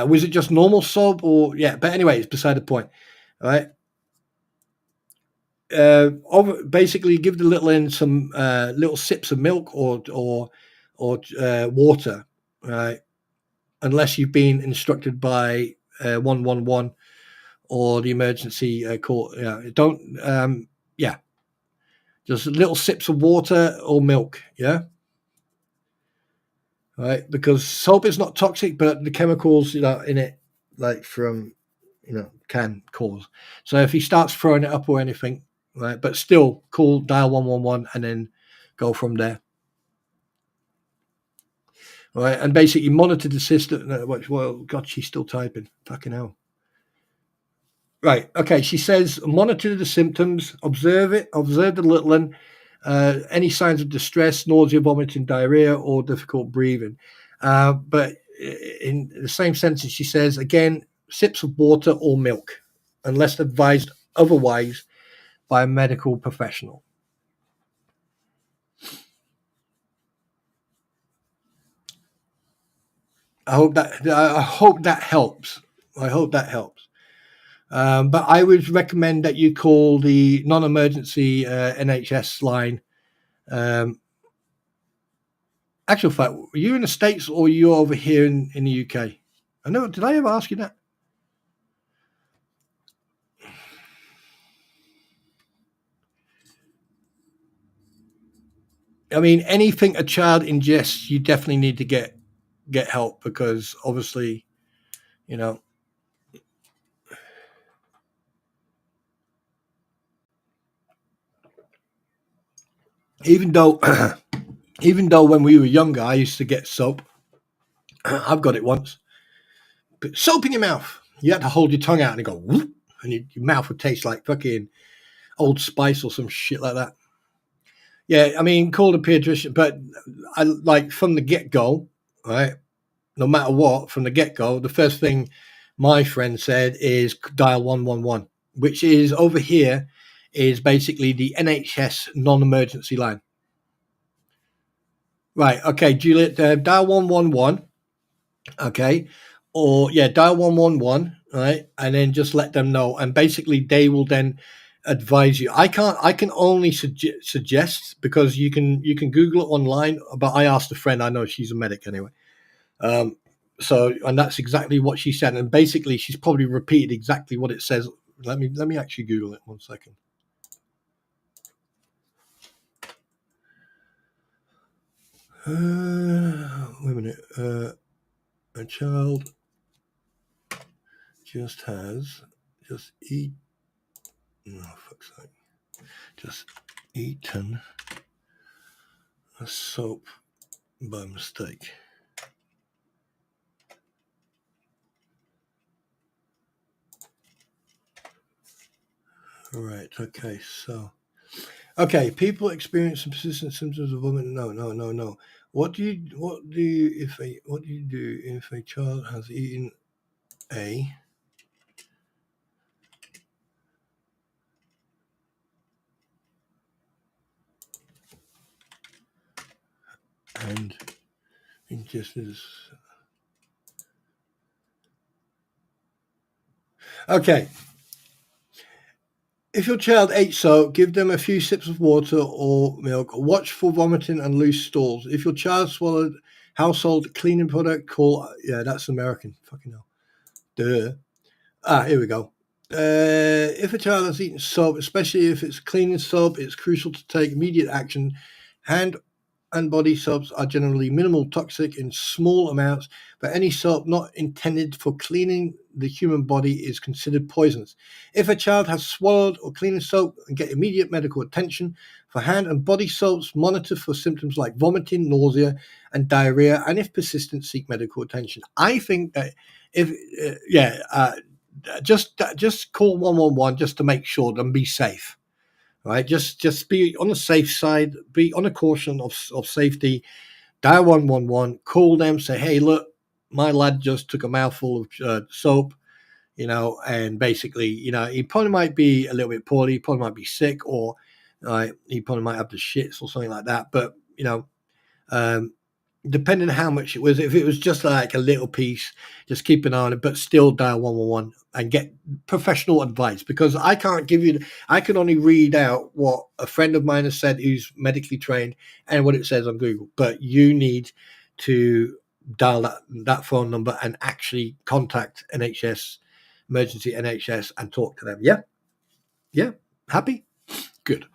Was it just normal soap or but anyway, it's beside the point. All right. Basically give the little in some little sips of milk or water, right? Unless you've been instructed by 111 or the emergency call. Don't just little sips of water or milk, right? Because soap is not toxic, but the chemicals in it, like from can cause. So if he starts throwing it up or anything, right, but still dial 111 and then go from there. All right, and basically monitor the system. Well, God, she's still typing. Fucking hell. Right, okay, she says monitor the symptoms, observe the little one, any signs of distress, nausea, vomiting, diarrhea, or difficult breathing. But in the same sentence, she says, again, sips of water or milk, unless advised otherwise by a medical professional. I hope that helps. I hope that helps. But I would recommend that you call the non-emergency NHS line. Actual fact, were you in the States or you over here in the UK? I know. Did I ever ask you that? I mean, anything a child ingests, you definitely need to get help, because obviously, you know, even though when we were younger, I used to get soap. I've got it once. But soap in your mouth. You had to hold your tongue out and it go whoop, and your mouth would taste like fucking Old Spice or some shit like that. Yeah, I mean, call the pediatrician, but I like from the get-go, right? No matter what, from the get-go, the first thing my friend said is dial 111, which is over here is basically the NHS non-emergency line. Right, okay, Juliet, dial 111, okay, or yeah, dial 111, right, and then just let them know, and basically they will then advise you. I can only suggest, because you can Google it online, but I asked a friend, I know she's a medic anyway. So, and that's exactly what she said, and basically she's probably repeated exactly what it says. Let me actually Google it 1 second. Wait a minute. A child just eaten a soap by mistake. Right. Okay. So, okay. People experience some persistent symptoms of vomiting. No. What do you do if a child has eaten a and ingested? Okay. If your child ate soap, give them a few sips of water or milk. Watch for vomiting and loose stools. If your child swallowed household cleaning product, call. Yeah, that's American. Fucking hell. Duh. Here we go. If a child has eaten soap, especially if it's cleaning soap, it's crucial to take immediate action. Hand and body soaps are generally minimal toxic in small amounts, but any soap not intended for cleaning the human body is considered poisonous. If a child has swallowed or cleaning soap, get immediate medical attention. For hand and body soaps, monitor for symptoms like vomiting, nausea, and diarrhea, and if persistent, seek medical attention. I think that just call 111 just to make sure and be safe. Right, just be on the safe side, be on a caution of safety. Dial 111, call them, say, hey, look, my lad just took a mouthful of soap, and basically, he probably might be a little bit poorly, he probably might be sick, or he probably might have the shits or something like that. But, depending on how much it was, if it was just like a little piece, just keep an eye on it, but still dial 111 and get professional advice, because I can only read out what a friend of mine has said who's medically trained and what it says on Google. But you need to dial that phone number and actually contact emergency NHS and talk to them. Yeah, happy? Good.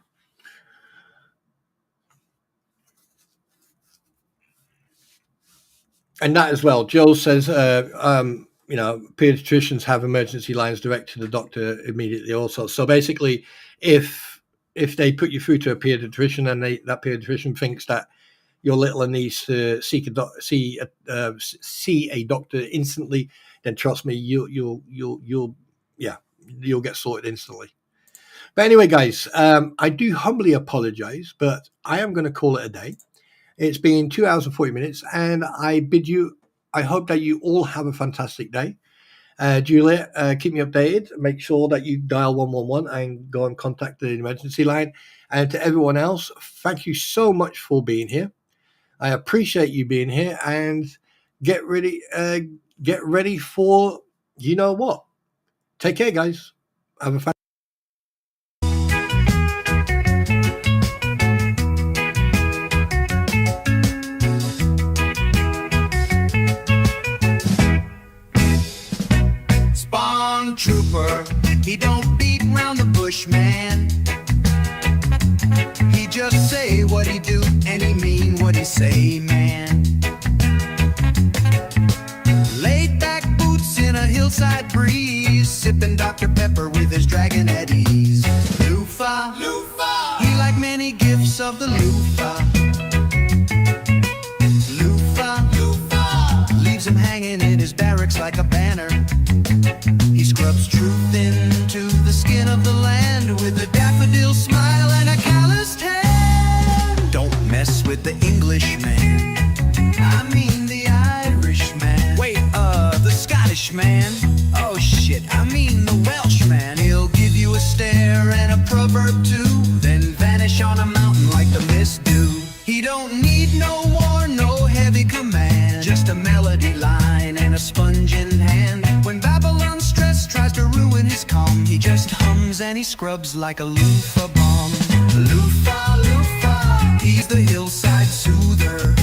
And that as well, Joel says, pediatricians have emergency lines direct to the doctor immediately also. So basically, if they put you through to a pediatrician and that pediatrician thinks that your little one needs to see a doctor instantly, then trust me, you'll get sorted instantly. But anyway, guys, I do humbly apologize, but I am going to call it a day. It's been 2 hours and 40 minutes, and I bid you I hope that you all have a fantastic day. Julia, keep me updated. Make sure that you dial 111 and go and contact the emergency line. And to everyone else, thank you so much for being here. I appreciate you being here, and get ready for you know what. Take care, guys. Have a Spawn trooper, he don't beat round the bush, man. He just say what he do and he mean what he say, man. Laid back boots in a hillside breeze, sipping Dr. Pepper with his dragon at ease. Loofah, loofah, he like many gifts of the loofah. Loofah, loofah, leaves him hanging in his barracks like a banner. He scrubs truth into the skin of the land with a daffodil smile and a calloused hand. Don't mess with the Englishman, I mean the Irishman. Wait, the Scottish man. Oh shit, I mean the Welshman. He'll give you a stare and a proverb too, then vanish on a mountain like the mist do. He don't need no war, no heavy command, just a melody line and a sponge in hand. When Babylon's stress tries to ruin his calm, he just hums and he scrubs like a loofah bomb. Loofah, loofah, he's the hillside soother.